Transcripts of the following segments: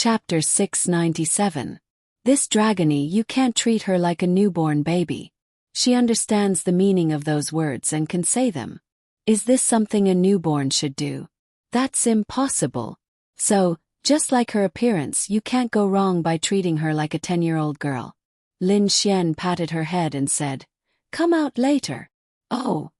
Chapter 697. This dragony, you can't treat her like a newborn baby. She understands the meaning of those words and can say them. Is this something a newborn should do? That's impossible. So, just like her appearance, you can't go wrong by treating her like a 10-year-old girl. Lin Xian patted her head and said, "Come out later." Oh.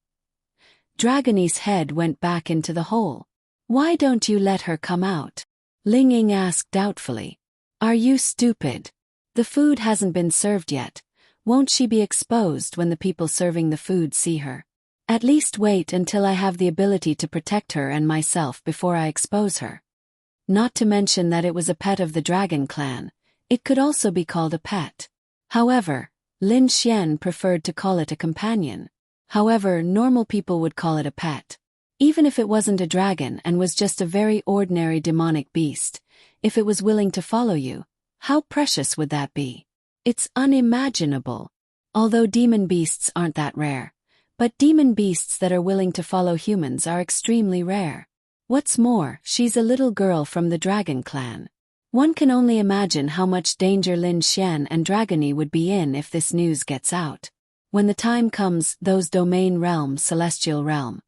Dragony's head went back into the hole. "Why don't you let her come out?" Ling Ying asked doubtfully. "Are you stupid? The food hasn't been served yet. Won't she be exposed when the people serving the food see her? At least wait until I have the ability to protect her and myself before I expose her." Not to mention that it was a pet of the dragon clan. It could also be called a pet. However, Lin Xian preferred to call it a companion. However, normal people would call it a pet. Even if it wasn't a dragon and was just a very ordinary demonic beast, if it was willing to follow you, how precious would that be? It's unimaginable. Although demon beasts aren't that rare. But demon beasts that are willing to follow humans are extremely rare. What's more, she's a little girl from the dragon clan. One can only imagine how much danger Lin Xian and Dragony would be in if this news gets out. When the time comes, those domain realm, celestial realm,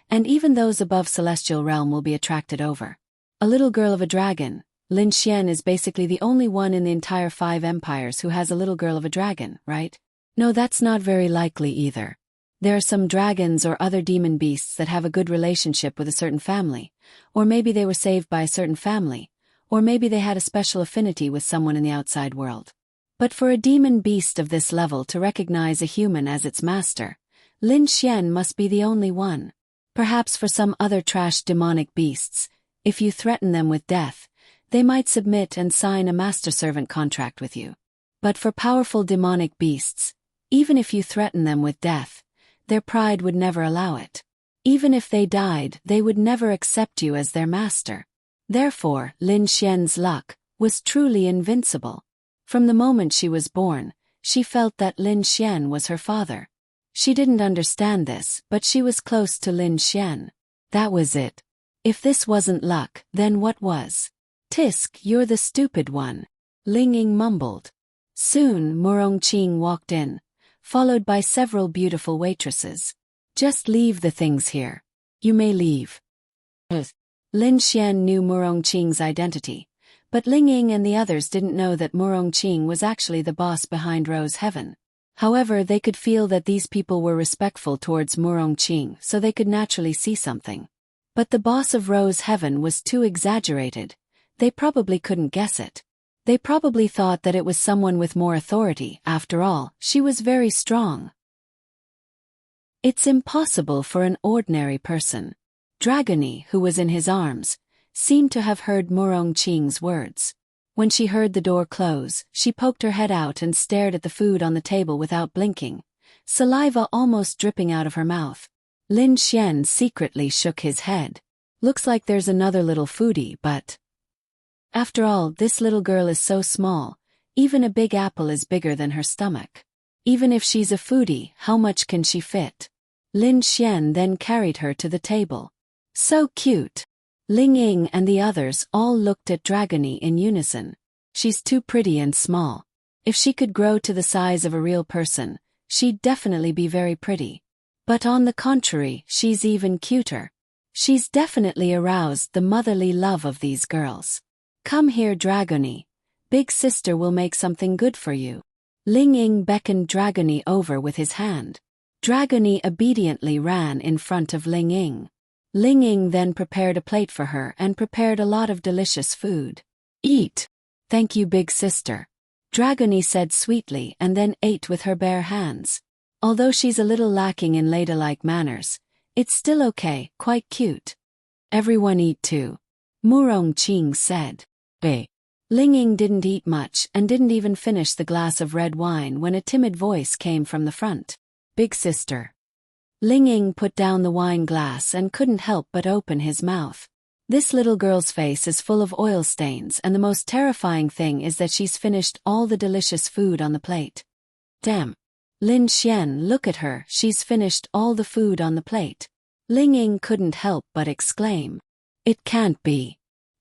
and even those above celestial realm will be attracted over. A little girl of a dragon, Lin Xian is basically the only one in the entire 5 empires who has a little girl of a dragon, right? No, that's not very likely either. There are some dragons or other demon beasts that have a good relationship with a certain family, or maybe they were saved by a certain family, or maybe they had a special affinity with someone in the outside world. But for a demon beast of this level to recognize a human as its master, Lin Xian must be the only one. Perhaps for some other trash demonic beasts, if you threaten them with death, they might submit and sign a master-servant contract with you. But for powerful demonic beasts, even if you threaten them with death, their pride would never allow it. Even if they died, they would never accept you as their master. Therefore, Lin Xian's luck was truly invincible. From the moment she was born, she felt that Lin Xian was her father. She didn't understand this, but she was close to Lin Xian. That was it. If this wasn't luck, then what was? "Tisk, you're the stupid one," Ling Ying mumbled. Soon, Murongqing walked in, followed by several beautiful waitresses. "Just leave the things here. You may leave." Lin Xian knew Murongqing's identity, but Ling Ying and the others didn't know that Murongqing was actually the boss behind Rose Heaven. However, they could feel that these people were respectful towards Murongqing, so they could naturally see something. But the boss of Rose Heaven was too exaggerated. They probably couldn't guess it. They probably thought that it was someone with more authority. After all, she was very strong. It's impossible for an ordinary person. Dragony, who was in his arms, seemed to have heard Murongqing's words. When she heard the door close, she poked her head out and stared at the food on the table without blinking, saliva almost dripping out of her mouth. Lin Xian secretly shook his head. Looks like there's another little foodie, but... After all, this little girl is so small, even a big apple is bigger than her stomach. Even if she's a foodie, how much can she fit? Lin Xian then carried her to the table. So cute. Ling Ying and the others all looked at Dragony in unison. She's too pretty and small. If she could grow to the size of a real person, she'd definitely be very pretty. But on the contrary, she's even cuter. She's definitely aroused the motherly love of these girls. "Come here, Dragony. Big sister will make something good for you." Ling Ying beckoned Dragony over with his hand. Dragony obediently ran in front of Ling Ying. Ling Ying then prepared a plate for her and prepared a lot of delicious food. "Eat." "Thank you, big sister," Dragony said sweetly and then ate with her bare hands. Although she's a little lacking in ladylike manners, it's still okay, quite cute. "Everyone eat too," Murongqing said. Ling Ying didn't eat much and didn't even finish the glass of red wine when a timid voice came from the front. "Big sister." Ling Ying put down the wine glass and couldn't help but open his mouth. This little girl's face is full of oil stains, and the most terrifying thing is that she's finished all the delicious food on the plate. "Damn. Lin Xian, look at her, she's finished all the food on the plate." Ling Ying couldn't help but exclaim. "It can't be."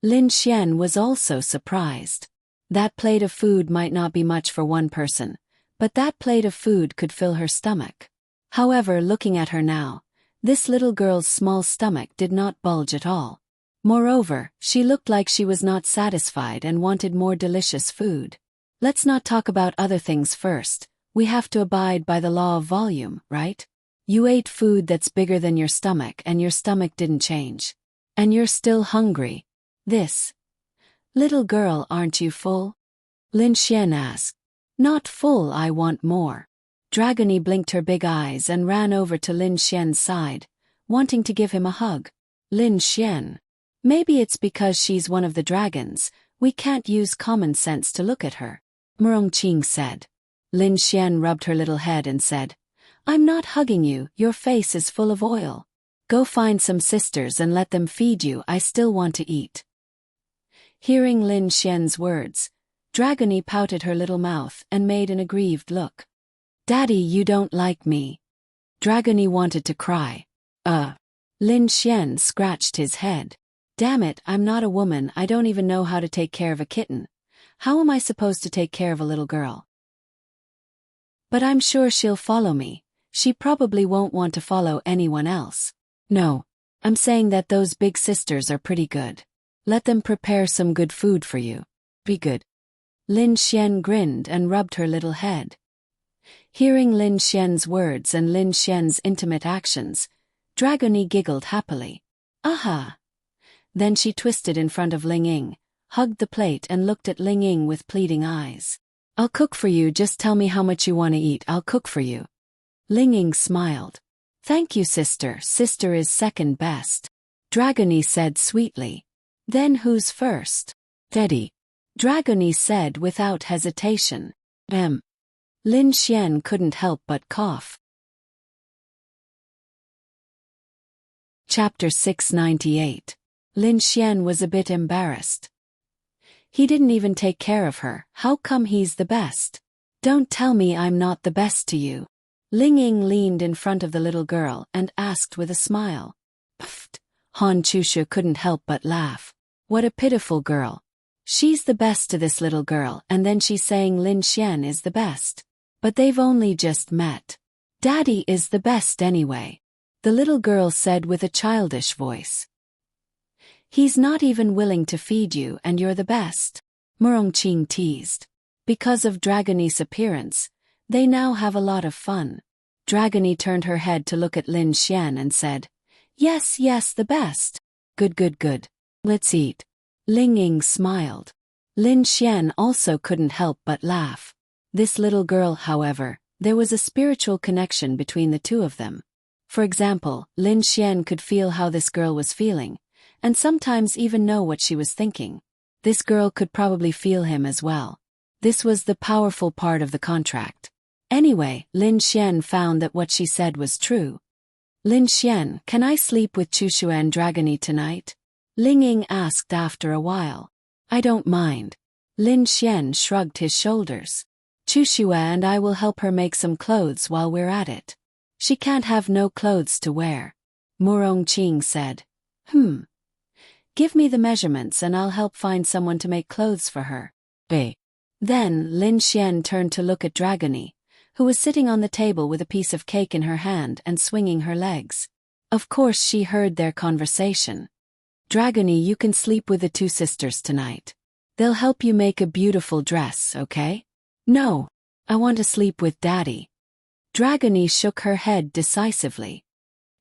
Lin Xian was also surprised. That plate of food might not be much for one person, but that plate of food could fill her stomach. However, looking at her now, this little girl's small stomach did not bulge at all. Moreover, she looked like she was not satisfied and wanted more delicious food. Let's not talk about other things first. We have to abide by the law of volume, right? You ate food that's bigger than your stomach and your stomach didn't change. And you're still hungry. This little girl, aren't you full? Lin Xian asked. Not full, I want more. Dragony blinked her big eyes and ran over to Lin Xian's side, wanting to give him a hug. Lin Xian. Maybe it's because she's one of the dragons, we can't use common sense to look at her, Murongqing said. Lin Xian rubbed her little head and said, I'm not hugging you, your face is full of oil. Go find some sisters and let them feed you, I still want to eat. Hearing Lin Xian's words, Dragony pouted her little mouth and made an aggrieved look. Daddy, you don't like me. Dragony wanted to cry. Lin Xian scratched his head. Damn it, I'm not a woman, I don't even know how to take care of a kitten. How am I supposed to take care of a little girl? But I'm sure she'll follow me. She probably won't want to follow anyone else. No, I'm saying that those big sisters are pretty good. Let them prepare some good food for you. Be good. Lin Xian grinned and rubbed her little head. Hearing Lin Xian's words and Lin Xian's intimate actions, Dragony giggled happily. Aha! Then she twisted in front of Ling Ying, hugged the plate and looked at Ling Ying with pleading eyes. I'll cook for you, just tell me how much you want to eat, I'll cook for you. Ling Ying smiled. Thank you, sister, sister is second best. Dragony said sweetly. Then who's first? Teddy. Dragony said without hesitation. Lin Xian couldn't help but cough. Chapter 698. Lin Xian was a bit embarrassed. He didn't even take care of her, how come he's the best? Don't tell me I'm not the best to you. Ling Ying leaned in front of the little girl and asked with a smile. Pfft! Han Chushu couldn't help but laugh. What a pitiful girl. She's the best to this little girl and then she's saying Lin Xian is the best. But they've only just met. Daddy is the best anyway. The little girl said with a childish voice. He's not even willing to feed you and you're the best. Murongqing teased. Because of Dragony's appearance, they now have a lot of fun. Dragony turned her head to look at Lin Xian and said, Yes, yes, the best. Good, good, good. Let's eat. Ling Ying smiled. Lin Xian also couldn't help but laugh. This little girl, however, there was a spiritual connection between the two of them. For example, Lin Xian could feel how this girl was feeling, and sometimes even know what she was thinking. This girl could probably feel him as well. This was the powerful part of the contract. Anyway, Lin Xian found that what she said was true. Lin Xian, can I sleep with Chushu and Dragony tonight? Ling Ying asked after a while. I don't mind. Lin Xian shrugged his shoulders. Chushu and I will help her make some clothes while we're at it. She can't have no clothes to wear. Murongqing said. Give me the measurements and I'll help find someone to make clothes for her. Then Lin Xian turned to look at Dragony, who was sitting on the table with a piece of cake in her hand and swinging her legs. Of course she heard their conversation. Dragony, you can sleep with the two sisters tonight. They'll help you make a beautiful dress, okay? No, I want to sleep with Daddy. Dragony shook her head decisively.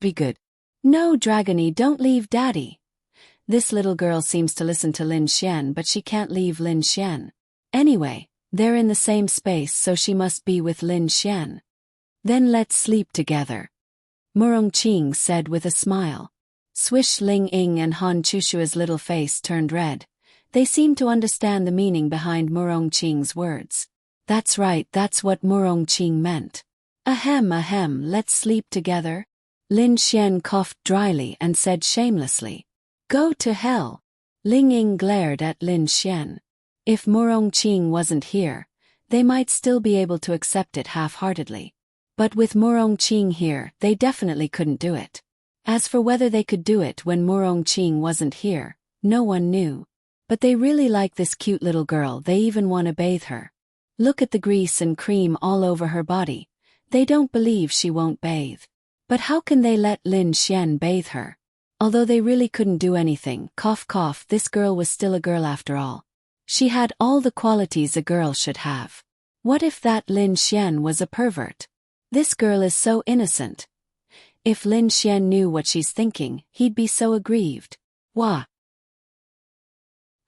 Be good. No, Dragony, don't leave Daddy. This little girl seems to listen to Lin Xian, but she can't leave Lin Xian. Anyway, they're in the same space, so she must be with Lin Xian. Then let's sleep together. Murongqing said with a smile. Swish. Ling Ying and Han Chushua's little face turned red. They seemed to understand the meaning behind Murongqing's words. That's right, that's what Murongqing meant. Ahem, let's sleep together. Lin Xian coughed dryly and said shamelessly. Go to hell. Ling Ying glared at Lin Xian. If Murongqing wasn't here, they might still be able to accept it half-heartedly. But with Murongqing here, they definitely couldn't do it. As for whether they could do it when Murongqing wasn't here, no one knew. But they really like this cute little girl, they even want to bathe her. Look at the grease and cream all over her body. They don't believe she won't bathe. But how can they let Lin Xian bathe her? Although they really couldn't do anything, cough cough, this girl was still a girl after all. She had all the qualities a girl should have. What if that Lin Xian was a pervert? This girl is so innocent. If Lin Xian knew what she's thinking, he'd be so aggrieved. Wah!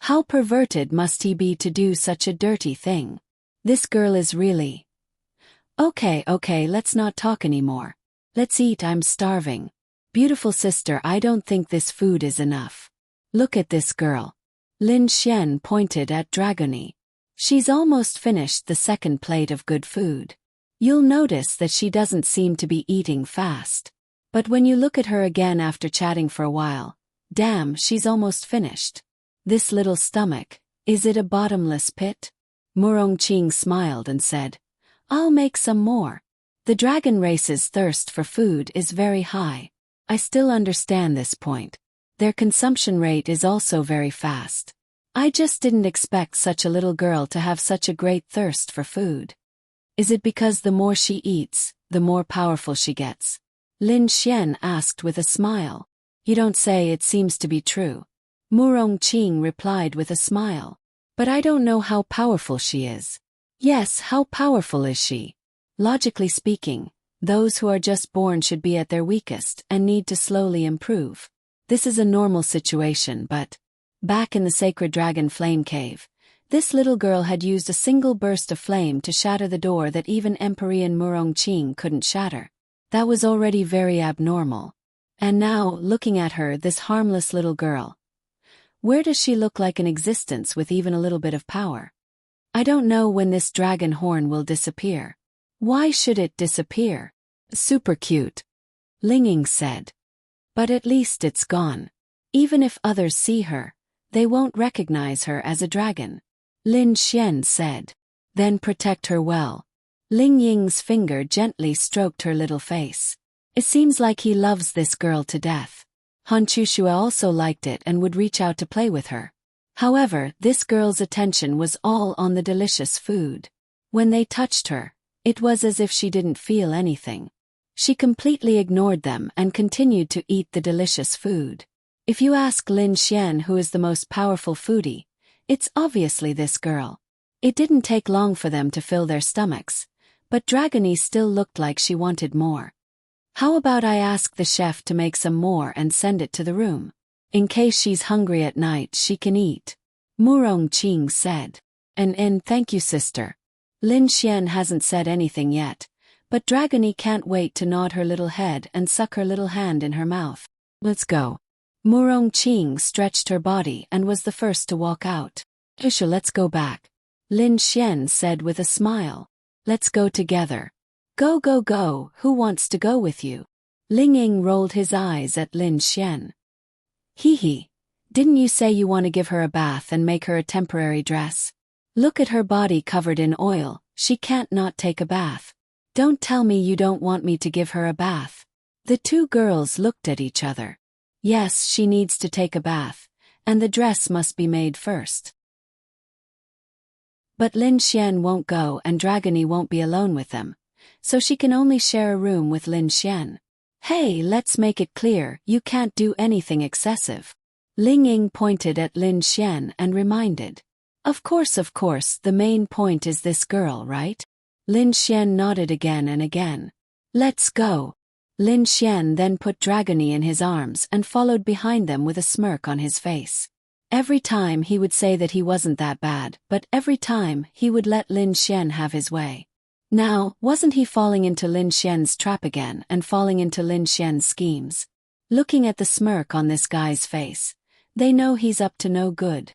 How perverted must he be to do such a dirty thing? This girl is really... Okay, let's not talk anymore. Let's eat, I'm starving. Beautiful sister, I don't think this food is enough. Look at this girl. Lin Xian pointed at Dragony. She's almost finished the second plate of good food. You'll notice that she doesn't seem to be eating fast. But when you look at her again after chatting for a while, damn, she's almost finished. This little stomach, is it a bottomless pit? Murongqing smiled and said, I'll make some more. The dragon race's thirst for food is very high. I still understand this point. Their consumption rate is also very fast. I just didn't expect such a little girl to have such a great thirst for food. Is it because the more she eats, the more powerful she gets? Lin Xian asked with a smile. You don't say, it seems to be true. Murongqing replied with a smile. But I don't know how powerful she is. Yes, how powerful is she? Logically speaking, those who are just born should be at their weakest and need to slowly improve. This is a normal situation, but back in the sacred dragon flame cave, this little girl had used a single burst of flame to shatter the door that even Emperor Murongqing couldn't shatter. That was already very abnormal. And now, looking at her, this harmless little girl. Where does she look like an existence with even a little bit of power? I don't know when this dragon horn will disappear. Why should it disappear? Super cute. Linging said. But at least it's gone. Even if others see her, they won't recognize her as a dragon. Lin Xian said. Then protect her well. Ling Ying's finger gently stroked her little face. It seems like he loves this girl to death. Han Chushua also liked it and would reach out to play with her. However, this girl's attention was all on the delicious food. When they touched her, it was as if she didn't feel anything. She completely ignored them and continued to eat the delicious food. If you ask Lin Xian who is the most powerful foodie, it's obviously this girl. It didn't take long for them to fill their stomachs, but Dragony still looked like she wanted more. How about I ask the chef to make some more and send it to the room? In case she's hungry at night, she can eat. Murongqing said. And thank you, sister. Lin Xian hasn't said anything yet, but Dragony can't wait to nod her little head and suck her little hand in her mouth. Let's go. Murongqing stretched her body and was the first to walk out. Isha, let's go back. Lin Xian said with a smile. Let's go together. Go, who wants to go with you? Ling Ying rolled his eyes at Lin Xian. Hee, didn't you say you want to give her a bath and make her a temporary dress? Look at her body covered in oil, she can't not take a bath. Don't tell me you don't want me to give her a bath. The two girls looked at each other. Yes, she needs to take a bath, and the dress must be made first. But Lin Xian won't go and Dragony won't be alone with them, so she can only share a room with Lin Xian. Hey, let's make it clear, you can't do anything excessive. Ling Ying pointed at Lin Xian and reminded. Of course, the main point is this girl, right? Lin Xian nodded again and again. Let's go. Lin Xian then put Dragony in his arms and followed behind them with a smirk on his face. Every time he would say that he wasn't that bad, but every time he would let Lin Xian have his way. Now, wasn't he falling into Lin Xian's trap again and falling into Lin Xian's schemes? Looking at the smirk on this guy's face, they know he's up to no good.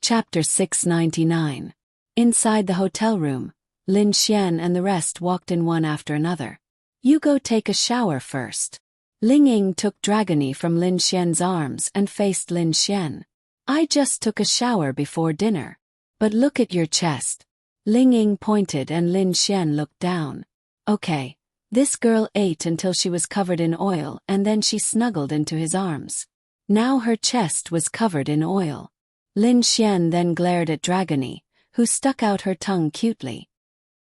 Chapter 699. Inside the hotel room, Lin Xian and the rest walked in one after another. You go take a shower first. Ling Ying took Dragony from Lin Xian's arms and faced Lin Xian. I just took a shower before dinner. But look at your chest. Ling Ying pointed and Lin Xian looked down. Okay, This girl ate until she was covered in oil and then she snuggled into his arms. Now her chest was covered in oil. Lin Xian then glared at Dragony, who stuck out her tongue cutely.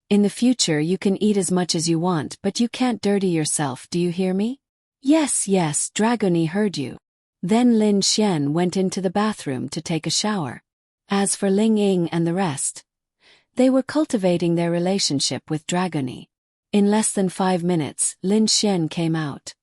In the future you can eat as much as you want, but you can't dirty yourself, do you hear me? Yes, Dragony heard you. Then Lin Xian went into the bathroom to take a shower. As for Ling Ying and the rest, they were cultivating their relationship with Dragony. In less than 5 minutes, Lin Xian came out.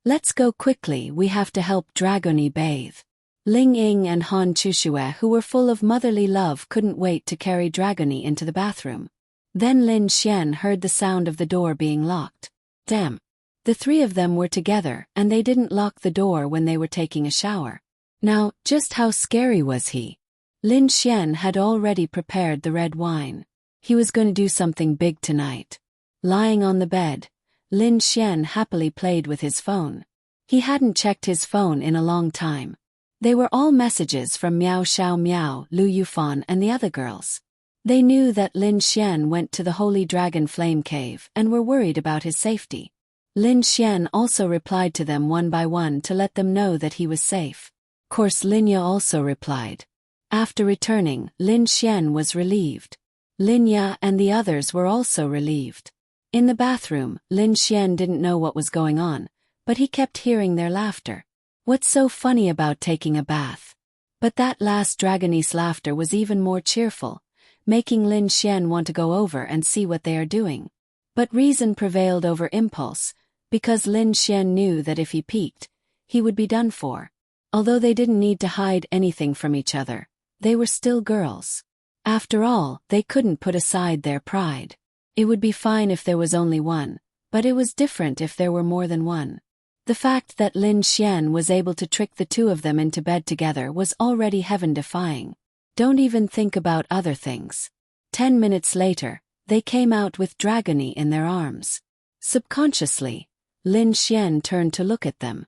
Let's go quickly, we have to help Dragony bathe. Ling Ying and Han Chushue, who were full of motherly love, couldn't wait to carry Dragony into the bathroom. Then Lin Xian heard the sound of the door being locked. Damn. The 3 of them were together, and they didn't lock the door when they were taking a shower. Now, just how scary was he? Lin Xian had already prepared the red wine. He was going to do something big tonight. Lying on the bed, Lin Xian happily played with his phone. He hadn't checked his phone in a long time. They were all messages from Miao Xiao Miao, Lu Yufan and the other girls. They knew that Lin Xian went to the Holy Dragon Flame Cave and were worried about his safety. Lin Xian also replied to them one by one to let them know that he was safe. Of course Linya also replied. After returning, Lin Xian was relieved. Linya and the others were also relieved. In the bathroom, Lin Xian didn't know what was going on, but he kept hearing their laughter. What's so funny about taking a bath? But that last Dragony's laughter was even more cheerful, making Lin Xian want to go over and see what they are doing. But reason prevailed over impulse, because Lin Xian knew that if he peeked, he would be done for. Although they didn't need to hide anything from each other, they were still girls. After all, they couldn't put aside their pride. It would be fine if there was only one, but it was different if there were more than one. The fact that Lin Xian was able to trick the 2 of them into bed together was already heaven-defying. Don't even think about other things. 10 minutes later, they came out with Dragony in their arms. Subconsciously, Lin Xian turned to look at them.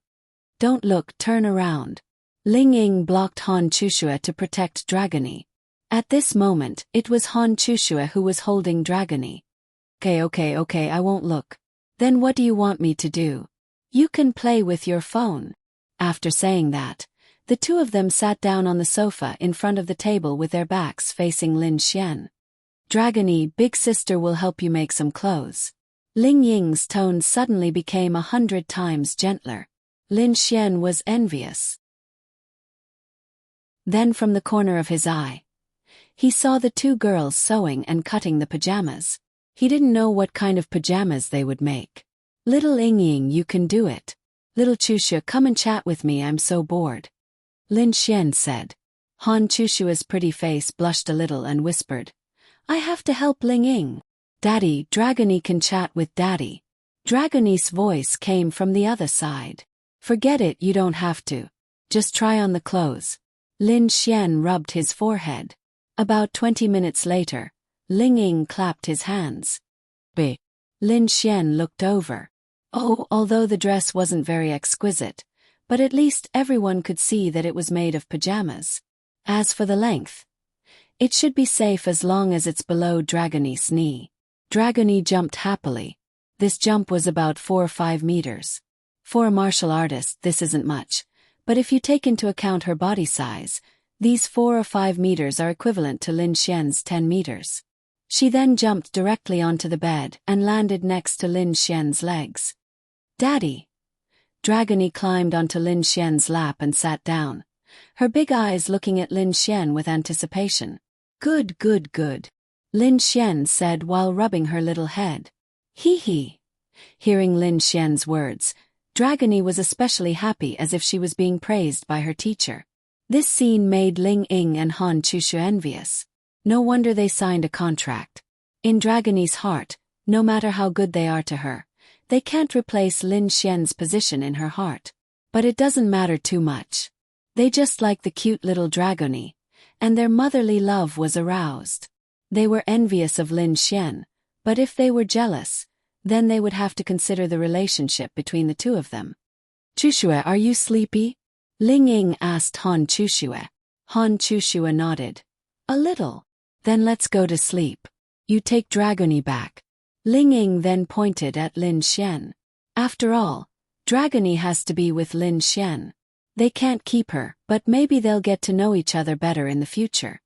Don't look, turn around. Ling Ying blocked Han Chushue to protect Dragony. At this moment, it was Han Chushue who was holding Dragony. Okay, I won't look. Then what do you want me to do? You can play with your phone. After saying that, the 2 of them sat down on the sofa in front of the table with their backs facing Lin Xian. Dragony, big sister will help you make some clothes. Ling Ying's tone suddenly became 100 times gentler. Lin Xian was envious. Then from the corner of his eye, he saw the 2 girls sewing and cutting the pajamas. He didn't know what kind of pajamas they would make. Little Ying, you can do it. Little Chushu, come and chat with me, I'm so bored. Lin Xian said. Han Chushua's pretty face blushed a little and whispered, I have to help Ling Ying. Daddy, Dragony can chat with Daddy. Dragony's voice came from the other side. Forget it, you don't have to. Just try on the clothes. Lin Xian rubbed his forehead. About 20 minutes later, Ling Ying clapped his hands. B. Lin Xian looked over. Oh, although the dress wasn't very exquisite, but at least everyone could see that it was made of pajamas. As for the length, it should be safe as long as it's below Dragony's knee. Dragony jumped happily. This jump was about 4 or 5 meters. For a martial artist, this isn't much, but if you take into account her body size, these 4 or 5 meters are equivalent to Lin Xian's 10 meters. She then jumped directly onto the bed and landed next to Lin Xian's legs. Daddy! Dragony climbed onto Lin Xian's lap and sat down, her big eyes looking at Lin Xian with anticipation. Good. Lin Xian said while rubbing her little head. Hee. Hearing Lin Xian's words, Dragony was especially happy as if she was being praised by her teacher. This scene made Ling Ying and Han Chushu envious. No wonder they signed a contract. In Dragony's heart, no matter how good they are to her, they can't replace Lin Xian's position in her heart. But it doesn't matter too much. They just like the cute little Dragony, and their motherly love was aroused. They were envious of Lin Xian, but if they were jealous, then they would have to consider the relationship between the 2 of them. Chushue, are you sleepy? Ling Ying asked Han Chushue. Han Chushue nodded. A little. Then let's go to sleep. You take Dragony back. Ling Ying then pointed at Lin Xian. After all, Dragony has to be with Lin Xian. They can't keep her, but maybe they'll get to know each other better in the future.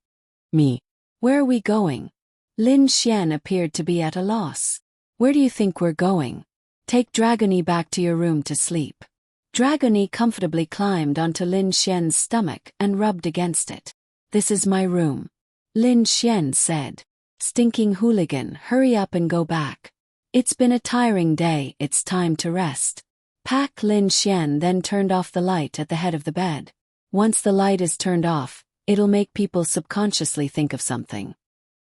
Me. Where are we going? Lin Xian appeared to be at a loss. Where do you think we're going? Take Dragony back to your room to sleep. Dragony comfortably climbed onto Lin Xian's stomach and rubbed against it. This is my room. Lin Xian said. Stinking hooligan, hurry up and go back. It's been a tiring day, it's time to rest. Lin Xian then turned off the light at the head of the bed. Once the light is turned off, it'll make people subconsciously think of something.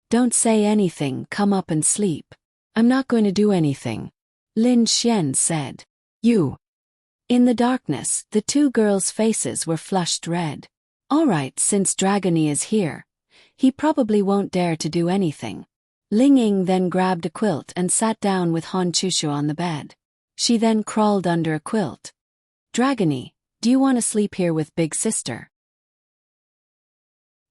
Don't say anything, come up and sleep. I'm not going to do anything. Lin Xian said. You. In the darkness, the two girls' faces were flushed red. Alright, since Dragony is here, he probably won't dare to do anything. Ling Ying then grabbed a quilt and sat down with Han Chushu on the bed. She then crawled under a quilt. Dragony, do you want to sleep here with Big Sister?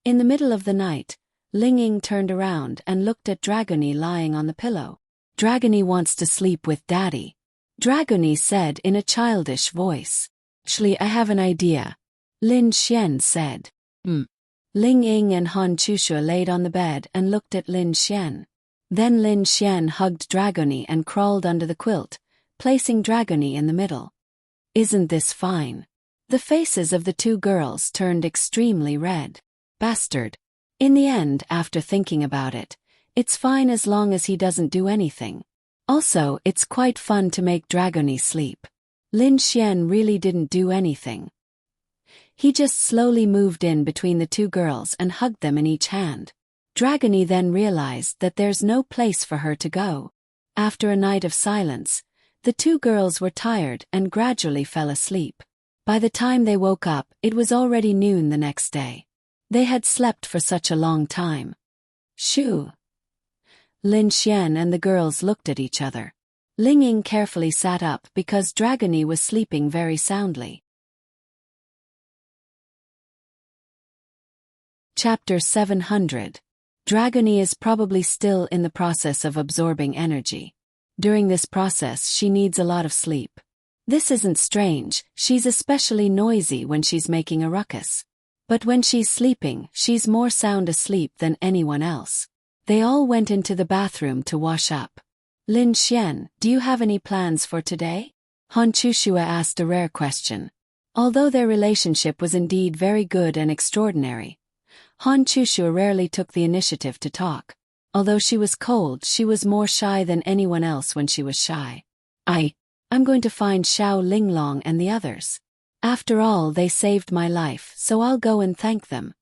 In the middle of the night, Ling Ying turned around and looked at Dragony lying on the pillow. Dragony wants to sleep with Daddy. Dragony said in a childish voice. Actually, I have an idea. Lin Xian said. Ling Ying and Han Chushu laid on the bed and looked at Lin Xian. Then Lin Xian hugged Dragony and crawled under the quilt, placing Dragony in the middle. Isn't this fine? The faces of the two girls turned extremely red. Bastard. In the end, after thinking about it, it's fine as long as he doesn't do anything. Also, it's quite fun to make Dragony sleep. Lin Xian really didn't do anything. He just slowly moved in between the two girls and hugged them in each hand. Dragony then realized that there's no place for her to go. After a night of silence, the two girls were tired and gradually fell asleep. By the time they woke up, it was already noon the next day. They had slept for such a long time. Shoo! Lin Xian and the girls looked at each other. Ling Ying carefully sat up because Dragony was sleeping very soundly. Chapter 700. Dragony is probably still in the process of absorbing energy. During this process she needs a lot of sleep. This isn't strange, she's especially noisy when she's making a ruckus. But when she's sleeping, she's more sound asleep than anyone else. They all went into the bathroom to wash up. Lin Xian, do you have any plans for today? Han Chushu asked a rare question. Although their relationship was indeed very good and extraordinary, Han Chushu rarely took the initiative to talk. Although she was cold, she was more shy than anyone else when she was shy. I'm going to find Xiao Linglong and the others. After all, they saved my life, so I'll go and thank them.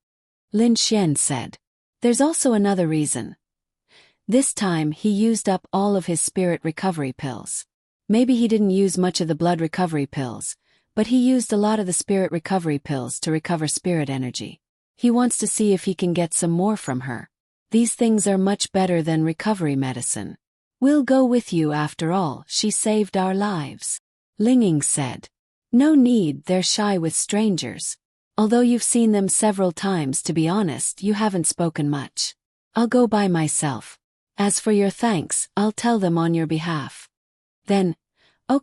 Lin Xian said. There's also another reason. This time he used up all of his spirit recovery pills. Maybe he didn't use much of the blood recovery pills, but he used a lot of the spirit recovery pills to recover spirit energy. He wants to see if he can get some more from her. These things are much better than recovery medicine. We'll go with you after all, she saved our lives. Ling Ying said. No need, they're shy with strangers. Although you've seen them several times, to be honest, you haven't spoken much. I'll go by myself. As for your thanks, I'll tell them on your behalf. Then I'll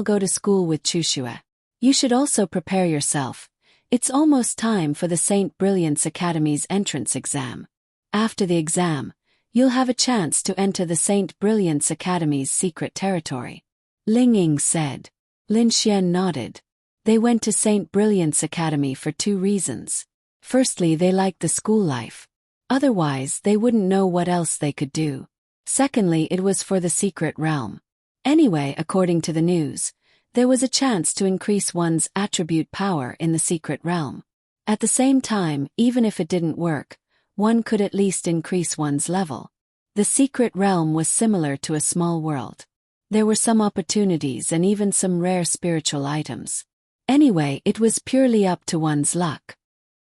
go to school with Chushu. You should also prepare yourself. It's almost time for the St. Brilliance Academy's entrance exam. After the exam, you'll have a chance to enter the St. Brilliance Academy's secret territory. Ling Ying said. Lin Xian nodded. They went to St. Brilliance Academy for two reasons. Firstly, they liked the school life. Otherwise, they wouldn't know what else they could do. Secondly, it was for the secret realm. Anyway, according to the news, there was a chance to increase one's attribute power in the secret realm. At the same time, even if it didn't work, one could at least increase one's level. The secret realm was similar to a small world. There were some opportunities and even some rare spiritual items. Anyway, it was purely up to one's luck.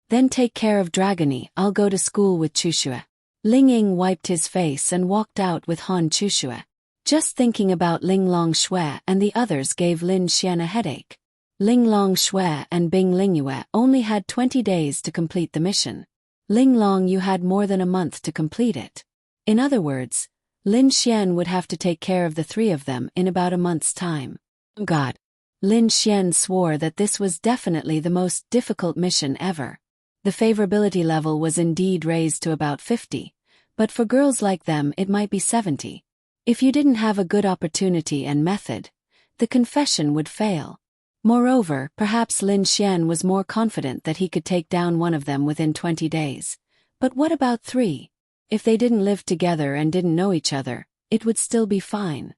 Then take care of Dragony, I'll go to school with Chushu. Ling Ying wiped his face and walked out with Han Chushu. Just thinking about Linglong Shui and the others gave Lin Xian a headache. Linglong Shui and Bing Lingyue only had 20 days to complete the mission. Linglong, you had more than a month to complete it. In other words, Lin Xian would have to take care of the three of them in about a month's time. God. Lin Xian swore that this was definitely the most difficult mission ever. The favorability level was indeed raised to about 50, but for girls like them it might be 70. If you didn't have a good opportunity and method, the confession would fail. Moreover, perhaps Lin Xian was more confident that he could take down one of them within 20 days. But what about 3? If they didn't live together and didn't know each other, it would still be fine.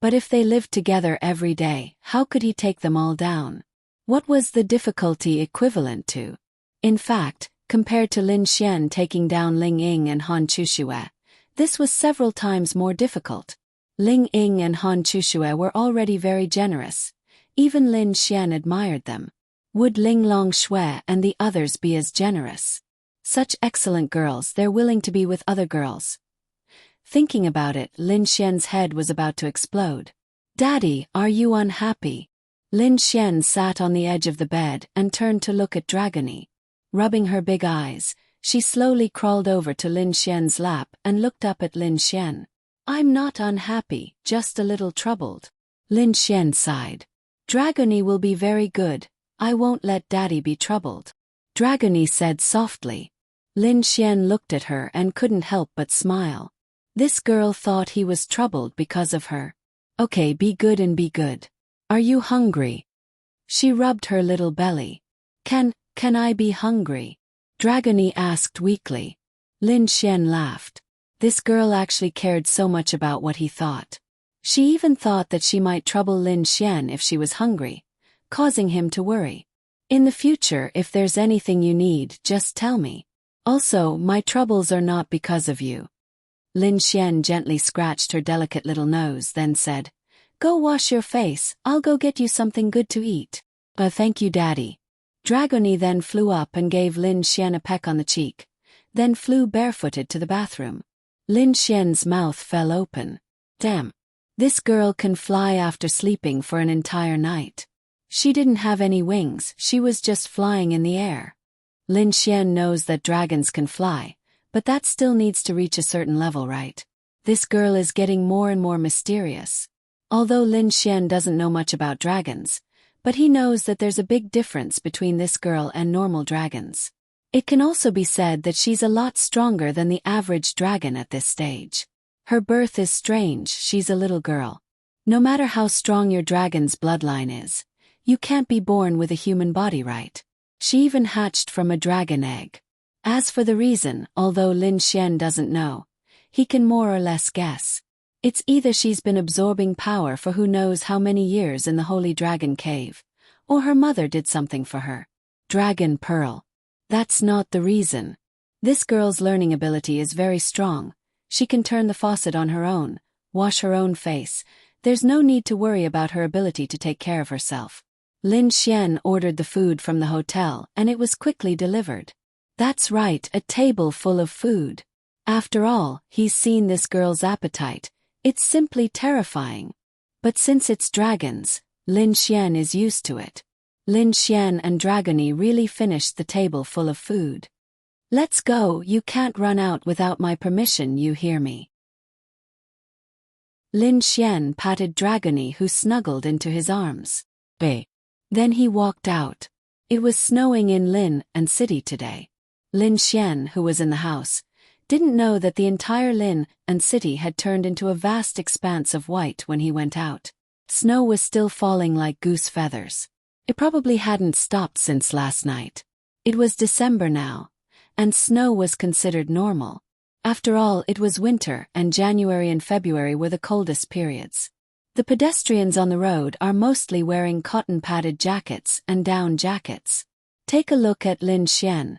But if they lived together every day, how could he take them all down? What was the difficulty equivalent to? In fact, compared to Lin Xian taking down Ling Ying and Han Chuxue, this was several times more difficult. Ling Ying and Han Chuxue were already very generous. Even Lin Xian admired them. Would Ling Longshui and the others be as generous? Such excellent girls, they're willing to be with other girls. Thinking about it, Lin Xian's head was about to explode. Daddy, are you unhappy? Lin Xian sat on the edge of the bed and turned to look at Dragony. Rubbing her big eyes, she slowly crawled over to Lin Xian's lap and looked up at Lin Xian. I'm not unhappy, just a little troubled. Lin Xian sighed. Dragony will be very good. I won't let Daddy be troubled. Dragony said softly. Lin Xian looked at her and couldn't help but smile. This girl thought he was troubled because of her. Okay, be good and be good. Are you hungry? She rubbed her little belly. Can I be hungry? Dragony asked weakly. Lin Xian laughed. This girl actually cared so much about what he thought. She even thought that she might trouble Lin Xian if she was hungry, causing him to worry. In the future, if there's anything you need, just tell me. Also, my troubles are not because of you. Lin Xian gently scratched her delicate little nose, then said, Go wash your face, I'll go get you something good to eat. Thank you, Daddy. Dragony then flew up and gave Lin Xian a peck on the cheek, then flew barefooted to the bathroom. Lin Xian's mouth fell open. Damn. This girl can fly after sleeping for an entire night. She didn't have any wings, she was just flying in the air. Lin Xian knows that dragons can fly, but that still needs to reach a certain level, right? This girl is getting more and more mysterious. Although Lin Xian doesn't know much about dragons, but he knows that there's a big difference between this girl and normal dragons. It can also be said that she's a lot stronger than the average dragon at this stage. Her birth is strange, she's a little girl. No matter how strong your dragon's bloodline is, you can't be born with a human body, right? She even hatched from a dragon egg. As for the reason, although Lin Xian doesn't know, he can more or less guess. It's either she's been absorbing power for who knows how many years in the Holy Dragon Cave, or her mother did something for her. Dragon Pearl. That's not the reason. This girl's learning ability is very strong. She can turn the faucet on her own, wash her own face. There's no need to worry about her ability to take care of herself. Lin Xian ordered the food from the hotel and it was quickly delivered. That's right, a table full of food. After all, he's seen this girl's appetite. It's simply terrifying. But since it's dragons, Lin Xian is used to it. Lin Xian and Dragony really finished the table full of food. Let's go, you can't run out without my permission, you hear me? Lin Xian patted Dragony, who snuggled into his arms. Then he walked out. It was snowing in Lin and City today. Lin Xian, who was in the house, didn't know that the entire Lin and City had turned into a vast expanse of white when he went out. Snow was still falling like goose feathers. It probably hadn't stopped since last night. It was December now, and snow was considered normal. After all, it was winter and January and February were the coldest periods. The pedestrians on the road are mostly wearing cotton-padded jackets and down jackets. Take a look at Lin Xian.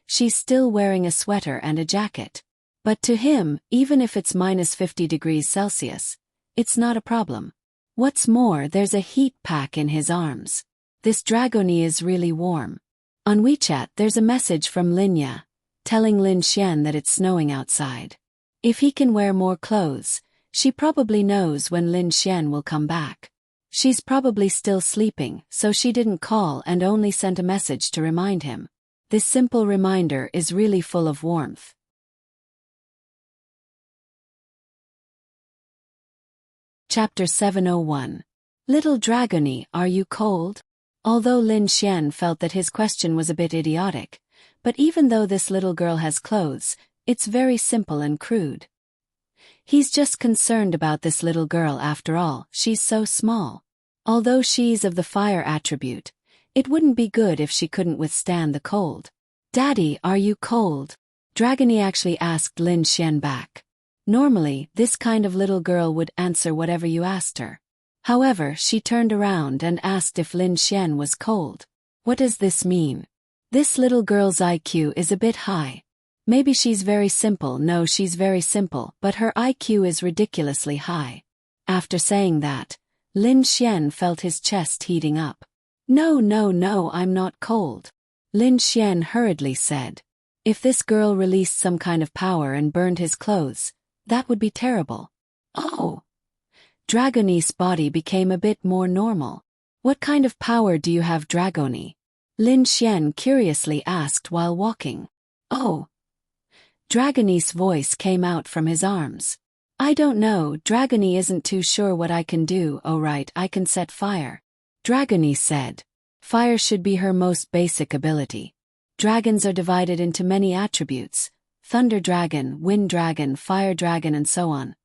She's still wearing a sweater and a jacket. But to him, even if it's minus 50 degrees Celsius, it's not a problem. What's more, there's a heat pack in his arms. This Dragony is really warm. On WeChat, there's a message from Linya, telling Lin Xian that it's snowing outside. If he can wear more clothes, she probably knows when Lin Xian will come back. She's probably still sleeping, so she didn't call and only sent a message to remind him. This simple reminder is really full of warmth. Chapter 701. Little Dragony, are you cold? Although Lin Xian felt that his question was a bit idiotic, but even though this little girl has clothes, it's very simple and crude. He's just concerned about this little girl after all, she's so small. Although she's of the fire attribute, it wouldn't be good if she couldn't withstand the cold. Daddy, are you cold? Dragony actually asked Lin Xian back. Normally, this kind of little girl would answer whatever you asked her. However, she turned around and asked if Lin Xian was cold. What does this mean? This little girl's IQ is a bit high. Maybe she's very simple. No, she's very simple, but her IQ is ridiculously high. After saying that, Lin Xian felt his chest heating up. No, I'm not cold. Lin Xian hurriedly said. If this girl released some kind of power and burned his clothes, that would be terrible. Oh! Dragony's body became a bit more normal. What kind of power do you have, Dragony? Lin Xian curiously asked while walking. Oh! Dragony's voice came out from his arms. I don't know, Dragony isn't too sure what I can do. Oh right, I can set fire. Dragony said. Fire should be her most basic ability. Dragons are divided into many attributes: Thunder Dragon, Wind Dragon, Fire Dragon, and so on.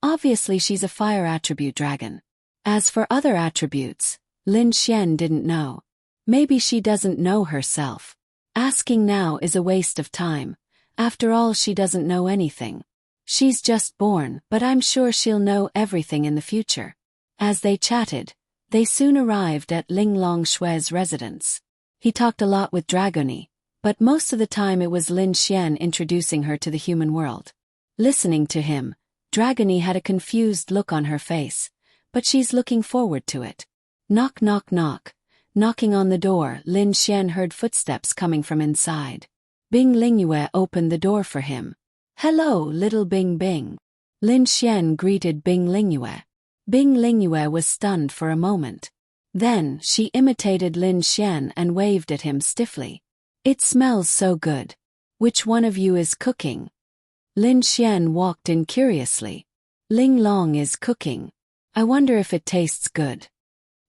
Obviously she's a fire attribute dragon. As for other attributes, Lin Xian didn't know. Maybe she doesn't know herself. Asking now is a waste of time. After all, she doesn't know anything. She's just born, but I'm sure she'll know everything in the future. As they chatted, they soon arrived at Ling Long Shui's residence. He talked a lot with Dragony, but most of the time it was Lin Xian introducing her to the human world. Listening to him, Dragony had a confused look on her face, but she's looking forward to it. Knock, knock, knock. Knocking on the door, Lin Xian heard footsteps coming from inside. Bing Lingyue opened the door for him. Hello, little Bing Bing. Lin Xian greeted Bing Lingyue. Bing Lingyue was stunned for a moment. Then, she imitated Lin Xian and waved at him stiffly. It smells so good. Which one of you is cooking? Lin Xian walked in curiously. Ling Long is cooking. I wonder if it tastes good.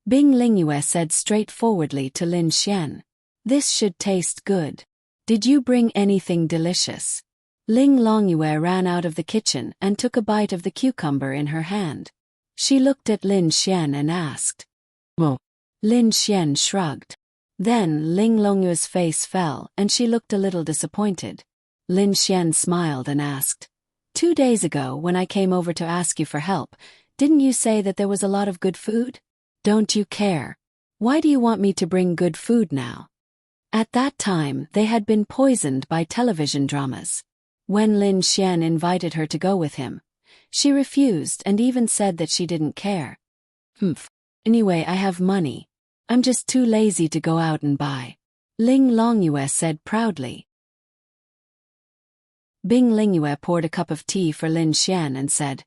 Bing Lingyue said straightforwardly to Lin Xian. This should taste good. Did you bring anything delicious? Ling Longyue ran out of the kitchen and took a bite of the cucumber in her hand. She looked at Lin Xian and asked. Well. Lin Xian shrugged. Then Ling Longyue's face fell and she looked a little disappointed. Lin Xian smiled and asked. 2 days ago when I came over to ask you for help, didn't you say that there was a lot of good food? Don't you care? Why do you want me to bring good food now? At that time they had been poisoned by television dramas. When Lin Xian invited her to go with him, she refused and even said that she didn't care. Anyway, I have money. I'm just too lazy to go out and buy. Ling Longyue said proudly. Bing Lingyue poured a cup of tea for Lin Xian and said,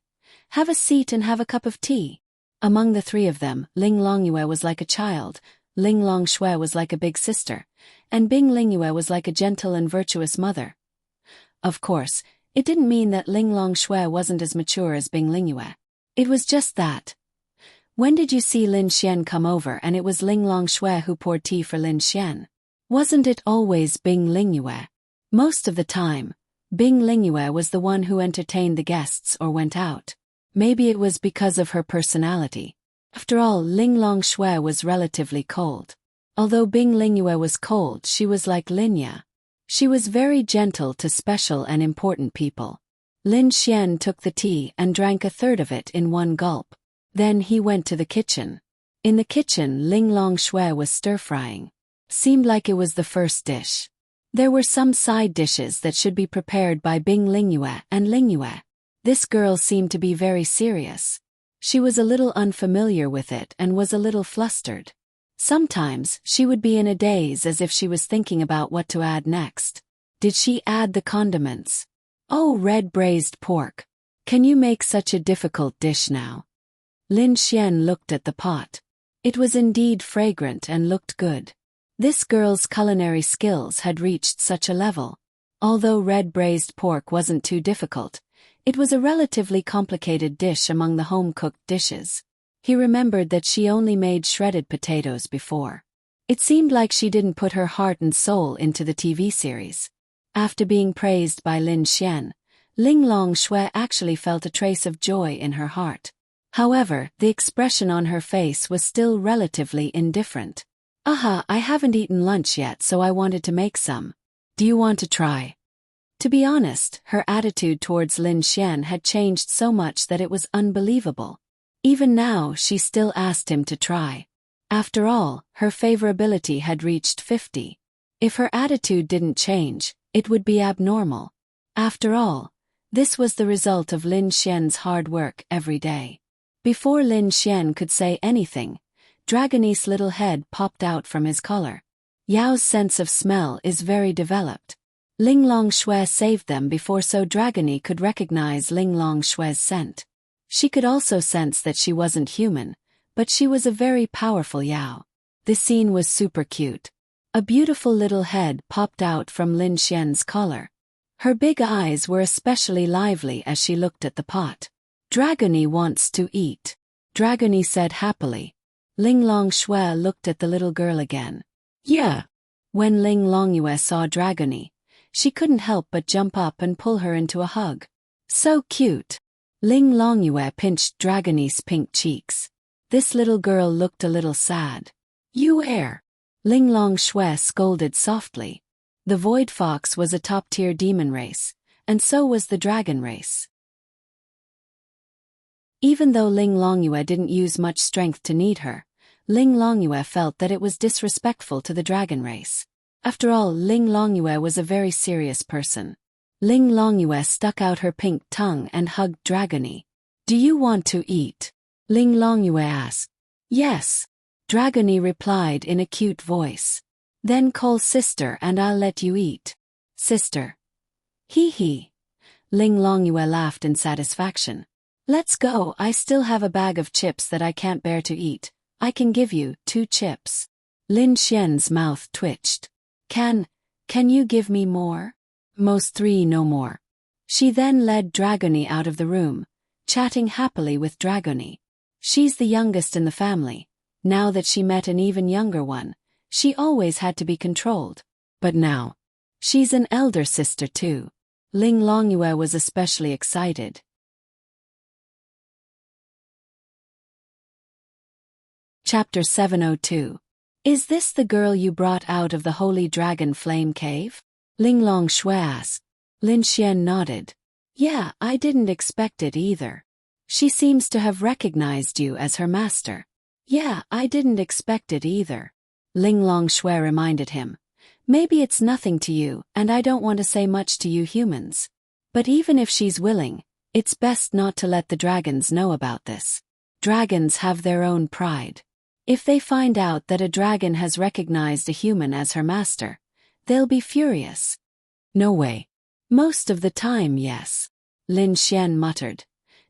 Have a seat and have a cup of tea. Among the three of them, Ling Longyue was like a child, Ling Long Shui was like a big sister, and Bing Lingyue was like a gentle and virtuous mother. Of course, it didn't mean that Ling Long Shui wasn't as mature as Bing Lingyue. It was just that. When did you see Lin Xian come over and it was Ling Long Shui who poured tea for Lin Xian? Wasn't it always Bing Lingyue? Most of the time, Bing Lingyue was the one who entertained the guests or went out. Maybe it was because of her personality. After all, Ling Long Shui was relatively cold. Although Bing Lingyue was cold, she was like Linya. She was very gentle to special and important people. Lin Xian took the tea and drank a third of it in one gulp. Then he went to the kitchen. In the kitchen, Ling Long Shui was stir-frying. Seemed like it was the first dish. There were some side dishes that should be prepared by Bing Lingyue and Lingyue. This girl seemed to be very serious. She was a little unfamiliar with it and was a little flustered. Sometimes, she would be in a daze as if she was thinking about what to add next. Did she add the condiments? Oh, red braised pork. Can you make such a difficult dish now? Lin Xian looked at the pot. It was indeed fragrant and looked good. This girl's culinary skills had reached such a level. Although red braised pork wasn't too difficult, It was a relatively complicated dish among the home-cooked dishes. He remembered that she only made shredded potatoes before. It seemed like she didn't put her heart and soul into the TV series. After being praised by Lin Xian, Ling Long Shui actually felt a trace of joy in her heart. However, the expression on her face was still relatively indifferent. I haven't eaten lunch yet, so I wanted to make some. Do you want to try? To be honest, her attitude towards Lin Xian had changed so much that it was unbelievable. Even now, she still asked him to try. After all, her favorability had reached 50. If her attitude didn't change, it would be abnormal. After all, this was the result of Lin Xian's hard work every day. Before Lin Xian could say anything, Dragone's little head popped out from his collar. Yao's sense of smell is very developed. Ling Long Shui saved them before so Dragone could recognize Ling Long Shui's scent. She could also sense that she wasn't human, but she was a very powerful Yao. The scene was super cute. A beautiful little head popped out from Lin Xian's collar. Her big eyes were especially lively as she looked at the pot. Dragone wants to eat, Dragone said happily. Ling Long Shui looked at the little girl again. Yeah. When Ling Longyue saw Dragone, she couldn't help but jump up and pull her into a hug. So cute. Ling Longyue pinched Dragone's pink cheeks. This little girl looked a little sad. You air. Ling Long Shui scolded softly. The Void Fox was a top-tier demon race, and so was the dragon race. Even though Ling Longyue didn't use much strength to knead her, Ling Longyue felt that it was disrespectful to the dragon race. After all, Ling Longyue was a very serious person. Ling Longyue stuck out her pink tongue and hugged Dragone. Do you want to eat? Ling Longyue asked. Yes. Dragone replied in a cute voice. Then call sister and I'll let you eat. Sister. Hee hee. Ling Longyue laughed in satisfaction. Let's go, I still have a bag of chips that I can't bear to eat. I can give you 2 chips. Lin Xian's mouth twitched. Can you give me more? Most 3 no more. She then led Dragone out of the room, chatting happily with Dragone. She's the youngest in the family. Now that she met an even younger one, she always had to be controlled. But now, she's an elder sister too. Ling Longyue was especially excited. Chapter 702. Is this the girl you brought out of the Holy Dragon Flame Cave? Ling Long Shui asked. Lin Xian nodded. Yeah, I didn't expect it either. She seems to have recognized you as her master. Yeah, I didn't expect it either. Ling Long Shui reminded him. Maybe it's nothing to you, and I don't want to say much to you humans. But even if she's willing, it's best not to let the dragons know about this. Dragons have their own pride. If they find out that a dragon has recognized a human as her master, they'll be furious. No way. Most of the time, yes. Lin Xian muttered.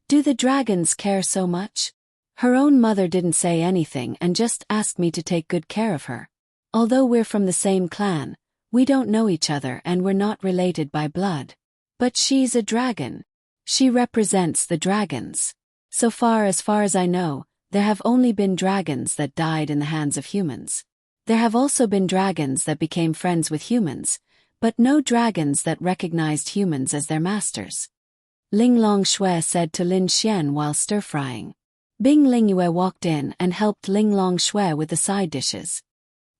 Do the dragons care so much? Her own mother didn't say anything and just asked me to take good care of her. Although we're from the same clan, we don't know each other and we're not related by blood. But she's a dragon. She represents the dragons. So far as I know, there have only been dragons that died in the hands of humans. There have also been dragons that became friends with humans, but no dragons that recognized humans as their masters. Ling Long Shui said to Lin Xian while stir-frying. Bing Lingyue walked in and helped Ling Long Shui with the side dishes.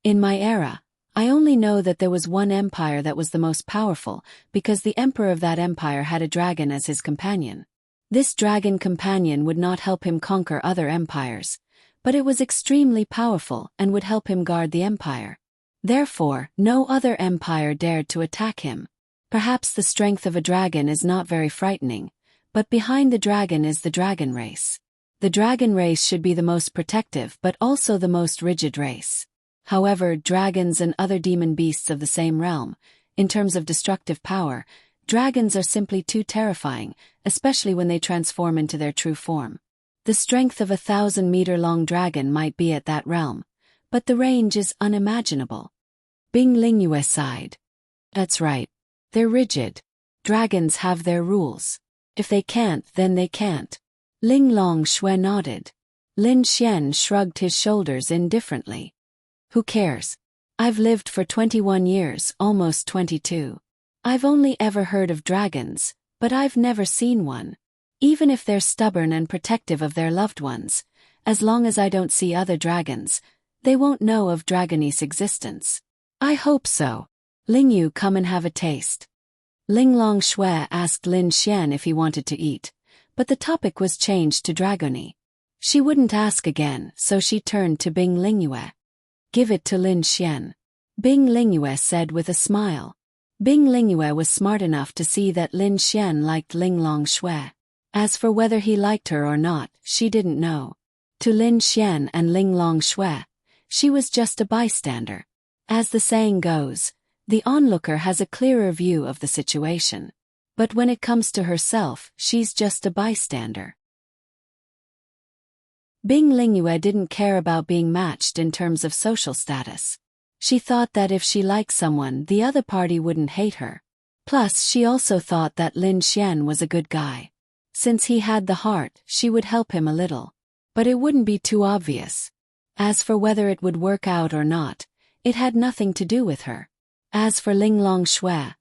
In my era, I only know that there was one empire that was the most powerful because the emperor of that empire had a dragon as his companion. This dragon companion would not help him conquer other empires, but it was extremely powerful and would help him guard the empire. Therefore, no other empire dared to attack him. Perhaps the strength of a dragon is not very frightening, but behind the dragon is the dragon race. The dragon race should be the most protective but also the most rigid race. However, dragons and other demon beasts of the same realm, in terms of destructive power, dragons are simply too terrifying, especially when they transform into their true form. The strength of a 1,000-meter-long dragon might be at that realm, but the range is unimaginable. Bing Lingyue sighed. That's right. They're rigid. Dragons have their rules. If they can't, then they can't. Ling Long Shui nodded. Lin Xian shrugged his shoulders indifferently. Who cares? I've lived for 21 years, almost 22. I've only ever heard of dragons, but I've never seen one. Even if they're stubborn and protective of their loved ones, as long as I don't see other dragons, they won't know of Dragonese existence. I hope so. Ling Yu, come and have a taste. Ling Long Shui asked Lin Xian if he wanted to eat, but the topic was changed to Dragony. She wouldn't ask again, so she turned to Bing Lingyue. Give it to Lin Xian. Bing Lingyue said with a smile. Bing Lingyue was smart enough to see that Lin Xian liked Ling Long Shui. As for whether he liked her or not, she didn't know. To Lin Xian and Ling Long Shui, she was just a bystander. As the saying goes, the onlooker has a clearer view of the situation. But when it comes to herself, she's just a bystander. Bing Lingyue didn't care about being matched in terms of social status. She thought that if she liked someone, the other party wouldn't hate her. Plus, she also thought that Lin Xian was a good guy. Since he had the heart, she would help him a little. But it wouldn't be too obvious. As for whether it would work out or not, it had nothing to do with her. As for Ling Long Shui,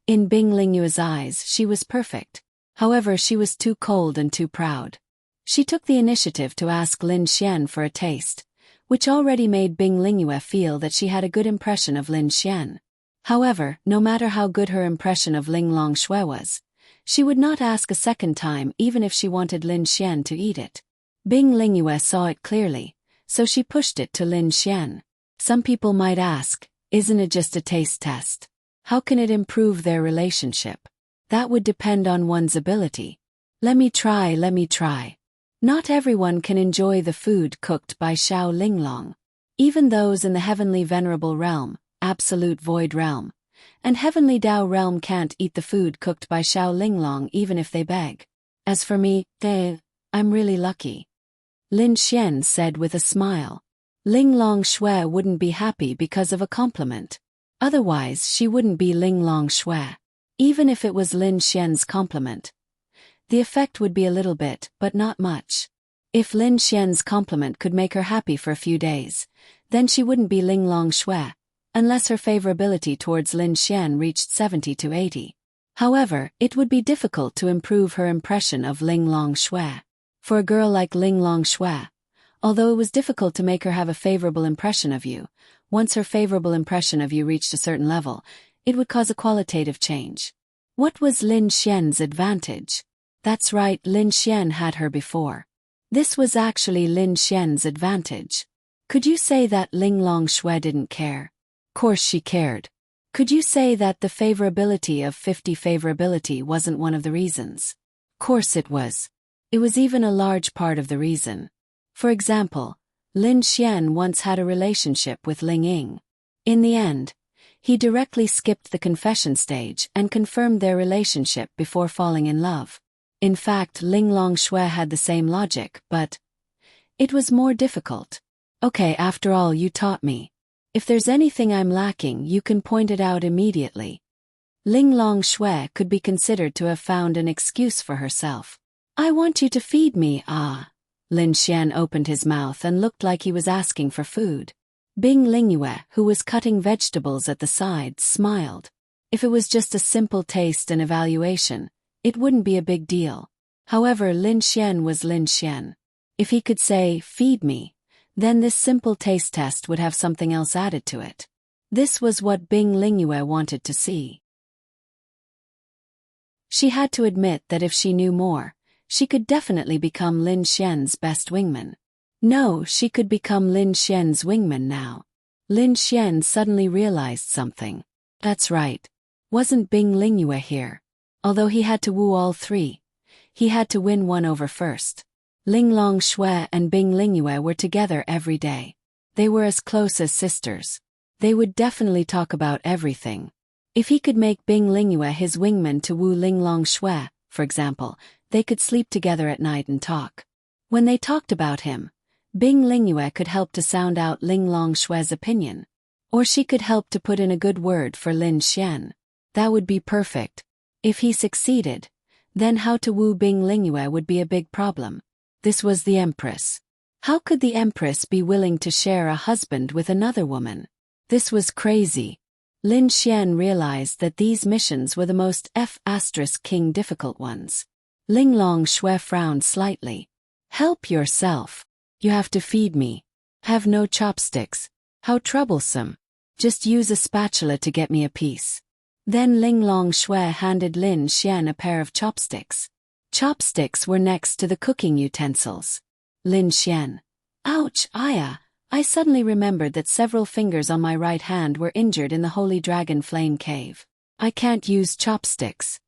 in Bing Lingyue's eyes, she was perfect. However, she was too cold and too proud. She took the initiative to ask Lin Xian for a taste, which already made Bing Lingyue feel that she had a good impression of Lin Xian. However, no matter how good her impression of Ling Long Shui was, she would not ask a second time even if she wanted Lin Xian to eat it. Bing Lingyue saw it clearly, so she pushed it to Lin Xian. Some people might ask, isn't it just a taste test? How can it improve their relationship? That would depend on one's ability. Let me try. Not everyone can enjoy the food cooked by Xiao Linglong. Even those in the heavenly venerable realm, absolute void realm, and heavenly Dao realm can't eat the food cooked by Xiao Linglong even if they beg. As for me, I'm really lucky. Lin Xian said with a smile. Ling Long Shui wouldn't be happy because of a compliment. Otherwise, she wouldn't be Ling Long Shui. Even if it was Lin Xian's compliment, the effect would be a little bit, but not much. If Lin Xian's compliment could make her happy for a few days, then she wouldn't be Ling Long Shui, unless her favorability towards Lin Xian reached 70 to 80. However, it would be difficult to improve her impression of Ling Long Shui. For a girl like Ling Long Shui, although it was difficult to make her have a favorable impression of you, once her favorable impression of you reached a certain level, it would cause a qualitative change. What was Lin Xian's advantage? That's right, Lin Xian had her before. This was actually Lin Xian's advantage. Could you say that Ling Long Shui didn't care? Course she cared. Could you say that the favorability of 50 favorability wasn't one of the reasons? Course it was. It was even a large part of the reason. For example, Lin Xian once had a relationship with Ling Ying. In the end, he directly skipped the confession stage and confirmed their relationship before falling in love. In fact, Ling Long Shui had the same logic, but it was more difficult. Okay, after all, you taught me. If there's anything I'm lacking, you can point it out immediately. Ling Long Shui could be considered to have found an excuse for herself. I want you to feed me, Lin Xian opened his mouth and looked like he was asking for food. Bing Lingyue, who was cutting vegetables at the side, smiled. If it was just a simple taste and evaluation, it wouldn't be a big deal. However, Lin Xian was Lin Xian. If he could say, feed me, then this simple taste test would have something else added to it. This was what Bing Lingyue wanted to see. She had to admit that if she knew more, she could definitely become Lin Xian's best wingman. No, she could become Lin Xian's wingman now. Lin Xian suddenly realized something. That's right. Wasn't Bing Lingyue here? Although he had to woo all three, he had to win one over first. Ling Long Shui and Bing Lingyue were together every day. They were as close as sisters. They would definitely talk about everything. If he could make Bing Lingyue his wingman to woo Ling Long Shui, for example, they could sleep together at night and talk. When they talked about him, Bing Lingyue could help to sound out Ling Long Shui's opinion. Or she could help to put in a good word for Lin Xian. That would be perfect. If he succeeded, Then how to woo Bing Lingyue would be a big problem. This was the Empress. How could the Empress be willing to share a husband with another woman? This was crazy. Lin Xian realized that these missions were the most F***king difficult ones. Linglong Shui frowned slightly. Help yourself. You have to feed me. Have no chopsticks. How troublesome. Just use a spatula to get me a piece. Then Linglong Shui handed Lin Xian a pair of chopsticks. Chopsticks were next to the cooking utensils. Lin Xian. Ouch, Aya. I suddenly remembered that several fingers on my right hand were injured in the Holy Dragon Flame Cave. I can't use chopsticks.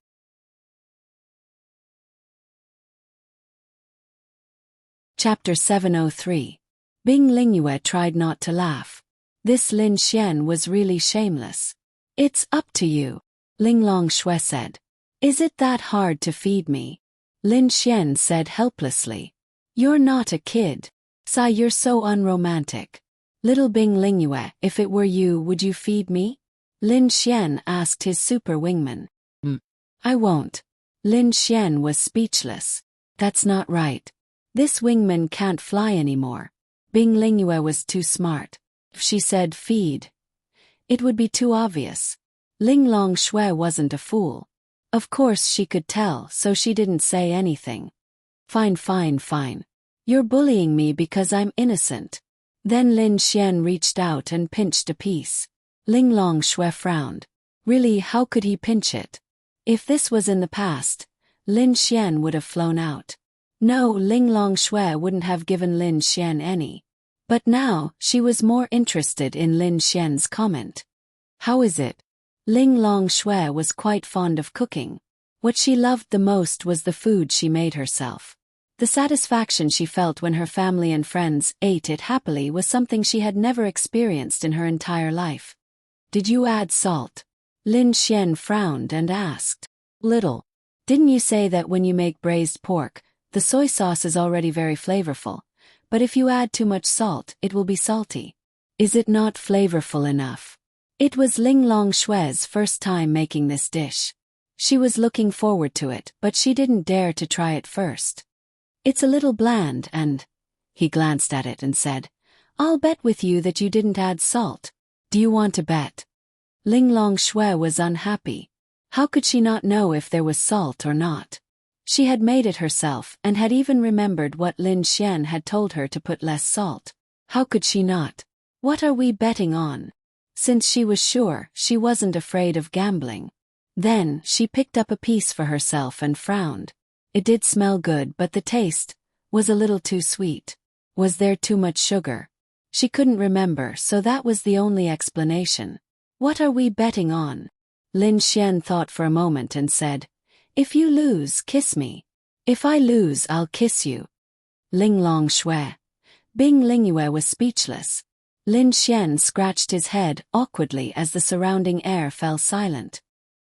Chapter 703. Bing Lingyue tried not to laugh. This Lin Xian was really shameless. It's up to you, Linglong Shui said. Is it that hard to feed me? Lin Xian said helplessly. You're not a kid. Sai, you're so unromantic. Little Bing Lingyue, if it were you, would you feed me? Lin Xian asked his super wingman. I won't. Lin Xian was speechless. That's not right. This wingman can't fly anymore. Bing Lingyue was too smart. If she said feed, it would be too obvious. Linglong Shui wasn't a fool. Of course she could tell, so she didn't say anything. Fine. You're bullying me because I'm innocent. Then Lin Xian reached out and pinched a piece. Linglong Shui frowned. Really, how could he pinch it? If this was in the past, Lin Xian would have flown out. No, Linglong Shui wouldn't have given Lin Xian any. But now, she was more interested in Lin Xian's comment. How is it? Linglong Shui was quite fond of cooking. What she loved the most was the food she made herself. The satisfaction she felt when her family and friends ate it happily was something she had never experienced in her entire life. Did you add salt? Lin Xian frowned and asked. Little. Didn't you say that when you make braised pork, the soy sauce is already very flavorful, but if you add too much salt, it will be salty? Is it not flavorful enough? It was Linglong Shui's first time making this dish. She was looking forward to it, but she didn't dare to try it first. It's a little bland and... He glanced at it and said, I'll bet with you that you didn't add salt. Do you want to bet? Linglong Shui was unhappy. How could she not know if there was salt or not? She had made it herself and had even remembered what Lin Xian had told her to put less salt. How could she not? What are we betting on? Since she was sure, she wasn't afraid of gambling. Then, she picked up a piece for herself and frowned. It did smell good, but the taste was a little too sweet. Was there too much sugar? She couldn't remember, so that was the only explanation. What are we betting on? Lin Xian thought for a moment and said, If you lose, kiss me. If I lose, I'll kiss you. Linglong Shui. Bing Lingyue was speechless. Lin Xian scratched his head awkwardly as the surrounding air fell silent.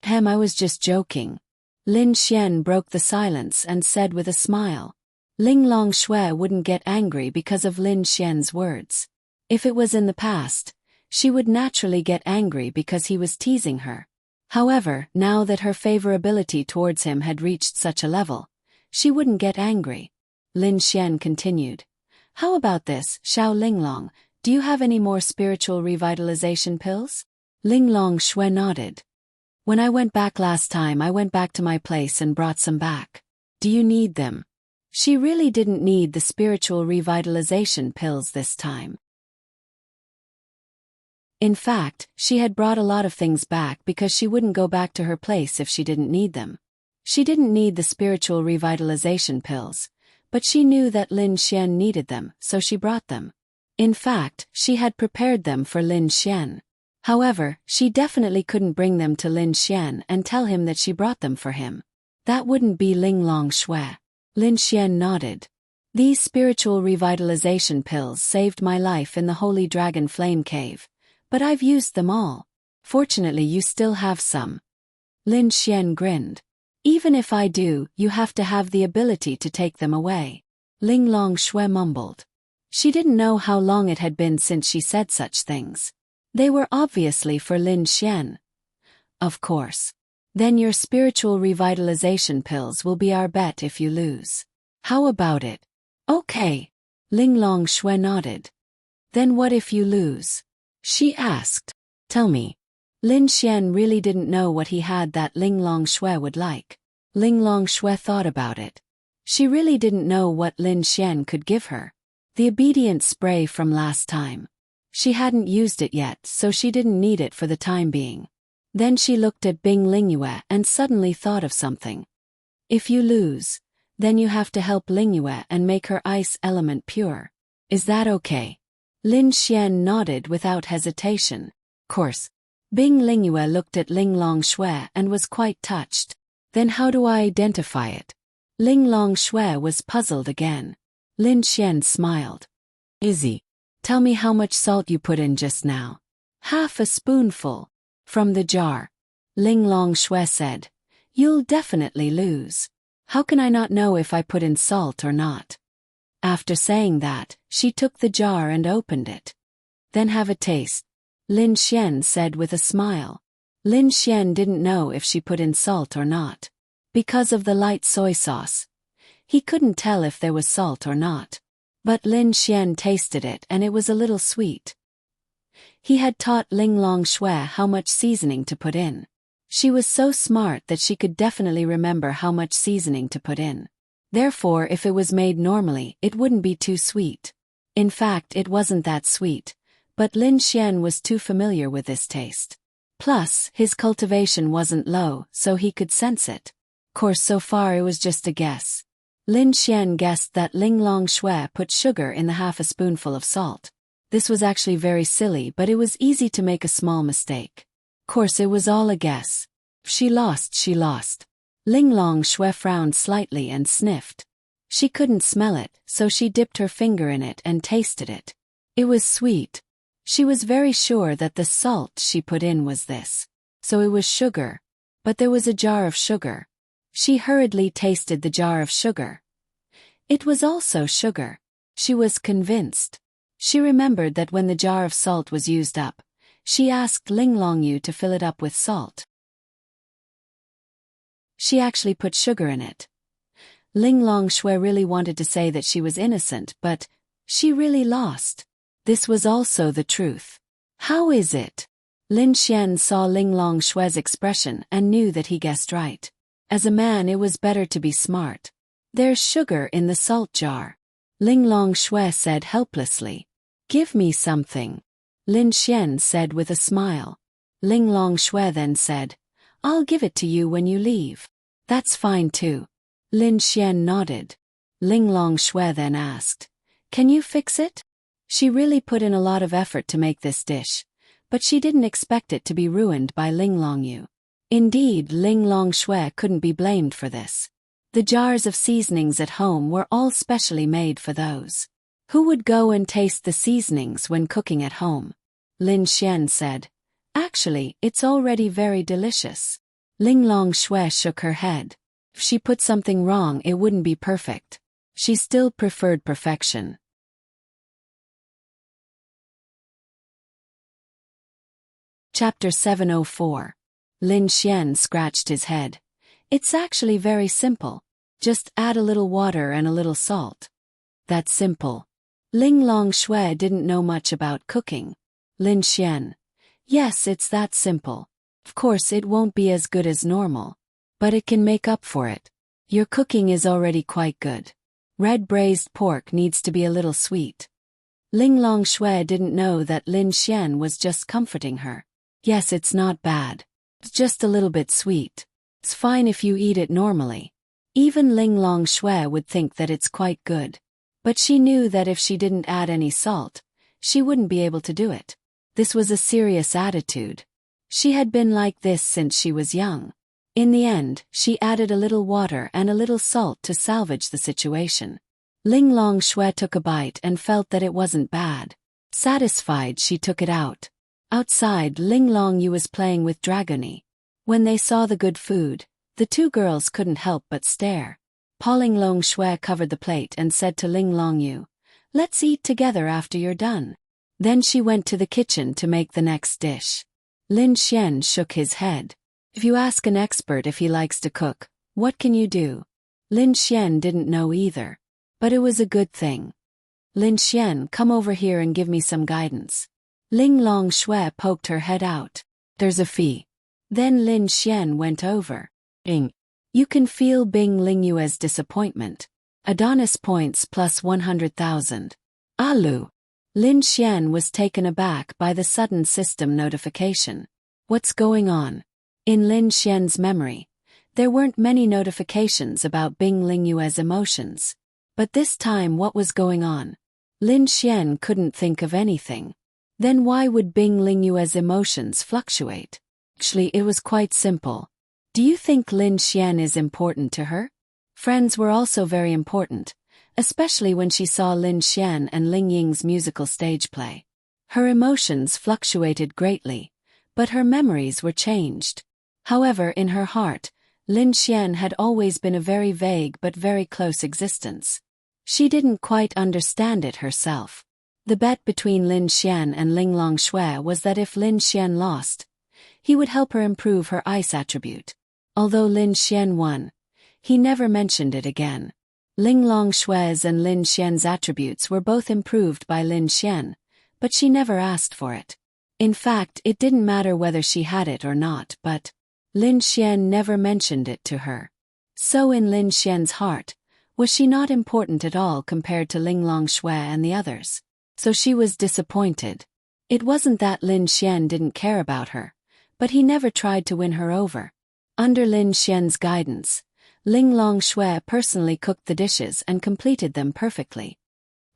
I was just joking. Lin Xian broke the silence and said with a smile. Linglong Shui wouldn't get angry because of Lin Xian's words. If it was in the past, she would naturally get angry because he was teasing her. However, now that her favorability towards him had reached such a level, she wouldn't get angry. Lin Xian continued. How about this, Xiao Linglong, do you have any more spiritual revitalization pills? Linglong Shui nodded. When I went back last time, I went back to my place and brought some back. Do you need them? She really didn't need the spiritual revitalization pills this time. In fact, she had brought a lot of things back because she wouldn't go back to her place if she didn't need them. She didn't need the spiritual revitalization pills, but she knew that Lin Xian needed them, so she brought them. In fact, she had prepared them for Lin Xian. However, she definitely couldn't bring them to Lin Xian and tell him that she brought them for him. That wouldn't be Linglong Shui. Lin Xian nodded. These spiritual revitalization pills saved my life in the Holy Dragon Flame Cave, but I've used them all. Fortunately, you still have some. Lin Xian grinned. Even if I do, you have to have the ability to take them away. Linglong Shui mumbled. She didn't know how long it had been since she said such things. They were obviously for Lin Xian. Of course. Then your spiritual revitalization pills will be our bet if you lose. How about it? Okay. Ling Long Shui nodded. Then what if you lose? She asked. Tell me. Lin Xian really didn't know what he had that Ling Long Shui would like. Ling Long Shui thought about it. She really didn't know what Lin Xian could give her. The obedience spray from last time. She hadn't used it yet, so she didn't need it for the time being. Then she looked at Bing Lingyue and suddenly thought of something. If you lose, then you have to help Lingyue and make her ice element pure. Is that okay? Lin Xian nodded without hesitation. Course. Bing Lingyue looked at Ling Long Shui and was quite touched. Then how do I identify it? Ling Long Shui was puzzled again. Lin Xian smiled. Easy. Tell me how much salt you put in just now. Half a spoonful. From the jar. Ling Long Shui said. You'll definitely lose. How can I not know if I put in salt or not? After saying that, she took the jar and opened it. Then have a taste. Lin Xian said with a smile. Lin Xian didn't know if she put in salt or not. Because of the light soy sauce. He couldn't tell if there was salt or not. But Lin Xian tasted it and it was a little sweet. He had taught Ling Long Shui how much seasoning to put in. She was so smart that she could definitely remember how much seasoning to put in. Therefore, if it was made normally, it wouldn't be too sweet. In fact, it wasn't that sweet, but Lin Xian was too familiar with this taste. Plus, his cultivation wasn't low, so he could sense it. Course so far it was just a guess. Lin Xian guessed that Ling Long Shui put sugar in the half a spoonful of salt. This was actually very silly, but it was easy to make a small mistake. Course it was all a guess. She lost. Ling Long Shui frowned slightly and sniffed. She couldn't smell it, so she dipped her finger in it and tasted it. It was sweet. She was very sure that the salt she put in was this. So it was sugar. But there was a jar of sugar. She hurriedly tasted the jar of sugar. It was also sugar. She was convinced. She remembered that when the jar of salt was used up, she asked Ling Longyu to fill it up with salt. She actually put sugar in it. Ling Long Shui really wanted to say that she was innocent, but she really lost. This was also the truth. How is it? Lin Xian saw Ling Long Shui's expression and knew that he guessed right. As a man, it was better to be smart. There's sugar in the salt jar. Ling Long Shui said helplessly. Give me something. Lin Xian said with a smile. Ling Long Shui then said, I'll give it to you when you leave. That's fine too. Lin Xian nodded. Ling Long Shui then asked, Can you fix it? She really put in a lot of effort to make this dish, but she didn't expect it to be ruined by Ling Longyu. Indeed, Ling Long Shui couldn't be blamed for this. The jars of seasonings at home were all specially made for those who would go and taste the seasonings when cooking at home. Lin Xian said, Actually, it's already very delicious. Ling Long Shui shook her head. If she put something wrong, it wouldn't be perfect. She still preferred perfection. Chapter 704. Lin Xian scratched his head. It's actually very simple. Just add a little water and a little salt. That's simple. Ling Long Shui didn't know much about cooking. Lin Xian. Yes, it's that simple. Of course it won't be as good as normal. But it can make up for it. Your cooking is already quite good. Red braised pork needs to be a little sweet. Ling Long Shui didn't know that Lin Xian was just comforting her. Yes, it's not bad. It's just a little bit sweet. It's fine if you eat it normally. Even Ling Long Shui would think that it's quite good. But she knew that if she didn't add any salt, she wouldn't be able to do it. This was a serious attitude. She had been like this since she was young. In the end, she added a little water and a little salt to salvage the situation. Ling Long Shui took a bite and felt that it wasn't bad. Satisfied, she took it out. Outside, Ling Longyu was playing with Dragony. When they saw the good food, the two girls couldn't help but stare. Ling Long Shui covered the plate and said to Ling Longyu, Let's eat together after you're done. Then she went to the kitchen to make the next dish. Lin Xian shook his head. If you ask an expert if he likes to cook, what can you do? Lin Xian didn't know either. But it was a good thing. Lin Xian, come over here and give me some guidance. Ling Long Shui poked her head out. There's a fee. Then Lin Xian went over. Bing. You can feel Bing Lingyue's disappointment. Adonis points plus 100,000. Alu. Lin Xian was taken aback by the sudden system notification. What's going on? In Lin Xian's memory, there weren't many notifications about Bing Lingyue's emotions. But this time what was going on? Lin Xian couldn't think of anything. Then why would Bing Lingyue's emotions fluctuate? Actually, it was quite simple. Do you think Lin Xian is important to her? Friends were also very important, especially when she saw Lin Xian and Ling Ying's musical stage play. Her emotions fluctuated greatly, but her memories were changed. However, in her heart, Lin Xian had always been a very vague but very close existence. She didn't quite understand it herself. The bet between Lin Xian and Ling Long Shui was that if Lin Xian lost, he would help her improve her ice attribute. Although Lin Xian won, he never mentioned it again. Ling Long Shui's and Lin Xian's attributes were both improved by Lin Xian, but she never asked for it. In fact, it didn't matter whether she had it or not, but Lin Xian never mentioned it to her. So in Lin Xian's heart, was she not important at all compared to Ling Long Shui and the others? So she was disappointed. It wasn't that Lin Xian didn't care about her, but he never tried to win her over. Under Lin Xian's guidance, Ling Long Shui personally cooked the dishes and completed them perfectly.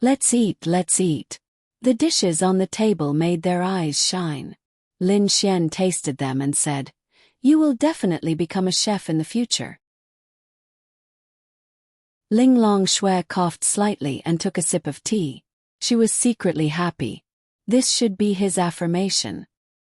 Let's eat, let's eat. The dishes on the table made their eyes shine. Lin Xian tasted them and said, "You will definitely become a chef in the future." Ling Long Shui coughed slightly and took a sip of tea. She was secretly happy. This should be his affirmation.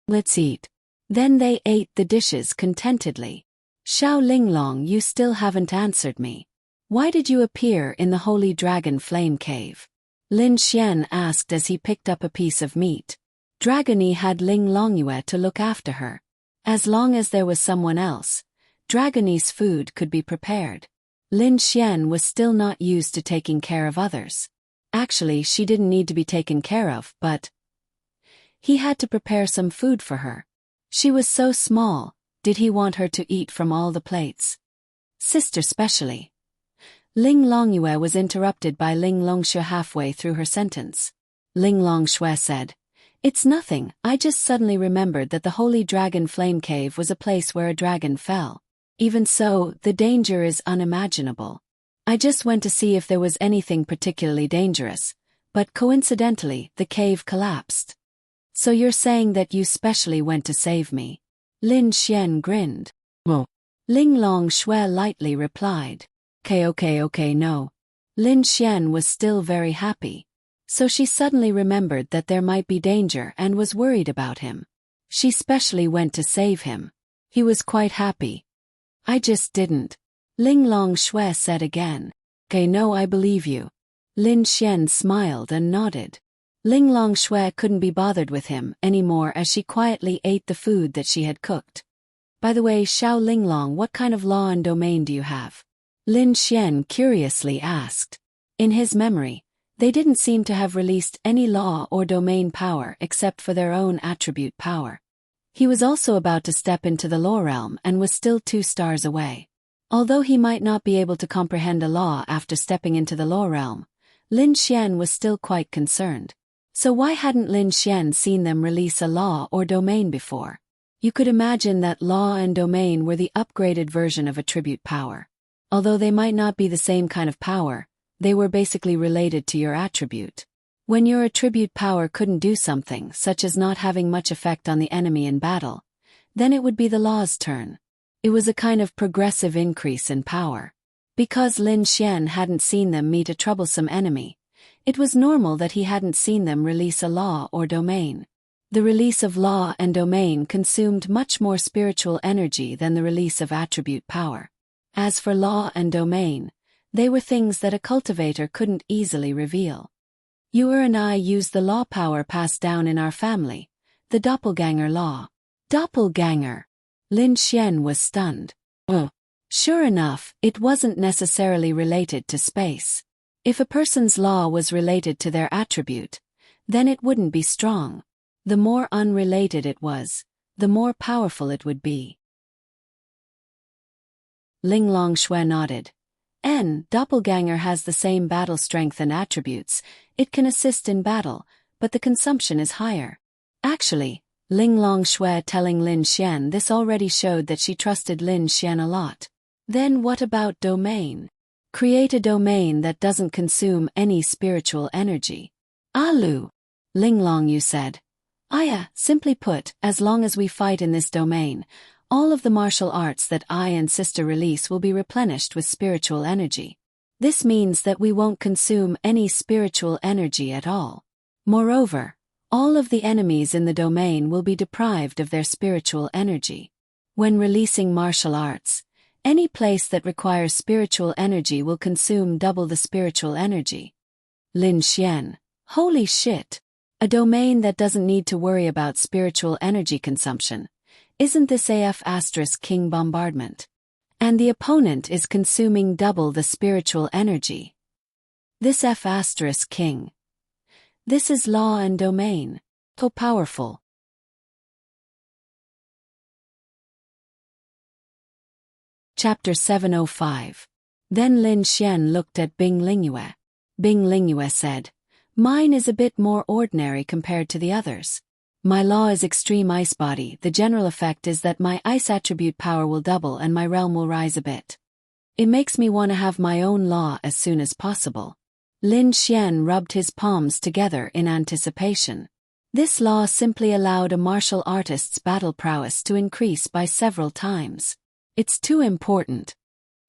Let's eat. Then they ate the dishes contentedly. Xiao Linglong, you still haven't answered me. Why did you appear in the Holy Dragon Flame Cave? Lin Xian asked as he picked up a piece of meat. Dragony had Ling Longyue to look after her. As long as there was someone else, Dragony's food could be prepared. Lin Xian was still not used to taking care of others. Actually, she didn't need to be taken care of, but he had to prepare some food for her. She was so small, did he want her to eat from all the plates? Sister specially. Ling Longyue was interrupted by Ling Longshu halfway through her sentence. Ling Longshui said, "It's nothing, I just suddenly remembered that the Holy Dragon Flame Cave was a place where a dragon fell. Even so, the danger is unimaginable. I just went to see if there was anything particularly dangerous, but coincidentally, the cave collapsed." So you're saying that you specially went to save me? Lin Xian grinned. "Well." Ling Long Shui lightly replied. Okay, no. Lin Xian was still very happy. So she suddenly remembered that there might be danger and was worried about him. She specially went to save him. He was quite happy. I just didn't. Ling Long Shui said again. Okay, no, I believe you. Lin Xian smiled and nodded. Ling Long Shui couldn't be bothered with him anymore as she quietly ate the food that she had cooked. By the way, Xiao Linglong, what kind of law and domain do you have? Lin Xian curiously asked. In his memory, they didn't seem to have released any law or domain power except for their own attribute power. He was also about to step into the law realm and was still 2 stars away. Although he might not be able to comprehend a law after stepping into the law realm, Lin Xian was still quite concerned. So why hadn't Lin Xian seen them release a law or domain before? You could imagine that law and domain were the upgraded version of attribute power. Although they might not be the same kind of power, they were basically related to your attribute. When your attribute power couldn't do something, such as not having much effect on the enemy in battle, then it would be the law's turn. It was a kind of progressive increase in power. Because Lin Xian hadn't seen them meet a troublesome enemy, it was normal that he hadn't seen them release a law or domain. The release of law and domain consumed much more spiritual energy than the release of attribute power. As for law and domain, they were things that a cultivator couldn't easily reveal. You and I use the law power passed down in our family, the doppelganger law. Doppelganger. Lin Xian was stunned. Oh. Sure enough, it wasn't necessarily related to space. If a person's law was related to their attribute, then it wouldn't be strong. The more unrelated it was, the more powerful it would be. Ling Longshui nodded. Doppelganger has the same battle strength and attributes. It can assist in battle, but the consumption is higher. Actually, Ling Longshui telling Lin Xian this already showed that she trusted Lin Xian a lot. Then what about domain? Create a domain that doesn't consume any spiritual energy. Lu, Ling Longyu said. Simply put, as long as we fight in this domain, all of the martial arts that I and sister release will be replenished with spiritual energy. This means that we won't consume any spiritual energy at all. Moreover, all of the enemies in the domain will be deprived of their spiritual energy. When releasing martial arts, any place that requires spiritual energy will consume double the spiritual energy. Lin Xian, holy shit! A domain that doesn't need to worry about spiritual energy consumption. Isn't this King bombardment? And the opponent is consuming double the spiritual energy. This King. This is law and domain. So powerful. Chapter 705. Then Lin Xian looked at Bing Lingyue. Bing Lingyue said, "Mine is a bit more ordinary compared to the others. My law is extreme ice body. The general effect is that my ice attribute power will double and my realm will rise a bit. It makes me want to have my own law as soon as possible." Lin Xian rubbed his palms together in anticipation. This law simply allowed a martial artist's battle prowess to increase by several times. It's too important.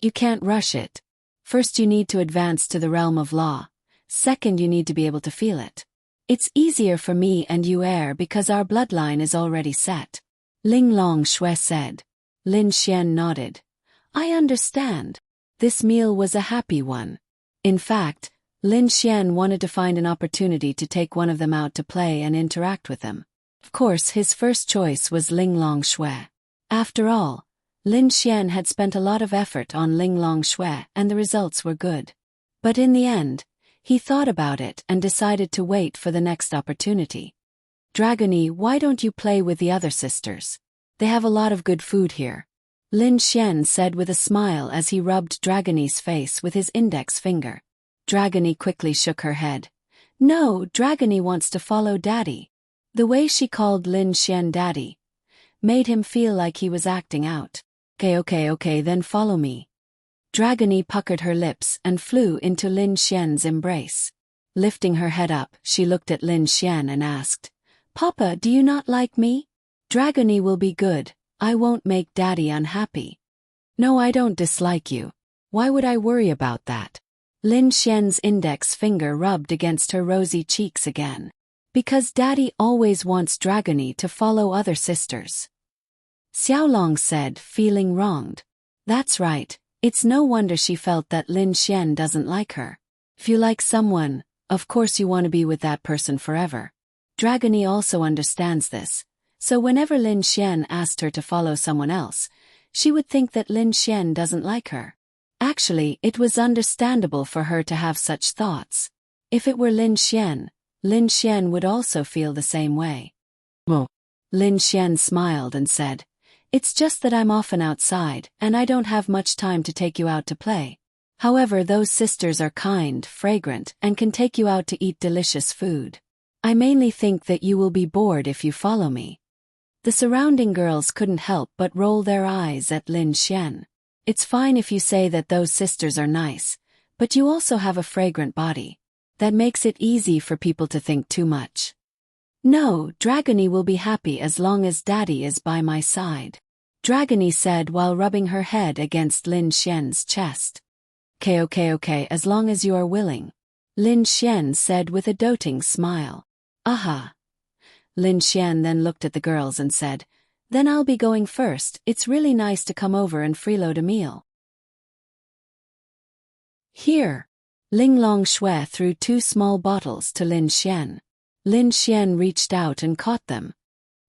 You can't rush it. First you need to advance to the realm of law. Second you need to be able to feel it. It's easier for me and you because our bloodline is already set. Ling Longshui said. Lin Xian nodded. I understand. This meal was a happy one. In fact, Lin Xian wanted to find an opportunity to take one of them out to play and interact with them. Of course his first choice was Ling Longshui. After all, Lin Xian had spent a lot of effort on Ling Longshui and the results were good. But in the end, he thought about it and decided to wait for the next opportunity. Dragony, why don't you play with the other sisters? They have a lot of good food here. Lin Xian said with a smile as he rubbed Dragony's face with his index finger. Dragony quickly shook her head. No, Dragony wants to follow Daddy. The way she called Lin Xian Daddy made him feel like he was acting out. Okay, then follow me. Dragony puckered her lips and flew into Lin Xian's embrace. Lifting her head up, she looked at Lin Xian and asked, Papa, do you not like me? Dragony will be good. I won't make Daddy unhappy. No, I don't dislike you. Why would I worry about that? Lin Xian's index finger rubbed against her rosy cheeks again. Because Daddy always wants Dragony to follow other sisters. Xiaolong said, feeling wronged. That's right. It's no wonder she felt that Lin Xian doesn't like her. If you like someone, of course you want to be with that person forever. Dragony also understands this, so whenever Lin Xian asked her to follow someone else, she would think that Lin Xian doesn't like her. Actually, it was understandable for her to have such thoughts. If it were Lin Xian would also feel the same way. Well, Lin Xian smiled and said, It's just that I'm often outside, and I don't have much time to take you out to play. However, those sisters are kind, fragrant, and can take you out to eat delicious food. I mainly think that you will be bored if you follow me. The surrounding girls couldn't help but roll their eyes at Lin Xian. It's fine if you say that those sisters are nice, but you also have a fragrant body. That makes it easy for people to think too much. No, Dragony will be happy as long as Daddy is by my side. Dragony said while rubbing her head against Lin Xian's chest. Okay, as long as you are willing. Lin Xian said with a doting smile. Aha. Lin Xian then looked at the girls and said, Then I'll be going first. It's really nice to come over and freeload a meal. Here. Ling Longshui threw 2 small bottles to Lin Xian. Lin Xian reached out and caught them.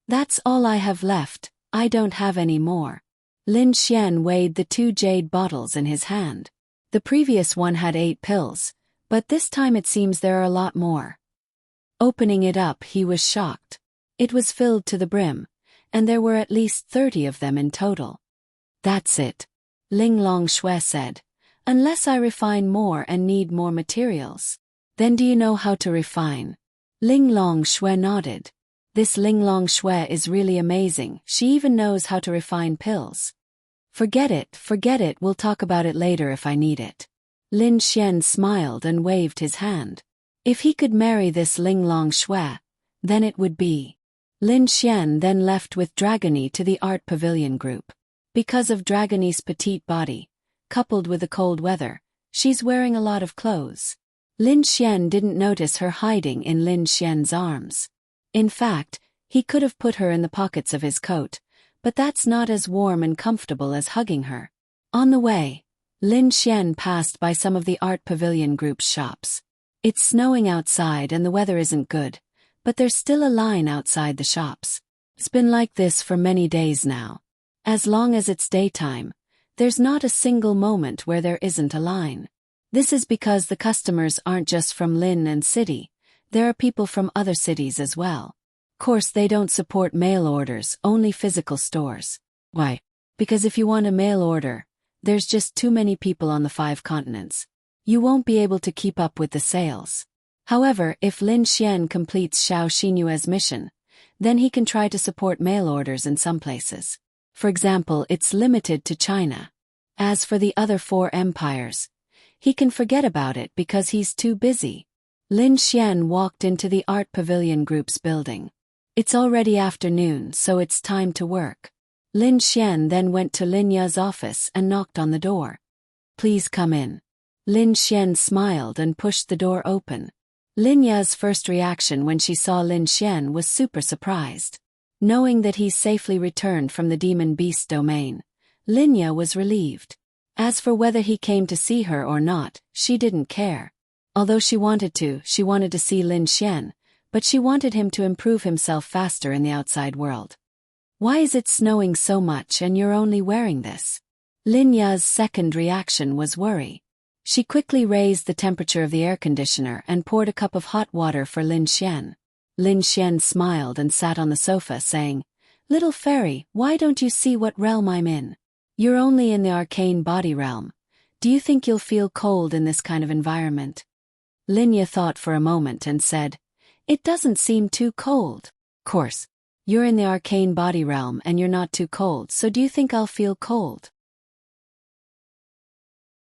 That's all I have left. I don't have any more. Lin Xian weighed the 2 jade bottles in his hand. The previous one had 8 pills, but this time it seems there are a lot more. Opening it up, he was shocked. It was filled to the brim, and there were at least 30 of them in total. That's it, Ling Longshui said. Unless I refine more and need more materials. Then do you know how to refine? Ling Longshui nodded. This Ling Longshui is really amazing, she even knows how to refine pills. Forget it, we'll talk about it later if I need it. Lin Xian smiled and waved his hand. If he could marry this Ling Longshui, then it would be. Lin Xian then left with Dragony to the art pavilion group. Because of Dragony's petite body, coupled with the cold weather, she's wearing a lot of clothes. Lin Xian didn't notice her hiding in Lin Xian's arms. In fact, he could have put her in the pockets of his coat, but that's not as warm and comfortable as hugging her. On the way, Lin Xian passed by some of the art pavilion group's shops. It's snowing outside and the weather isn't good, but there's still a line outside the shops. It's been like this for many days now. As long as it's daytime, there's not a single moment where there isn't a line. This is because the customers aren't just from Lin and city, there are people from other cities as well. Of course they don't support mail orders, only physical stores. Why? Because if you want a mail order, there's just too many people on the 5 continents. You won't be able to keep up with the sales. However, if Lin Xian completes Xiao Xinyue's mission, then he can try to support mail orders in some places. For example, it's limited to China. As for the other 4 empires, he can forget about it because he's too busy. Lin Xian walked into the art pavilion group's building. It's already afternoon, so it's time to work. Lin Xian then went to Lin Ya's office and knocked on the door. Please come in. Lin Xian smiled and pushed the door open. Lin Ya's first reaction when she saw Lin Xian was super surprised. Knowing that he's safely returned from the demon beast domain, Lin Ya was relieved. As for whether he came to see her or not, she didn't care. Although she wanted to see Lin Xian, but she wanted him to improve himself faster in the outside world. Why is it snowing so much and you're only wearing this? Lin Ya's second reaction was worry. She quickly raised the temperature of the air conditioner and poured a cup of hot water for Lin Xian. Lin Xian smiled and sat on the sofa saying, "Little fairy, why don't you see what realm I'm in? You're only in the arcane body realm. Do you think you'll feel cold in this kind of environment?" Lin Ya thought for a moment and said, "It doesn't seem too cold. Of course, you're in the arcane body realm and you're not too cold, so do you think I'll feel cold?"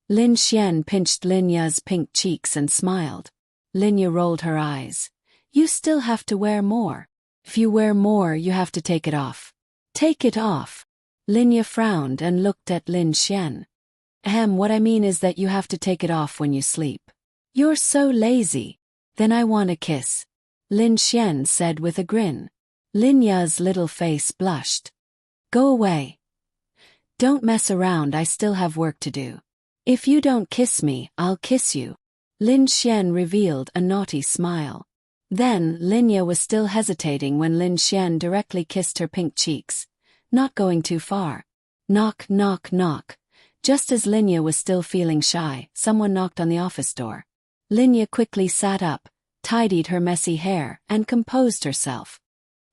Lin Xian pinched Lin Ya's pink cheeks and smiled. Lin Ya rolled her eyes. "You still have to wear more. If you wear more, you have to take it off." "Take it off?" Lin Ya frowned and looked at Lin Xian. What I mean is that you have to take it off when you sleep." "You're so lazy." "Then I want a kiss," Lin Xian said with a grin. Lin Ya's little face blushed. "Go away. Don't mess around, I still have work to do. If you don't kiss me, I'll kiss you." Lin Xian revealed a naughty smile. Then, Lin Ya was still hesitating when Lin Xian directly kissed her pink cheeks, not going too far. Knock, knock, knock. Just as Lin Ya was still feeling shy, someone knocked on the office door. Lin Ya quickly sat up, tidied her messy hair, and composed herself.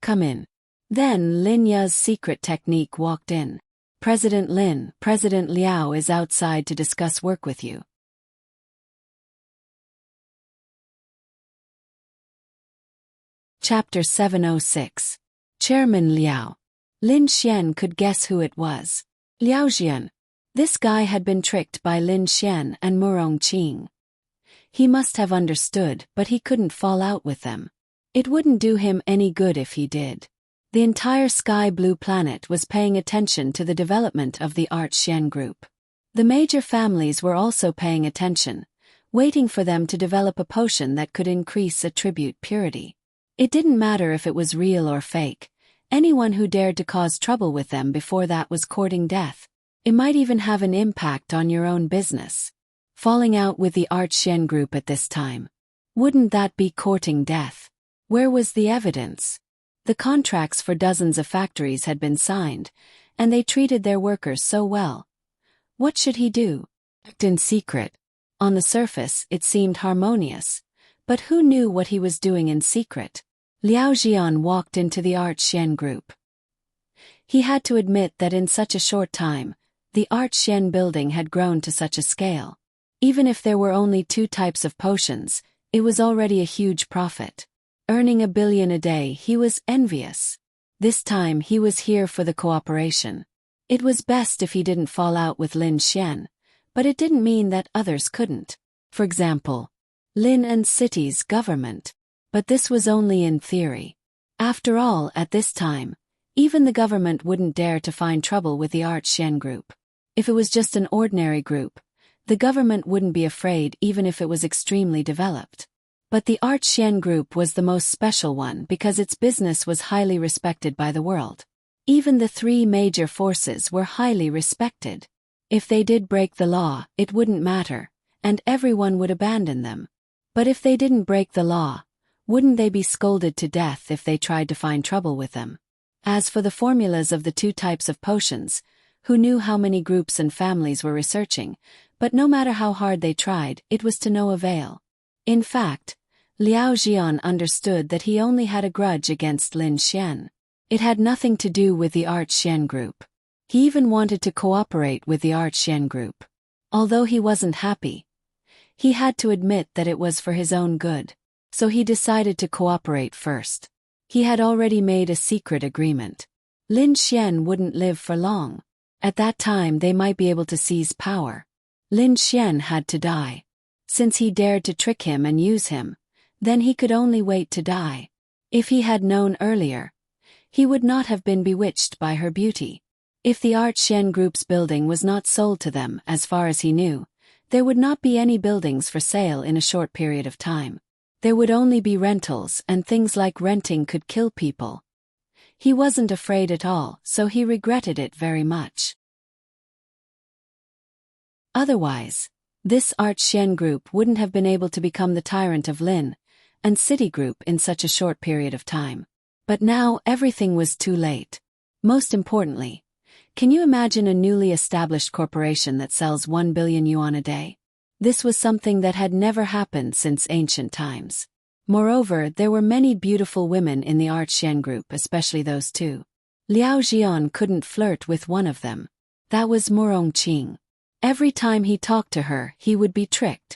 "Come in." Then Lin Ya's secret technique walked in. "President Lin, President Liao is outside to discuss work with you." Chapter 706. Chairman Liao. Lin Xian could guess who it was. Liao Jian. This guy had been tricked by Lin Xian and Murong Qing. He must have understood, but he couldn't fall out with them. It wouldn't do him any good if he did. The entire Sky Blue planet was paying attention to the development of the Art Xian group. The major families were also paying attention, waiting for them to develop a potion that could increase attribute purity. It didn't matter if it was real or fake. Anyone who dared to cause trouble with them before that was courting death. It might even have an impact on your own business. Falling out with the Art Xian group at this time. Wouldn't that be courting death? Where was the evidence? The contracts for dozens of factories had been signed, and they treated their workers so well. What should he do? Act in secret. On the surface, it seemed harmonious. But who knew what he was doing in secret? Liao Jian walked into the Art Xian group. He had to admit that in such a short time, the Art Xian building had grown to such a scale. Even if there were only 2 types of potions, it was already a huge profit. Earning $1 billion a day, he was envious. This time he was here for the cooperation. It was best if he didn't fall out with Lin Xian, but it didn't mean that others couldn't. For example, Lin and city's government. But this was only in theory. After all, at this time, even the government wouldn't dare to find trouble with the Art Xian group. If it was just an ordinary group, the government wouldn't be afraid even if it was extremely developed. But the Art Xian group was the most special one because its business was highly respected by the world. Even the 3 major forces were highly respected. If they did break the law, it wouldn't matter, and everyone would abandon them. But if they didn't break the law, wouldn't they be scolded to death if they tried to find trouble with them? As for the formulas of the 2 types of potions, who knew how many groups and families were researching, but no matter how hard they tried, it was to no avail. In fact, Liao Jian understood that he only had a grudge against Lin Xian. It had nothing to do with the Art Xian group. He even wanted to cooperate with the Art Xian group. Although he wasn't happy, he had to admit that it was for his own good. So he decided to cooperate first. He had already made a secret agreement. Lin Xian wouldn't live for long. At that time they might be able to seize power. Lin Xian had to die. Since he dared to trick him and use him, then he could only wait to die. If he had known earlier, he would not have been bewitched by her beauty. If the Art Xian group's building was not sold to them as far as he knew, there would not be any buildings for sale in a short period of time. There would only be rentals, and things like renting could kill people. He wasn't afraid at all, so he regretted it very much. Otherwise, this Art Xian group wouldn't have been able to become the tyrant of Lin and City Group in such a short period of time. But now everything was too late. Most importantly, can you imagine a newly established corporation that sells 1 billion yuan a day? This was something that had never happened since ancient times. Moreover, there were many beautiful women in the Art Xian group, especially those 2. Liao Jian couldn't flirt with one of them. That was Murong Qing. Every time he talked to her, he would be tricked.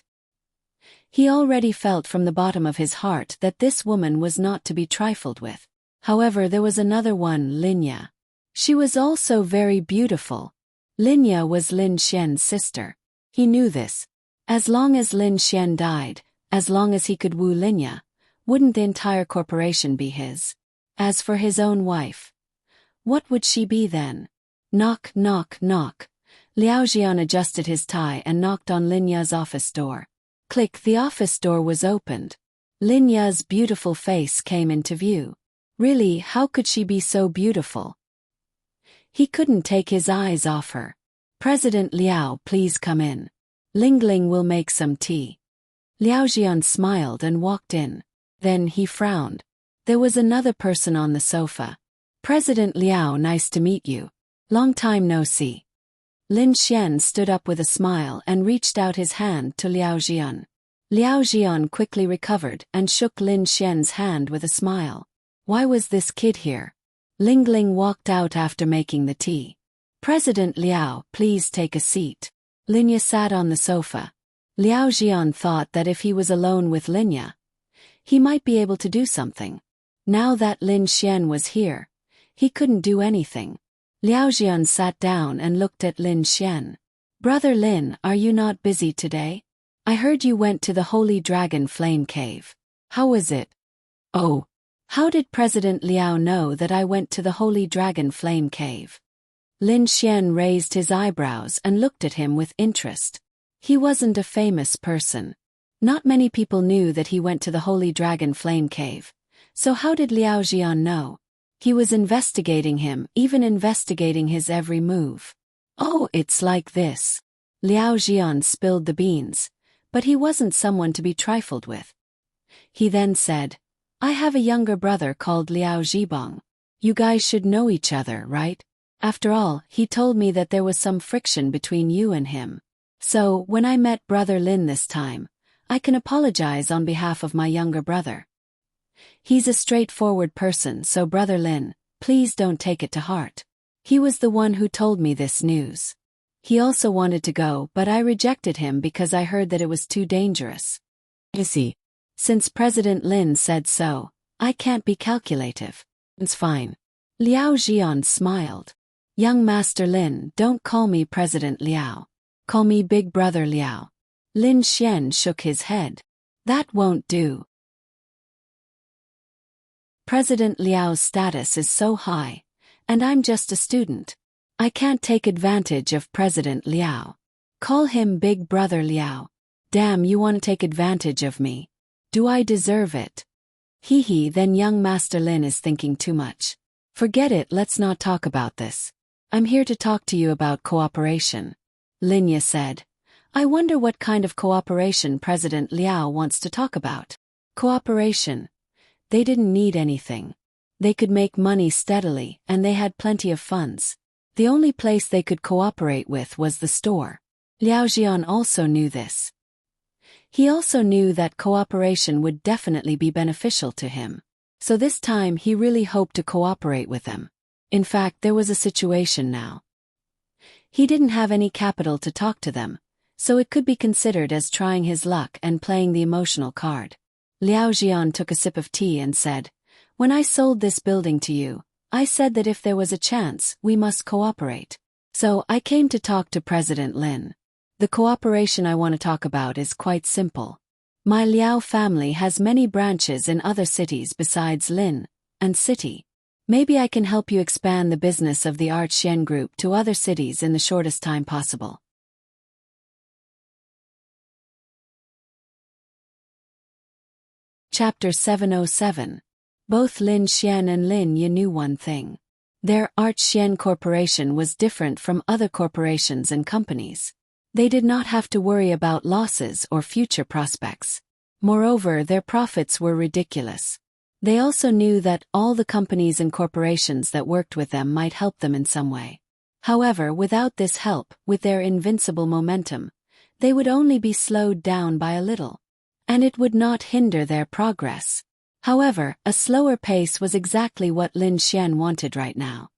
He already felt from the bottom of his heart that this woman was not to be trifled with. However, there was another one, Linya. She was also very beautiful. Linya was Lin Xian's sister. He knew this. As long as Lin Xian died, as long as he could woo Linya, wouldn't the entire corporation be his? As for his own wife, what would she be then? Knock, knock, knock. Liao Jian adjusted his tie and knocked on Linya's office door. Click, the office door was opened. Linya's beautiful face came into view. Really, how could she be so beautiful? He couldn't take his eyes off her. President Liao, please come in. Lingling will make some tea. Liao Jian smiled and walked in. Then he frowned. There was another person on the sofa. President Liao, nice to meet you. Long time no see. Lin Xian stood up with a smile and reached out his hand to Liao Jian. Liao Jian quickly recovered and shook Lin Xian's hand with a smile. Why was this kid here? Lingling walked out after making the tea. President Liao, please take a seat. Linya sat on the sofa. Liao Jian thought that if he was alone with Linya, he might be able to do something. Now that Lin Xian was here, he couldn't do anything. Liao Jian sat down and looked at Lin Xian. Brother Lin, are you not busy today? I heard you went to the Holy Dragon Flame Cave. How was it? Oh, how did President Liao know that I went to the Holy Dragon Flame Cave? Lin Xian raised his eyebrows and looked at him with interest. He wasn't a famous person. Not many people knew that he went to the Holy Dragon Flame Cave. So how did Liao Jian know? He was investigating him, even investigating his every move. Oh, it's like this. Liao Jian spilled the beans, but he wasn't someone to be trifled with. He then said, I have a younger brother called Liao Zhibong. You guys should know each other, right? After all, he told me that there was some friction between you and him. So, when I met Brother Lin this time, I can apologize on behalf of my younger brother. He's a straightforward person, so Brother Lin, please don't take it to heart. He was the one who told me this news. He also wanted to go, but I rejected him because I heard that it was too dangerous. You see, since President Lin said so, I can't be calculative. It's fine. Liao Jian smiled. Young Master Lin, don't call me President Liao. Call me Big Brother Liao. Lin Xian shook his head. That won't do. President Liao's status is so high, and I'm just a student. I can't take advantage of President Liao. Call him Big Brother Liao. Damn, you want to take advantage of me. Do I deserve it? Hee, then young Master Lin is thinking too much. Forget it, let's not talk about this. I'm here to talk to you about cooperation. Linya said. I wonder what kind of cooperation President Liao wants to talk about. Cooperation. They didn't need anything. They could make money steadily, and they had plenty of funds. The only place they could cooperate with was the store. Liao Jian also knew this. He also knew that cooperation would definitely be beneficial to him. So this time he really hoped to cooperate with them. In fact, there was a situation now. He didn't have any capital to talk to them, so it could be considered as trying his luck and playing the emotional card. Liao Jian took a sip of tea and said, When I sold this building to you, I said that if there was a chance, we must cooperate. So I came to talk to President Lin. The cooperation I want to talk about is quite simple. My Liao family has many branches in other cities besides Lin and city. Maybe I can help you expand the business of the Art Xian Group to other cities in the shortest time possible. Chapter 707. Both Lin Xian and Lin Ye knew one thing. Their Art Xian Corporation was different from other corporations and companies. They did not have to worry about losses or future prospects. Moreover, their profits were ridiculous. They also knew that all the companies and corporations that worked with them might help them in some way. However, without this help, with their invincible momentum, they would only be slowed down by a little. And it would not hinder their progress. However, a slower pace was exactly what Lin Xian wanted right now.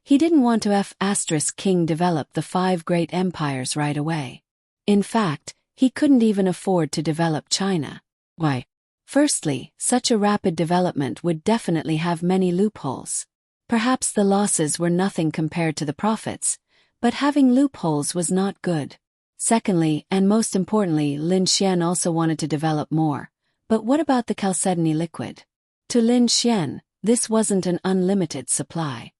He didn't want to King develop the 5 great empires right away. In fact, he couldn't even afford to develop China. Why? Firstly, such a rapid development would definitely have many loopholes. Perhaps the losses were nothing compared to the profits, but having loopholes was not good. Secondly, and most importantly, Lin Xian also wanted to develop more. But what about the chalcedony liquid? To Lin Xian, this wasn't an unlimited supply.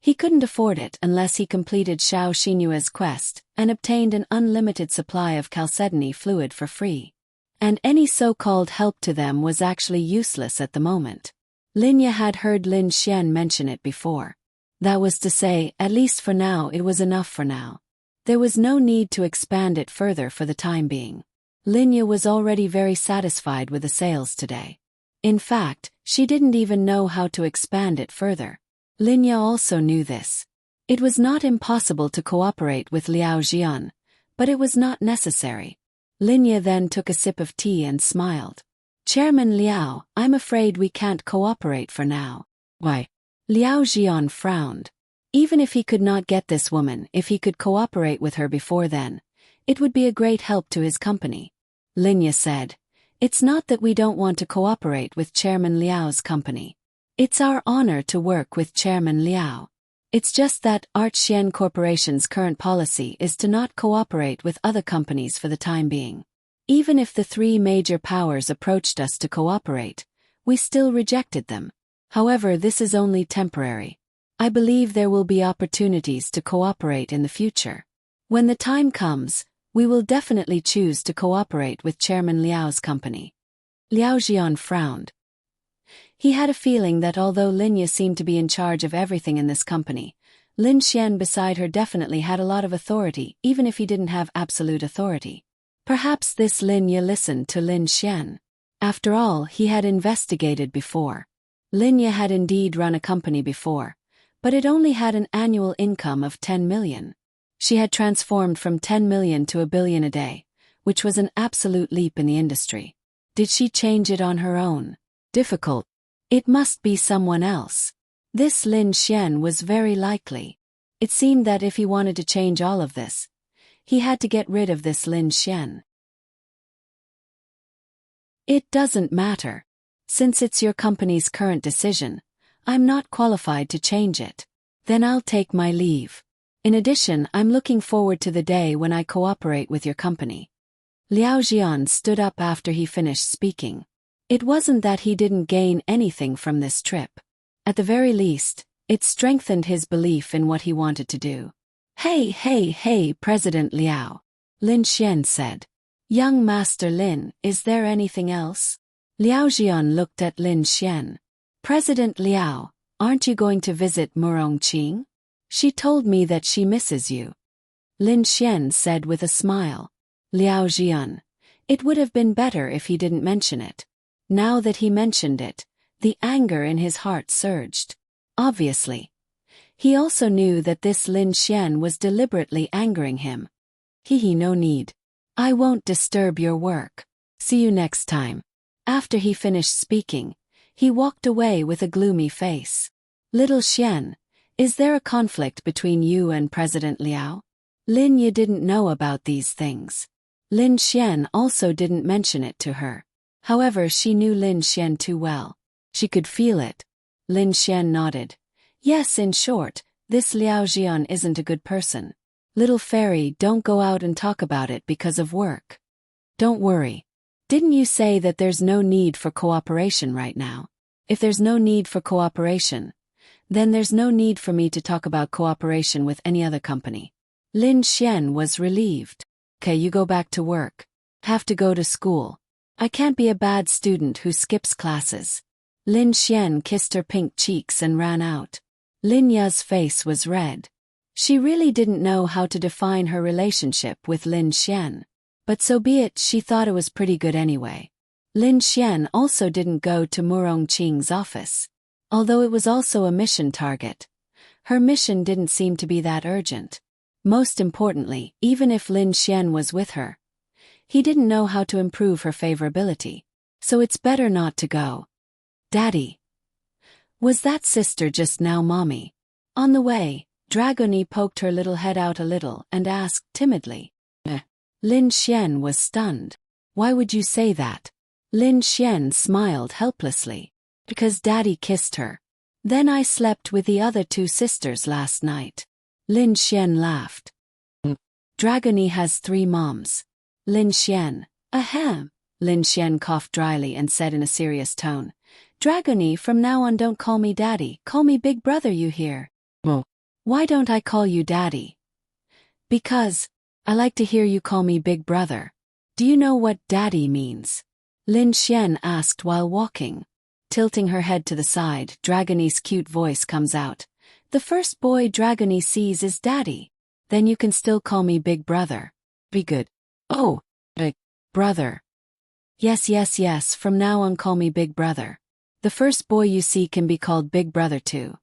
He couldn't afford it unless he completed Xiao Xinyue's quest and obtained an unlimited supply of chalcedony fluid for free. And any so-called help to them was actually useless at the moment. Linya had heard Lin Xian mention it before. That was to say, at least for now it was enough for now. There was no need to expand it further for the time being. Linya was already very satisfied with the sales today. In fact, she didn't even know how to expand it further. Linya also knew this. It was not impossible to cooperate with Liao Jian, but it was not necessary. Linya then took a sip of tea and smiled. Chairman Liao, I'm afraid we can't cooperate for now. Why? Liao Jian frowned. Even if he could not get this woman, if he could cooperate with her before then, it would be a great help to his company. Linya said, It's not that we don't want to cooperate with Chairman Liao's company. It's our honor to work with Chairman Liao. It's just that Art Xian Corporation's current policy is to not cooperate with other companies for the time being. Even if the 3 major powers approached us to cooperate, we still rejected them. However, this is only temporary. I believe there will be opportunities to cooperate in the future. When the time comes, we will definitely choose to cooperate with Chairman Liao's company. Liao Jian frowned. He had a feeling that although Linya seemed to be in charge of everything in this company, Lin Xian beside her definitely had a lot of authority, even if he didn't have absolute authority. Perhaps this Linya listened to Lin Xian. After all, he had investigated before. Linya had indeed run a company before, but it only had an annual income of 10 million. She had transformed from 10 million to 1 billion a day, which was an absolute leap in the industry. Did she change it on her own? Difficult. It must be someone else. This Lin Xian was very likely. It seemed that if he wanted to change all of this, he had to get rid of this Lin Xian. It doesn't matter. Since it's your company's current decision, I'm not qualified to change it. Then I'll take my leave. In addition, I'm looking forward to the day when I cooperate with your company. Liao Jian stood up after he finished speaking. It wasn't that he didn't gain anything from this trip. At the very least, it strengthened his belief in what he wanted to do. Hey, President Liao, Lin Xian said. Young Master Lin, is there anything else? Liao Jian looked at Lin Xian. President Liao, aren't you going to visit Murongqing? She told me that she misses you. Lin Xian said with a smile. Liao Jian, it would have been better if he didn't mention it. Now that he mentioned it, the anger in his heart surged. Obviously. He also knew that this Lin Xian was deliberately angering him. No need. I won't disturb your work. See you next time. After he finished speaking, he walked away with a gloomy face. Little Xian, is there a conflict between you and President Liao? Lin Yi didn't know about these things. Lin Xian also didn't mention it to her. However, she knew Lin Xian too well. She could feel it. Lin Xian nodded. Yes, in short, this Liao Jian isn't a good person. Little fairy, don't go out and talk about it because of work. Don't worry. Didn't you say that there's no need for cooperation right now? If there's no need for cooperation, then there's no need for me to talk about cooperation with any other company. Lin Xian was relieved. Okay, you go back to work. Have to go to school. I can't be a bad student who skips classes. Lin Xian kissed her pink cheeks and ran out. Lin Ya's face was red. She really didn't know how to define her relationship with Lin Xian. But so be it, she thought it was pretty good anyway. Lin Xian also didn't go to Murongqing's office. Although it was also a mission target, her mission didn't seem to be that urgent. Most importantly, even if Lin Xian was with her, he didn't know how to improve her favorability. So it's better not to go. Daddy. Was that sister just now mommy? On the way, Dragoni poked her little head out a little and asked timidly. Lin Xian was stunned. Why would you say that? Lin Xian smiled helplessly. Because Daddy kissed her. Then I slept with the other two sisters last night. Lin Xian laughed. Dragoni has 3 moms. Lin Xian. Ahem. Lin Xian coughed dryly and said in a serious tone. Dragoni, from now on don't call me Daddy, call me Big Brother, you hear? Why don't I call you Daddy? Because I like to hear you call me Big Brother. Do you know what Daddy means? Lin Xian asked while walking. Tilting her head to the side, Dragoni's cute voice comes out. The first boy Dragoni sees is Daddy. Then you can still call me Big Brother. Be good. Oh, Big Brother. Yes, from now on call me Big Brother. The first boy you see can be called Big Brother too.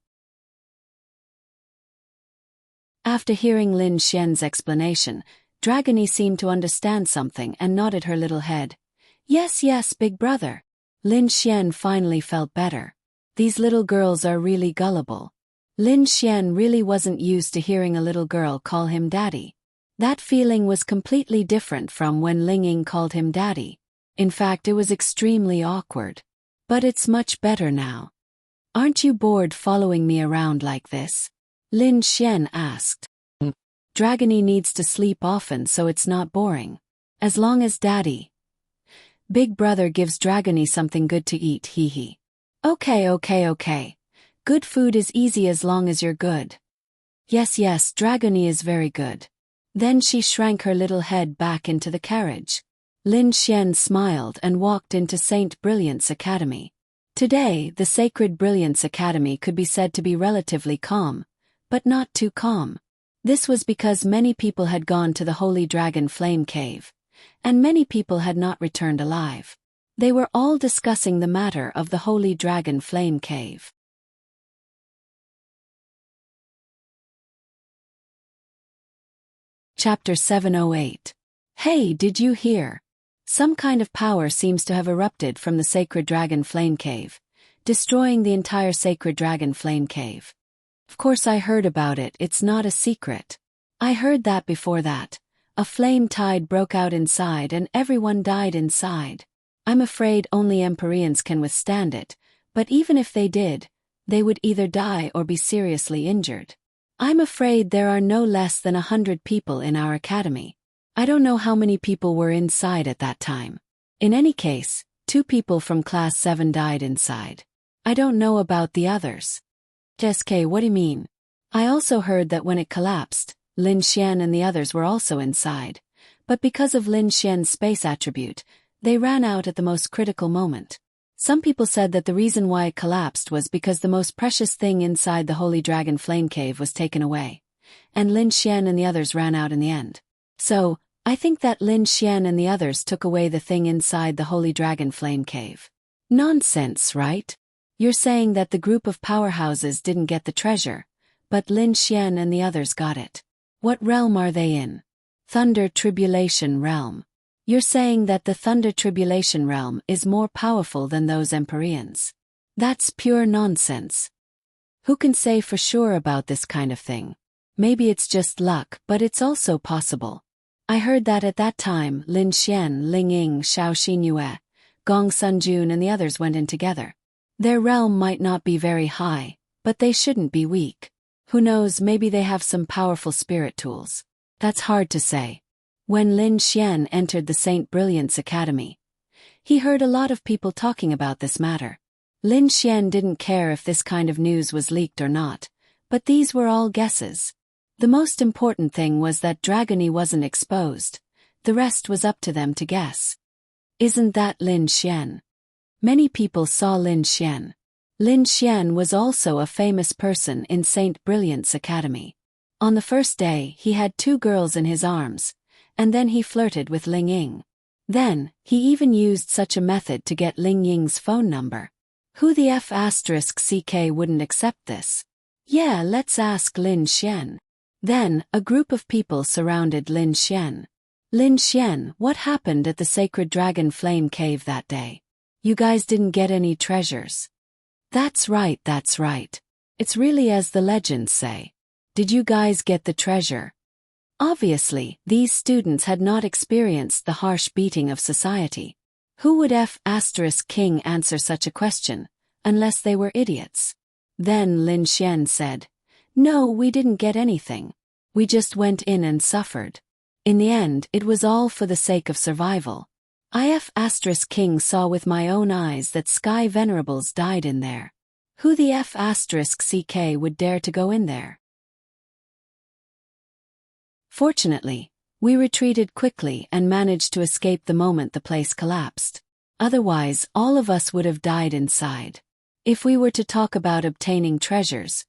After hearing Lin Xian's explanation, Dragoni seemed to understand something and nodded her little head. Yes, Big Brother. Lin Xian finally felt better. These little girls are really gullible. Lin Xian really wasn't used to hearing a little girl call him Daddy. That feeling was completely different from when Ling Ying called him Daddy. In fact, it was extremely awkward. But it's much better now. Aren't you bored following me around like this? Lin Xian asked. Dragoni needs to sleep often so it's not boring. As long as Daddy, Big Brother, gives Dragoni something good to eat, hee. Okay. Good food is easy as long as you're good. Yes, Dragoni is very good. Then she shrank her little head back into the carriage. Lin Xian smiled and walked into Saint Brilliance Academy. Today, the Sacred Brilliance Academy could be said to be relatively calm, but not too calm. This was because many people had gone to the Holy Dragon Flame Cave, and many people had not returned alive. They were all discussing the matter of the Holy Dragon Flame Cave. Chapter 708. Hey, did you hear? Some kind of power seems to have erupted from the Sacred Dragon Flame Cave, destroying the entire Sacred Dragon Flame Cave. Of course I heard about it, it's not a secret. I heard that before that. A flame tide broke out inside and everyone died inside. I'm afraid only Empyreans can withstand it, but even if they did, they would either die or be seriously injured. I'm afraid there are no less than 100 people in our academy. I don't know how many people were inside at that time. In any case, 2 people from Class 7 died inside. I don't know about the others. SK, what do you mean? I also heard that when it collapsed, Lin Xian and the others were also inside, but because of Lin Xian's space attribute, they ran out at the most critical moment. Some people said that the reason why it collapsed was because the most precious thing inside the Holy Dragon Flame Cave was taken away, and Lin Xian and the others ran out in the end. So, I think that Lin Xian and the others took away the thing inside the Holy Dragon Flame Cave. Nonsense, right? You're saying that the group of powerhouses didn't get the treasure, but Lin Xian and the others got it. What realm are they in? Thunder Tribulation Realm. You're saying that the Thunder Tribulation Realm is more powerful than those Empyreans. That's pure nonsense. Who can say for sure about this kind of thing? Maybe it's just luck, but it's also possible. I heard that at that time Lin Xian, Ling Ying, Xiao Xinyue, Gong Sunjun and the others went in together. Their realm might not be very high, but they shouldn't be weak. Who knows, maybe they have some powerful spirit tools. That's hard to say. When Lin Xian entered the Saint Brilliance Academy, he heard a lot of people talking about this matter. Lin Xian didn't care if this kind of news was leaked or not, but these were all guesses. The most important thing was that Dragony wasn't exposed. The rest was up to them to guess. Isn't that Lin Xian? Many people saw Lin Xian. Lin Xian was also a famous person in Saint Brilliance Academy. On the first day, he had 2 girls in his arms, and then he flirted with Ling Ying. Then, he even used such a method to get Ling Ying's phone number. Who the F***CK wouldn't accept this? Yeah, let's ask Lin Xian. Then, a group of people surrounded Lin Xian. Lin Xian, what happened at the Sacred Dragon Flame Cave that day? You guys didn't get any treasures. That's right, that's right. It's really as the legends say. Did you guys get the treasure? Obviously, these students had not experienced the harsh beating of society. Who would King answer such a question, unless they were idiots? Then Lin Xian said, No, we didn't get anything. We just went in and suffered. In the end, it was all for the sake of survival. King saw with my own eyes that Sky Venerables died in there. Who the CK would dare to go in there? Fortunately, we retreated quickly and managed to escape the moment the place collapsed. Otherwise, all of us would have died inside. If we were to talk about obtaining treasures,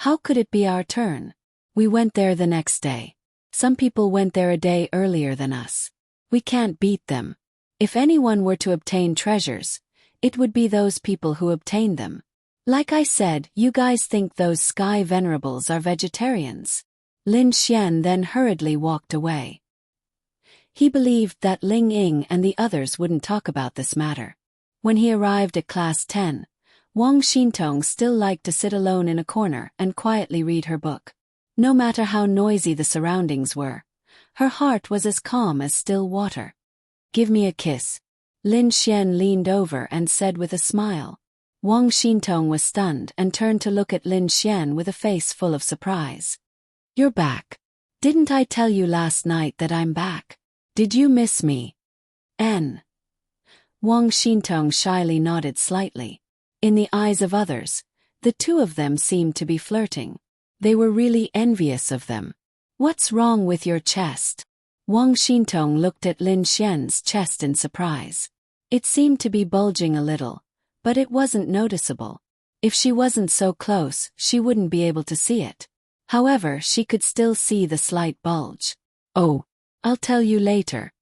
how could it be our turn? We went there the next day. Some people went there a day earlier than us. We can't beat them. If anyone were to obtain treasures, it would be those people who obtained them. Like I said, you guys think those Sky Venerables are vegetarians. Lin Xian then hurriedly walked away. He believed that Ling Ying and the others wouldn't talk about this matter. When he arrived at Class 10, Wang Xintong still liked to sit alone in a corner and quietly read her book. No matter how noisy the surroundings were, her heart was as calm as still water. Give me a kiss. Lin Xian leaned over and said with a smile. Wang Xintong was stunned and turned to look at Lin Xian with a face full of surprise. You're back. Didn't I tell you last night that I'm back? Did you miss me? Wang Xintong shyly nodded slightly. In the eyes of others, the 2 of them seemed to be flirting. They were really envious of them. What's wrong with your chest? Wang Xintong looked at Lin Xian's chest in surprise. It seemed to be bulging a little, but it wasn't noticeable. If she wasn't so close, she wouldn't be able to see it. However, she could still see the slight bulge. Oh, I'll tell you later.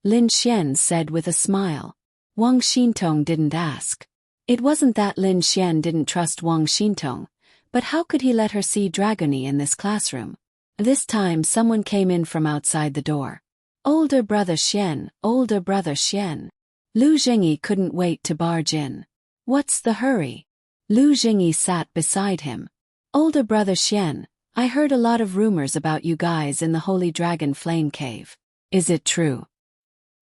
Lin Xian said with a smile. Wang Xintong didn't ask. It wasn't that Lin Xian didn't trust Wang Xintong, but how could he let her see Dragony in this classroom? This time someone came in from outside the door. Older brother Xian, older brother Xian. Lu Jingyi couldn't wait to barge in. What's the hurry? Lu Jingyi sat beside him. Older brother Xian, I heard a lot of rumors about you guys in the Holy Dragon Flame Cave. Is it true?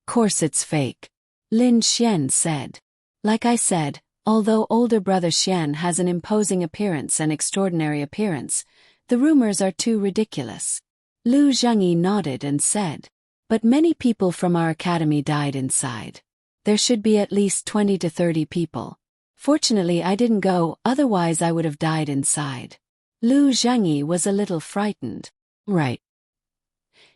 Course it's fake. Lin Xian said. Like I said, although older brother Xian has an imposing appearance and extraordinary appearance, the rumors are too ridiculous. Lu Zhengyi nodded and said. But many people from our academy died inside. There should be at least 20 to 30 people. Fortunately I didn't go, otherwise I would have died inside. Lu Zhengyi was a little frightened. Right.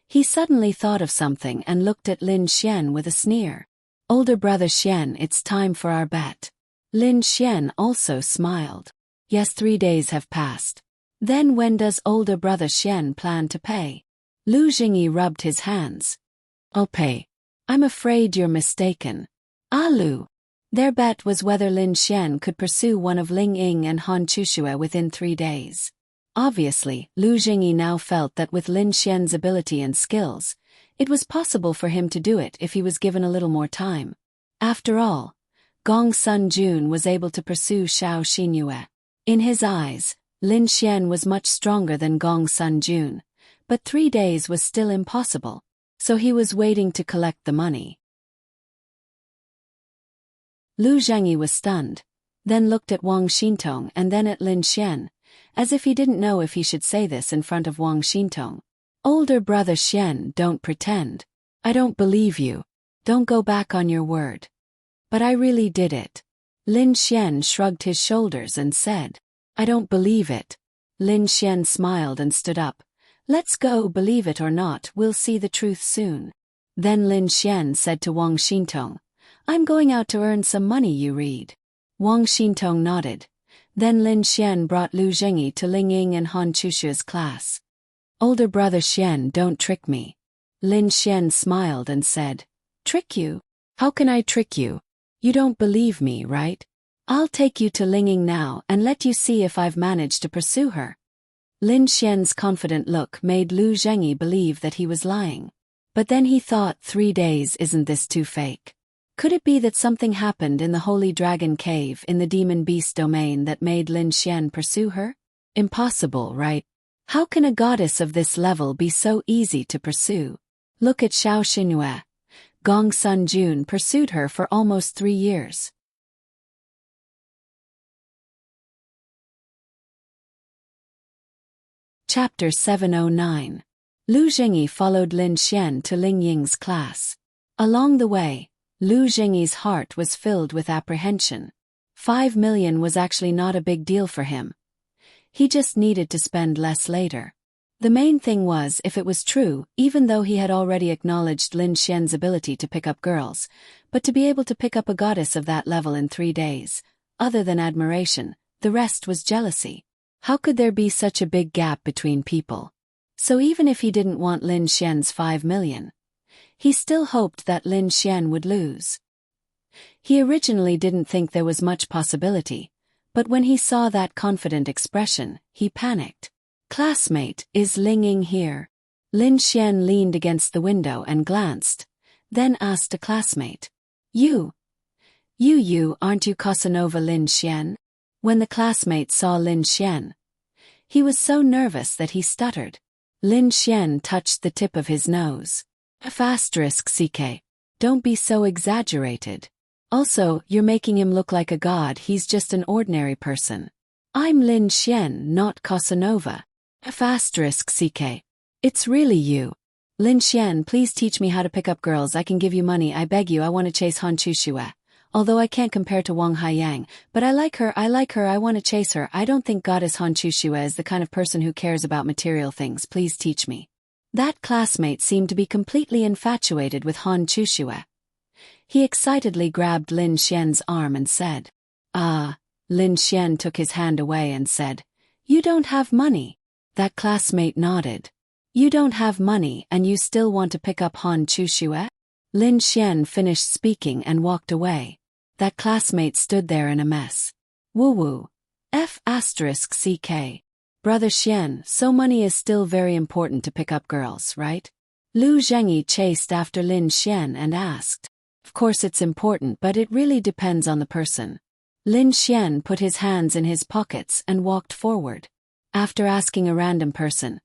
He suddenly thought of something and looked at Lin Xian with a sneer. Older brother Xian, it's time for our bet. Lin Xian also smiled. Yes, 3 days have passed. Then when does older brother Xian plan to pay? Lu Jingyi rubbed his hands. I'll pay. I'm afraid you're mistaken. Ah Lu. Their bet was whether Lin Xian could pursue one of Ling Ying and Han Chuxue within 3 days. Obviously, Lu Jingyi now felt that with Lin Xian's ability and skills, it was possible for him to do it if he was given a little more time. After all, Gong Sun Jun was able to pursue Xiao Xinyue. In his eyes, Lin Xian was much stronger than Gong Sun Jun, but 3 days was still impossible, so he was waiting to collect the money. Lu Zhengyi was stunned, then looked at Wang Xintong and then at Lin Xian, as if he didn't know if he should say this in front of Wang Xintong. Older brother Xian, don't pretend. I don't believe you. Don't go back on your word. But I really did it. Lin Xian shrugged his shoulders and said, I don't believe it. Lin Xian smiled and stood up. Let's go, believe it or not, we'll see the truth soon. Then Lin Xian said to Wang Xintong, I'm going out to earn some money, you read. Wang Xintong nodded. Then Lin Xian brought Lu Zhengyi to Ling Ying and Han Chushua's class. Older brother Xian, don't trick me. Lin Xian smiled and said, Trick you? How can I trick you? You don't believe me, right? I'll take you to Ling Ying now and let you see if I've managed to pursue her. Lin Xian's confident look made Lu Zhengyi believe that he was lying. But then he thought, 3 days, isn't this too fake? Could it be that something happened in the Holy Dragon Cave in the Demon Beast domain that made Lin Xian pursue her? Impossible, right? How can a goddess of this level be so easy to pursue? Look at Xiao Xinyue. Gong Sun Jun pursued her for almost 3 years. Chapter 709. Lu Zhengyi followed Lin Xian to Ling Ying's class. Along the way, Lu Zhengyi's heart was filled with apprehension. 5 million was actually not a big deal for him. He just needed to spend less later. The main thing was if it was true, even though he had already acknowledged Lin Xian's ability to pick up girls, but to be able to pick up a goddess of that level in 3 days, other than admiration, the rest was jealousy. How could there be such a big gap between people? So even if he didn't want Lin Xian's 5 million, he still hoped that Lin Xian would lose. He originally didn't think there was much possibility, but when he saw that confident expression, he panicked. Classmate, is Ling Ying here? Lin Xian leaned against the window and glanced, then asked a classmate. You, aren't you Casanova Lin Xian? When the classmate saw Lin Xian, he was so nervous that he stuttered. Lin Xian touched the tip of his nose. *CK. Don't be so exaggerated. Also, you're making him look like a god, he's just an ordinary person. I'm Lin Xian, not Casanova. *CK. It's really you. Lin Xian, please teach me how to pick up girls, I can give you money, I beg you, I want to chase Han Chuxue. Although I can't compare to Wang Haiyang, but I like her, I want to chase her, I don't think goddess Han Chuxue is the kind of person who cares about material things, please teach me. That classmate seemed to be completely infatuated with Han Chuxue. He excitedly grabbed Lin Xian's arm and said, Lin Xian took his hand away and said, You don't have money. That classmate nodded. You don't have money and you still want to pick up Han Chuxue? Lin Xian finished speaking and walked away. That classmate stood there in a mess. Woo-woo. F***ck. Brother Xian, so money is still very important to pick up girls, right? Lu Zhengyi chased after Lin Xian and asked. Of course it's important, but it really depends on the person. Lin Xian put his hands in his pockets and walked forward. After asking a random person,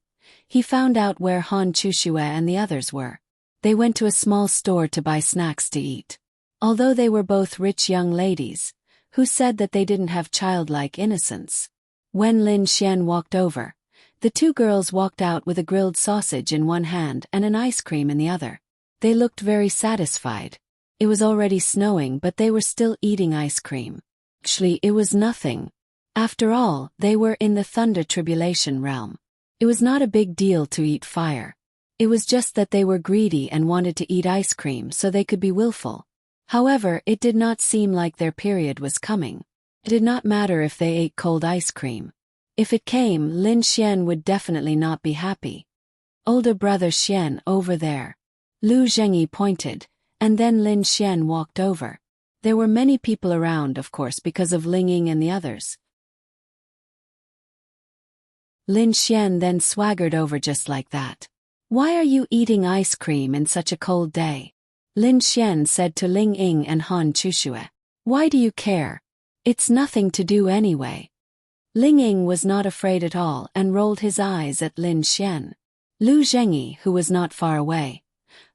he found out where Han Chushue and the others were. They went to a small store to buy snacks to eat. Although they were both rich young ladies, who said that they didn't have childlike innocence. When Lin Xian walked over, the two girls walked out with a grilled sausage in one hand and an ice cream in the other. They looked very satisfied. It was already snowing, but they were still eating ice cream. Actually, it was nothing. After all, they were in the thunder tribulation realm. It was not a big deal to eat fire. It was just that they were greedy and wanted to eat ice cream so they could be willful. However, it did not seem like their period was coming. It did not matter if they ate cold ice cream. If it came, Lin Xian would definitely not be happy. Older brother Xian, over there. Lu Zhengyi pointed, and then Lin Xian walked over. There were many people around, of course, because of Ling Ying and the others. Lin Xian then swaggered over just like that. Why are you eating ice cream in such a cold day? Lin Xian said to Ling Ying and Han Chushue. Why do you care? It's nothing to do anyway. Ling Ying was not afraid at all and rolled his eyes at Lin Xian. Lu Zhengyi, who was not far away,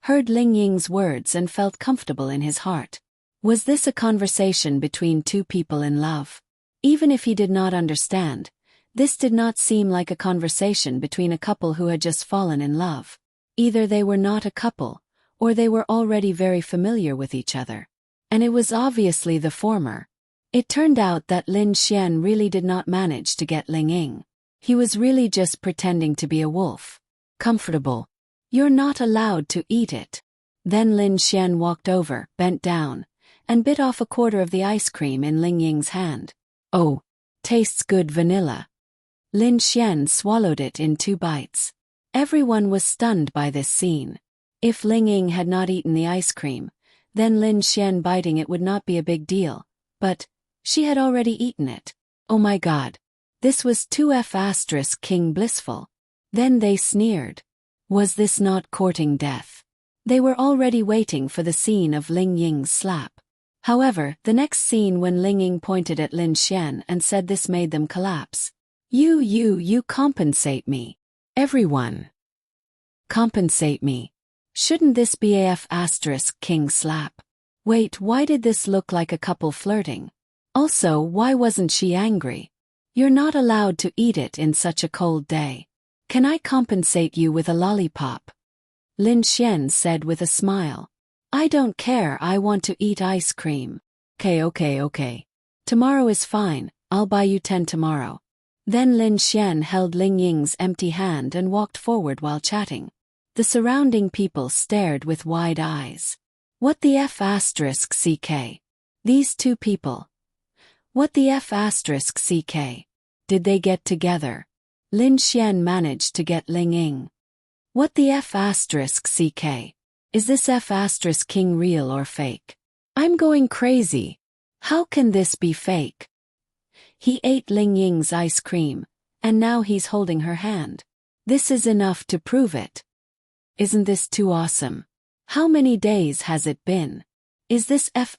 heard Ling Ying's words and felt comfortable in his heart. Was this a conversation between two people in love? Even if he did not understand, this did not seem like a conversation between a couple who had just fallen in love. Either they were not a couple, or they were already very familiar with each other. And it was obviously the former. It turned out that Lin Xian really did not manage to get Ling Ying. He was really just pretending to be a wolf. Comfortable. You're not allowed to eat it. Then Lin Xian walked over, bent down, and bit off a quarter of the ice cream in Ling Ying's hand. Oh, tastes good vanilla. Lin Xian swallowed it in 2 bites. Everyone was stunned by this scene. If Ling Ying had not eaten the ice cream, then Lin Xian biting it would not be a big deal, but she had already eaten it. Oh my god. This was 2F** King blissful. Then they sneered. Was this not courting death? They were already waiting for the scene of Ling Ying's slap. However, the next scene when Ling Ying pointed at Lin Xian and said this made them collapse. You compensate me. Everyone. Compensate me. Shouldn't this be AF** King slap? Wait, why did this look like a couple flirting? Also, why wasn't she angry? You're not allowed to eat it in such a cold day. Can I compensate you with a lollipop? Lin Xian said with a smile. I don't care, I want to eat ice cream. Okay. Tomorrow is fine, I'll buy you 10 tomorrow. Then Lin Xian held Ling Ying's empty hand and walked forward while chatting. The surrounding people stared with wide eyes. What the F***ck? These two people. What the F***ck? Did they get together? Lin Xian managed to get Ling Ying. What the F***ck? Is this F** King real or fake? I'm going crazy. How can this be fake? He ate Ling Ying's ice cream, and now he's holding her hand. This is enough to prove it. Isn't this too awesome? How many days has it been? Is this F**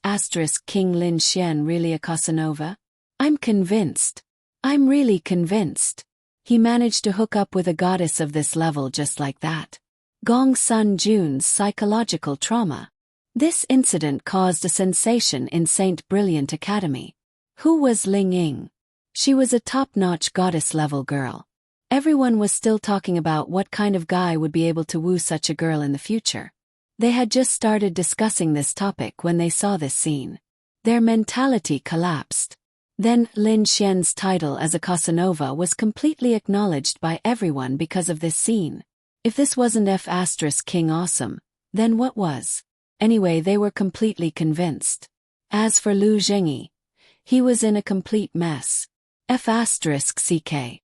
King Lin Xian really a Casanova? I'm convinced. I'm really convinced. He managed to hook up with a goddess of this level just like that. Gong Sun Jun's psychological trauma. This incident caused a sensation in Saint Brilliant Academy. Who was Ling Ying? She was a top-notch goddess-level girl. Everyone was still talking about what kind of guy would be able to woo such a girl in the future. They had just started discussing this topic when they saw this scene. Their mentality collapsed. Then Lin Xian's title as a Casanova was completely acknowledged by everyone because of this scene. If this wasn't F** King awesome, then what was? Anyway, they were completely convinced. As for Lu Zhengyi, he was in a complete mess. F** CK.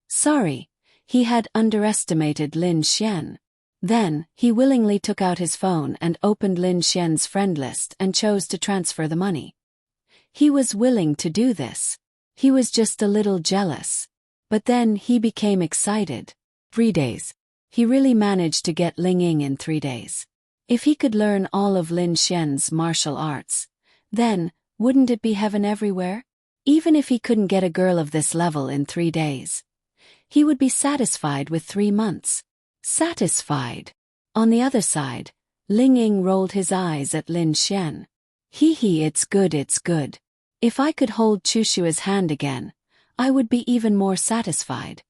Sorry, he had underestimated Lin Xian. Then, he willingly took out his phone and opened Lin Xian's friend list and chose to transfer the money. He was willing to do this. He was just a little jealous. But then he became excited. 3 days. He really managed to get Ling Ying in 3 days. If he could learn all of Lin Xian's martial arts, then, wouldn't it be heaven everywhere? Even if he couldn't get a girl of this level in 3 days, he would be satisfied with 3 months. Satisfied. On the other side, Ling Ying rolled his eyes at Lin Xian. It's good, it's good. If I could hold Chushua's hand again, I would be even more satisfied.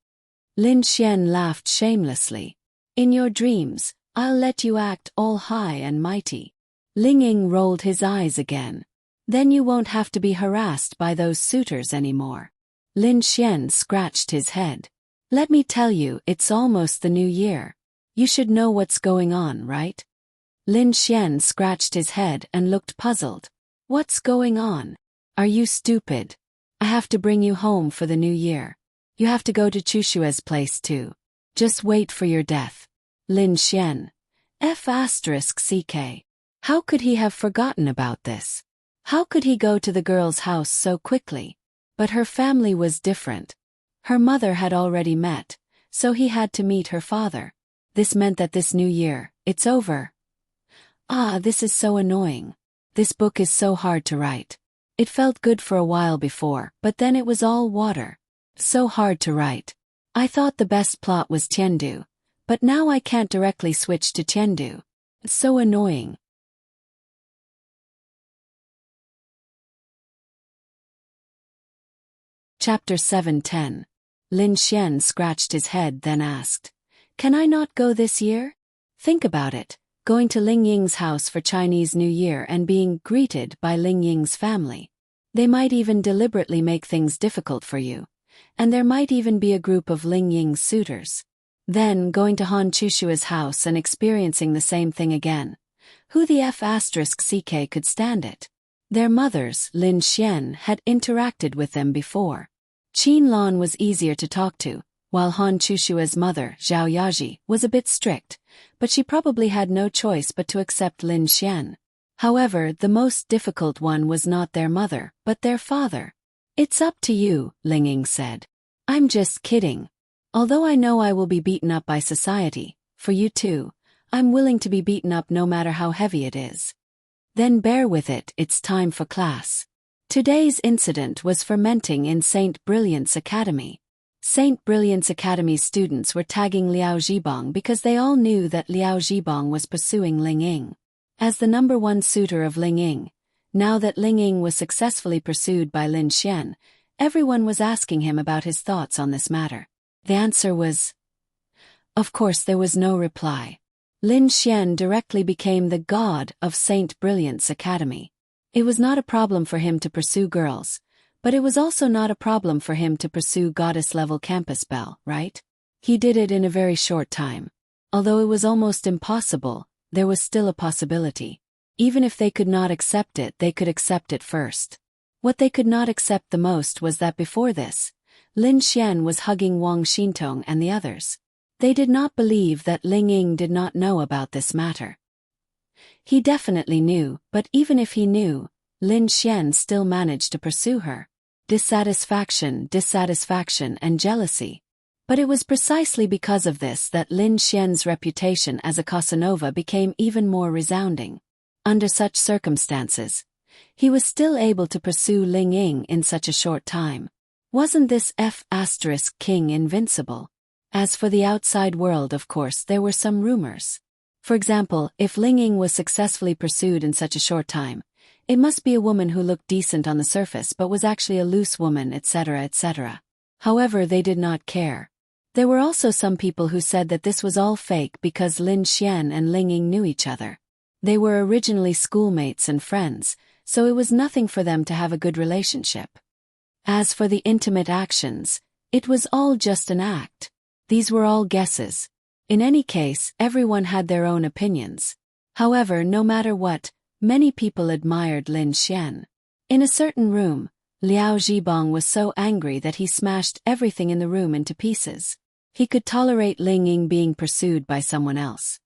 Lin Xian laughed shamelessly. In your dreams, I'll let you act all high and mighty. Ling Ying rolled his eyes again. Then you won't have to be harassed by those suitors anymore. Lin Xian scratched his head. Let me tell you, it's almost the new year. You should know what's going on, right? Lin Xian scratched his head and looked puzzled. What's going on? Are you stupid? I have to bring you home for the new year. You have to go to Chushua's place too. Just wait for your death. Lin Xian. F***ck. How could he have forgotten about this? How could he go to the girl's house so quickly? But her family was different. Her mother had already met, so he had to meet her father. This meant that this new year, it's over. This is so annoying. This book is so hard to write. It felt good for a while before, but then it was all water. So hard to write. I thought the best plot was Tiandu, but now I can't directly switch to Tiandu. So annoying. Chapter 7:10. Lin Xian scratched his head then asked, Can I not go this year? Think about it, going to Ling Ying's house for Chinese New Year and being greeted by Ling Ying's family. They might even deliberately make things difficult for you. And there might even be a group of Ling Ying's suitors. Then going to Han Chushua's house and experiencing the same thing again. Who the F***ck could stand it? Their mothers, Lin Xian, had interacted with them before. Qin Lan was easier to talk to, while Han Chushua's mother, Zhao Yaji, was a bit strict, but she probably had no choice but to accept Lin Xian. However, the most difficult one was not their mother, but their father. It's up to you, Ling Ying said. I'm just kidding. Although I know I will be beaten up by society, for you too, I'm willing to be beaten up no matter how heavy it is. Then bear with it, it's time for class. Today's incident was fermenting in St. Brilliant's Academy. St. Brilliant's Academy's students were tagging Liao Zhibong because they all knew that Liao Zhibong was pursuing Ling Ying. As the number one suitor of Ling Ying, now that Ling Ying was successfully pursued by Lin Xian, everyone was asking him about his thoughts on this matter. The answer was... Of course there was no reply. Lin Xian directly became the god of St. Brilliant's Academy. It was not a problem for him to pursue girls, but it was also not a problem for him to pursue goddess-level campus belle, right? He did it in a very short time. Although it was almost impossible, there was still a possibility. Even if they could not accept it, they could accept it first. What they could not accept the most was that before this, Lin Xian was hugging Wang Xintong and the others. They did not believe that Ling Ying did not know about this matter. He definitely knew, but even if he knew, Lin Xian still managed to pursue her. Dissatisfaction, and jealousy. But it was precisely because of this that Lin Xian's reputation as a Casanova became even more resounding. Under such circumstances, he was still able to pursue Ling Ying in such a short time. Wasn't this F***king invincible? As for the outside world, of course, there were some rumors. For example, if Ling Ying was successfully pursued in such a short time, it must be a woman who looked decent on the surface but was actually a loose woman, etc., etc. However, they did not care. There were also some people who said that this was all fake because Lin Xian and Ling Ying knew each other. They were originally schoolmates and friends, so it was nothing for them to have a good relationship. As for the intimate actions, it was all just an act. These were all guesses. In any case, everyone had their own opinions. However, no matter what, many people admired Lin Xian. In a certain room, Liao Zhibong was so angry that he smashed everything in the room into pieces. He could tolerate Ling Ying being pursued by someone else,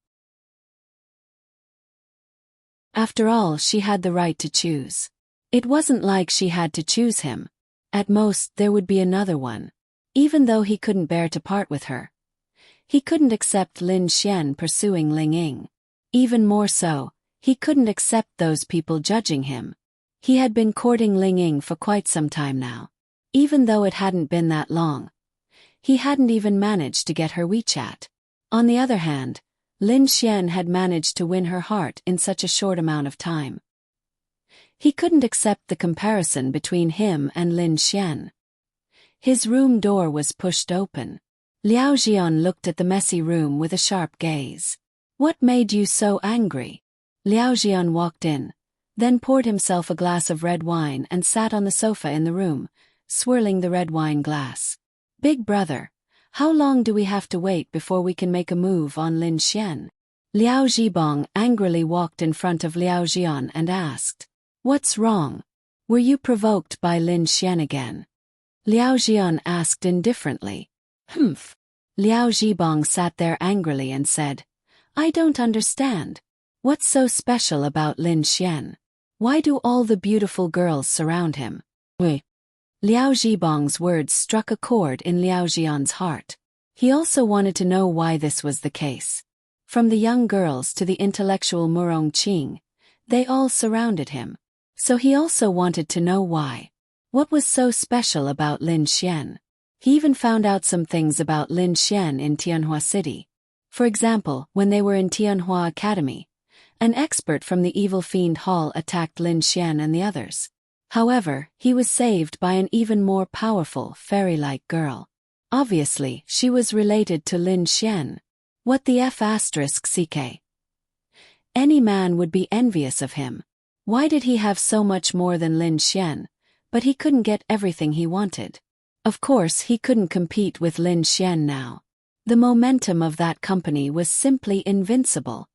After all, she had the right to choose. It wasn't like she had to choose him. At most, there would be another one. Even though he couldn't bear to part with her. He couldn't accept Lin Xian pursuing Ling Ying. Even more so, he couldn't accept those people judging him. He had been courting Ling Ying for quite some time now. Even though it hadn't been that long. He hadn't even managed to get her WeChat. On the other hand, Lin Xian had managed to win her heart in such a short amount of time. He couldn't accept the comparison between him and Lin Xian. His room door was pushed open. Liao Jian looked at the messy room with a sharp gaze. "What made you so angry?" Liao Jian walked in, then poured himself a glass of red wine and sat on the sofa in the room, swirling the red wine glass. "Big brother, how long do we have to wait before we can make a move on Lin Xian?" Liao Zhibong angrily walked in front of Liao Jian and asked, "What's wrong? Were you provoked by Lin Xian again?" Liao Jian asked indifferently. "Humph." Liao Zhibong sat there angrily and said, "I don't understand. What's so special about Lin Xian? Why do all the beautiful girls surround him?" Liao Zhibong's words struck a chord in Liao Jian's heart. He also wanted to know why this was the case. From the young girls to the intellectual Murong Qing, they all surrounded him. So he also wanted to know why. What was so special about Lin Xian? He even found out some things about Lin Xian in Tianhua City. For example, when they were in Tianhua Academy, an expert from the Evil Fiend Hall attacked Lin Xian and the others. However, he was saved by an even more powerful, fairy-like girl. Obviously, she was related to Lin Xian. What the F***ck? Any man would be envious of him. Why did he have so much more than Lin Xian, but he couldn't get everything he wanted? Of course, he couldn't compete with Lin Xian now. The momentum of that company was simply invincible.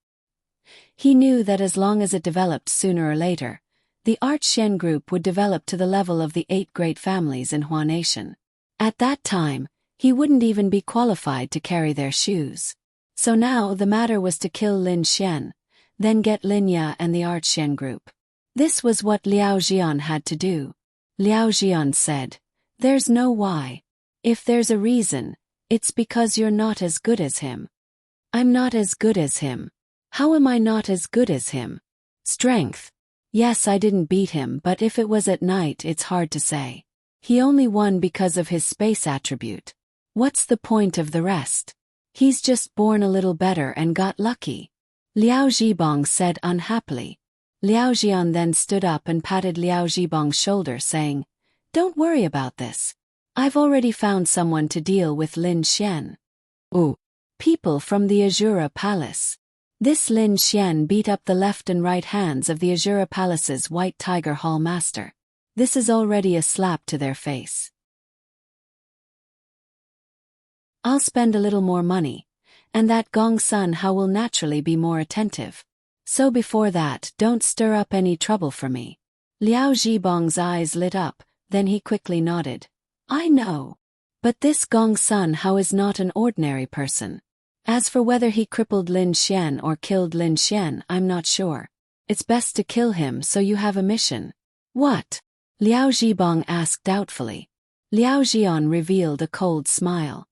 He knew that as long as it developed sooner or later, the Art Shen group would develop to the level of the 8 great families in Hua Nation. At that time, he wouldn't even be qualified to carry their shoes. So now the matter was to kill Lin Xian, then get Lin Ya and the Art Shen group. This was what Liao Jian had to do. Liao Jian said, "There's no why. If there's a reason, it's because you're not as good as him." "I'm not as good as him. How am I not as good as him?" "Strength. Yes, I didn't beat him, but if it was at night, it's hard to say. He only won because of his space attribute. What's the point of the rest? He's just born a little better and got lucky," Liao Zhibong said unhappily. Liao Jian then stood up and patted Liao Zhibong's shoulder, saying, "Don't worry about this. I've already found someone to deal with Lin Xian." "Ooh. People from the Azura Palace." This Lin Xian beat up the left and right hands of the Azura Palace's White Tiger Hall master. This is already a slap to their face. "I'll spend a little more money, and that Gong Sun Hao will naturally be more attentive. So before that, don't stir up any trouble for me." Liao Zhibong's eyes lit up, then he quickly nodded. "I know. But this Gong Sun Hao is not an ordinary person. As for whether he crippled Lin Xian or killed Lin Xian, I'm not sure. It's best to kill him so you have a mission." "What?" Liao Zhibong asked doubtfully. Liao Jian revealed a cold smile.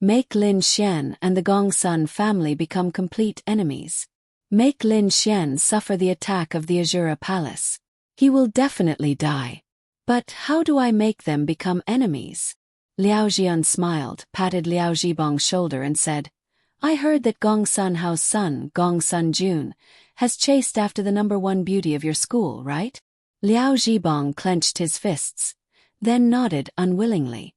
"Make Lin Xian and the Gong Sun family become complete enemies. Make Lin Xian suffer the attack of the Azura Palace. He will definitely die. But how do I make them become enemies?" Liao Jian smiled, patted Liao Zhibong's shoulder and said, "I heard that Gong Sun Hao's son, Gong Sun Jun, has chased after the #1 beauty of your school, right?" Liao Zhibong clenched his fists, then nodded unwillingly.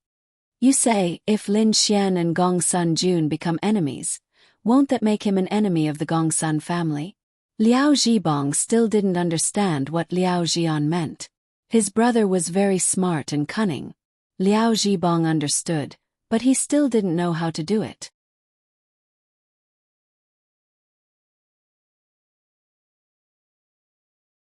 "You say, if Lin Xian and Gong Sun Jun become enemies, won't that make him an enemy of the Gong Sun family?" Liao Zhibong still didn't understand what Liao Jian meant. His brother was very smart and cunning. Liao Zhibong understood, but he still didn't know how to do it.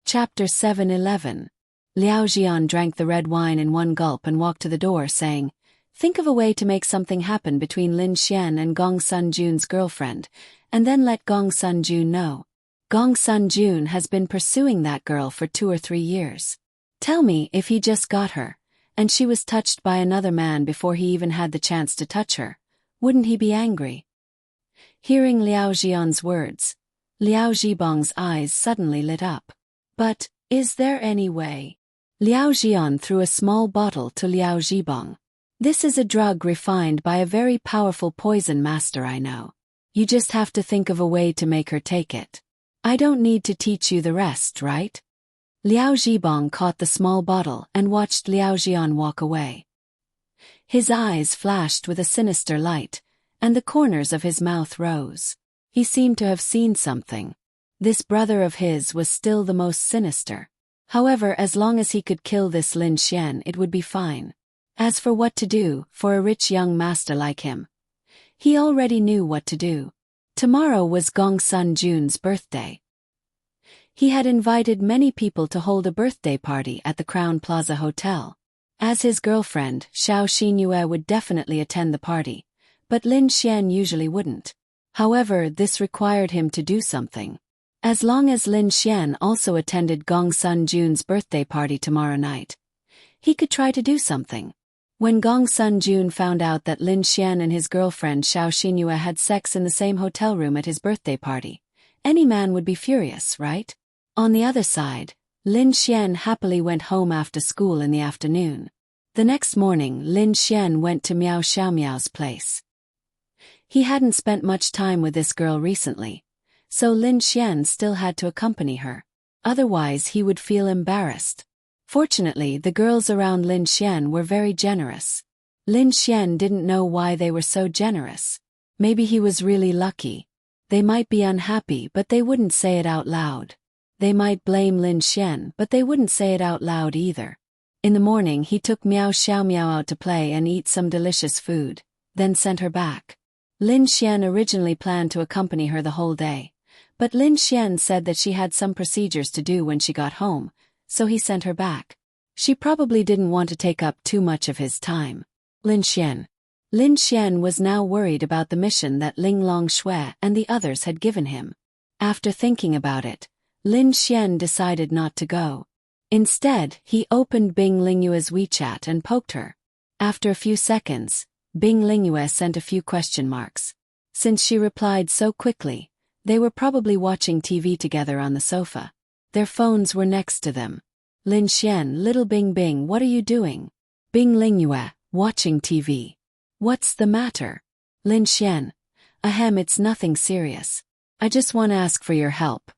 Chapter 7:11. Liao Jian drank the red wine in one gulp and walked to the door, saying, "Think of a way to make something happen between Lin Xian and Gong Sun Jun's girlfriend, and then let Gong Sun Jun know." Gong Sun-jun has been pursuing that girl for 2 or 3 years. Tell me if he just got her, and she was touched by another man before he even had the chance to touch her, wouldn't he be angry? Hearing Liao Jian's words, Liao Zhibong's eyes suddenly lit up. But, is there any way? Liao Jian threw a small bottle to Liao Zhibong. This is a drug refined by a very powerful poison master I know. You just have to think of a way to make her take it. I don't need to teach you the rest, right? Liao Zhibong caught the small bottle and watched Liao Jian walk away. His eyes flashed with a sinister light, and the corners of his mouth rose. He seemed to have seen something. This brother of his was still the most sinister. However, as long as he could kill this Lin Xian, it would be fine. As for what to do for a rich young master like him, he already knew what to do. Tomorrow was Gong Sun-jun's birthday. He had invited many people to hold a birthday party at the Crown Plaza Hotel. As his girlfriend, Xiao Xinyue would definitely attend the party, but Lin Xian usually wouldn't. However, this required him to do something. As long as Lin Xian also attended Gong Sun-jun's birthday party tomorrow night, he could try to do something. When Gong Sun-jun found out that Lin Xian and his girlfriend Xiao Xinyue had sex in the same hotel room at his birthday party, any man would be furious, right? On the other side, Lin Xian happily went home after school in the afternoon. The next morning, Lin Xian went to Miao Xiaomiao's place. He hadn't spent much time with this girl recently, so Lin Xian still had to accompany her. Otherwise he would feel embarrassed. Fortunately, the girls around Lin Xian were very generous. Lin Xian didn't know why they were so generous. Maybe he was really lucky. They might be unhappy, but they wouldn't say it out loud. They might blame Lin Xian, but they wouldn't say it out loud either. In the morning he took Miao Xiaomiao out to play and eat some delicious food, then sent her back. Lin Xian originally planned to accompany her the whole day, but Lin Xian said that she had some procedures to do when she got home, so he sent her back. She probably didn't want to take up too much of his time. Lin Xian was now worried about the mission that Ling Longshui and the others had given him. After thinking about it, Lin Xian decided not to go. Instead, he opened Bing Lingyue's WeChat and poked her. After a few seconds, Bing Lingyue sent a few question marks. Since she replied so quickly, they were probably watching TV together on the sofa. Their phones were next to them. Lin Xian, little Bing Bing, what are you doing? Bing Lingyue, watching TV. What's the matter? Lin Xian, ahem, it's nothing serious. I just want to ask for your help.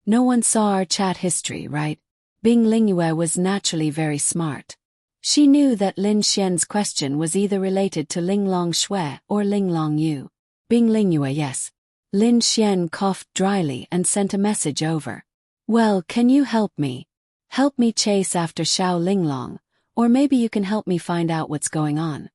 No one saw our chat history, right? Bing Lingyue was naturally very smart. She knew that Lin Xian's question was either related to Ling Longshui or Ling Longyu. Bing Lingyue, yes. Lin Xian coughed dryly and sent a message over. Well, can you help me? Help me chase after Xiao Linglong, or maybe you can help me find out what's going on.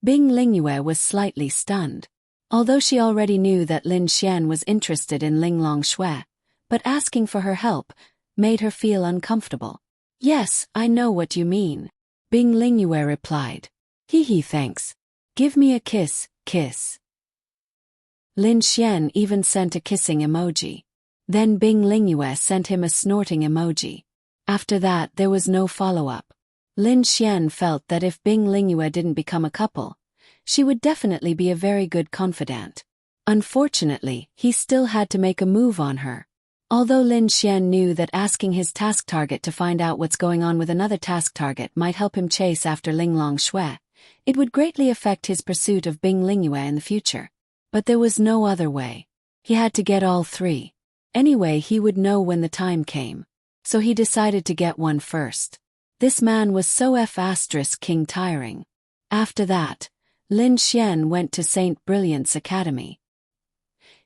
Bing Lingyue was slightly stunned. Although she already knew that Lin Xian was interested in Ling Longshui, but asking for her help made her feel uncomfortable. Yes, I know what you mean. Bing Lingyue replied. Hee, thanks. Give me a kiss, kiss. Lin Xian even sent a kissing emoji. Then Bing Lingyue sent him a snorting emoji. After that there was no follow-up. Lin Xian felt that if Bing Lingyue didn't become a couple, she would definitely be a very good confidant. Unfortunately, he still had to make a move on her. Although Lin Xian knew that asking his task target to find out what's going on with another task target might help him chase after Ling Longshui, it would greatly affect his pursuit of Bing Lingyue in the future. But there was no other way. He had to get all three. Anyway, he would know when the time came. So he decided to get one first. This man was so King tiring. After that, Lin Xian went to St. Brilliant's Academy.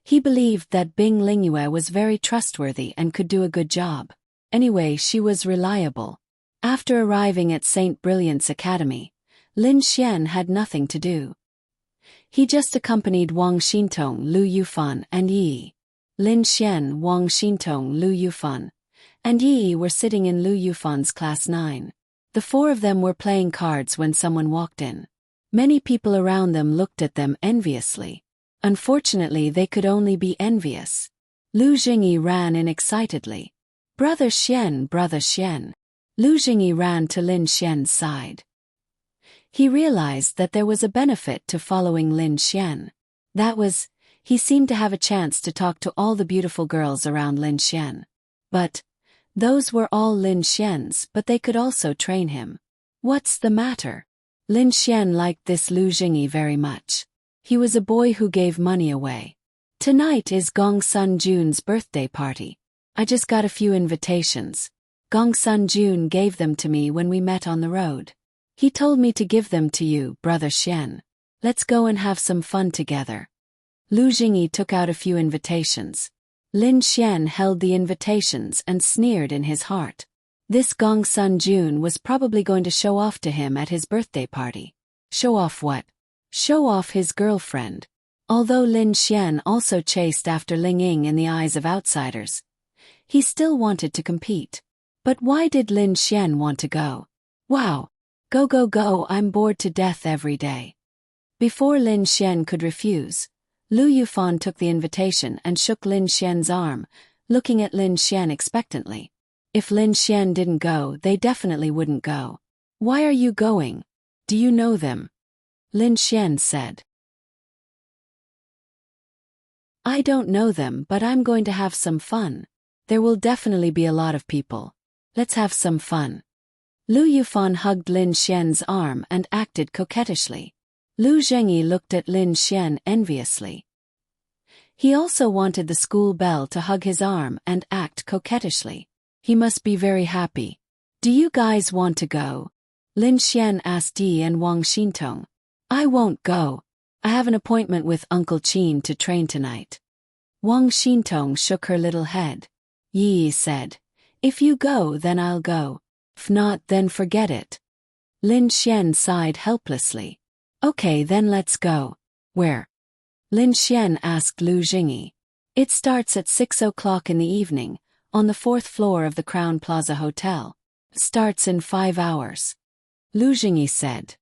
He believed that Bing Lingyue was very trustworthy and could do a good job. Anyway, she was reliable. After arriving at St. Brilliant's Academy, Lin Xian had nothing to do. He just accompanied Wang Xintong, Lu Yufan, and Yi. Lin Xian, Wang Xintong, Lu Yufan, and Yi were sitting in Lu Yufan's class 9. The four of them were playing cards when someone walked in. Many people around them looked at them enviously. Unfortunately, they could only be envious. Lu Jingyi ran in excitedly. Brother Xian, Brother Xian. Lu Jingyi ran to Lin Xian's side. He realized that there was a benefit to following Lin Xian. That was, he seemed to have a chance to talk to all the beautiful girls around Lin Xian. But those were all Lin Xian's, but they could also train him. What's the matter? Lin Xian liked this Lu Jingyi very much. He was a boy who gave money away. Tonight is Gong Sun Jun's birthday party. I just got a few invitations. Gong Sun Jun gave them to me when we met on the road. He told me to give them to you, Brother Xian. Let's go and have some fun together. Lu Jingyi took out a few invitations. Lin Xian held the invitations and sneered in his heart. This Gong Sun Jun was probably going to show off to him at his birthday party. Show off what? Show off his girlfriend. Although Lin Xian also chased after Ling Ying in the eyes of outsiders, he still wanted to compete. But why did Lin Xian want to go? Wow! Go go go, I'm bored to death every day. Before Lin Xian could refuse, Lu Yufan took the invitation and shook Lin Xian's arm, looking at Lin Xian expectantly. If Lin Xian didn't go, they definitely wouldn't go. Why are you going? Do you know them? Lin Xian said. I don't know them, but I'm going to have some fun. There will definitely be a lot of people. Let's have some fun. Lu Yufan hugged Lin Xian's arm and acted coquettishly. Lu Zhengyi looked at Lin Xian enviously. He also wanted the school belle to hug his arm and act coquettishly. He must be very happy. Do you guys want to go? Lin Xian asked Yi and Wang Xintong. I won't go. I have an appointment with Uncle Qin to train tonight. Wang Xintong shook her little head. Yi said, if you go, then I'll go. If not, then forget it. Lin Xian sighed helplessly. Okay, then let's go. Where? Lin Xian asked Lu Jingyi. It starts at 6 o'clock in the evening, on the 4th floor of the Crown Plaza Hotel. Starts in 5 hours. Lu Jingyi said.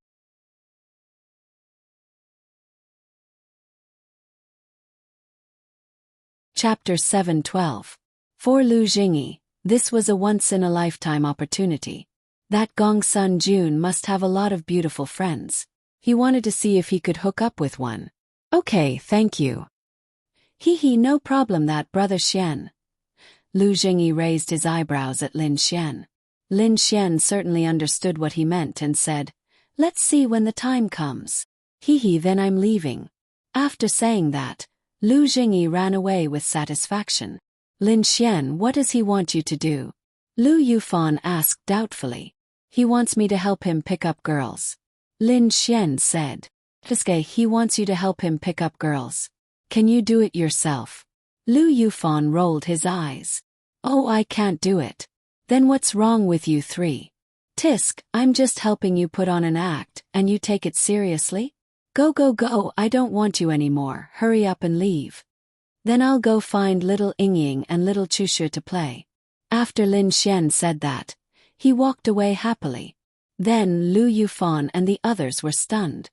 Chapter 7:12. For Lu Jingyi, this was a once-in-a-lifetime opportunity. That Gong Sun Jun must have a lot of beautiful friends. He wanted to see if he could hook up with one. Okay, thank you. Hee, no problem that, Brother Xian. Lu Jingyi raised his eyebrows at Lin Xian. Lin Xian certainly understood what he meant and said, let's see when the time comes. Hee, then I'm leaving. After saying that, Lu Jingyi ran away with satisfaction. Lin Xian, what does he want you to do? Lu Yufan asked doubtfully. He wants me to help him pick up girls. Lin Xian said. He wants you to help him pick up girls. Can you do it yourself? Lu Yufan rolled his eyes. Oh, I can't do it. Then what's wrong with you three? Tisk, I'm just helping you put on an act, and you take it seriously? Go go go, I don't want you anymore, hurry up and leave. Then I'll go find little Yingying and little Chushu to play. After Lin Xian said that, he walked away happily. Then Lu Yufan and the others were stunned.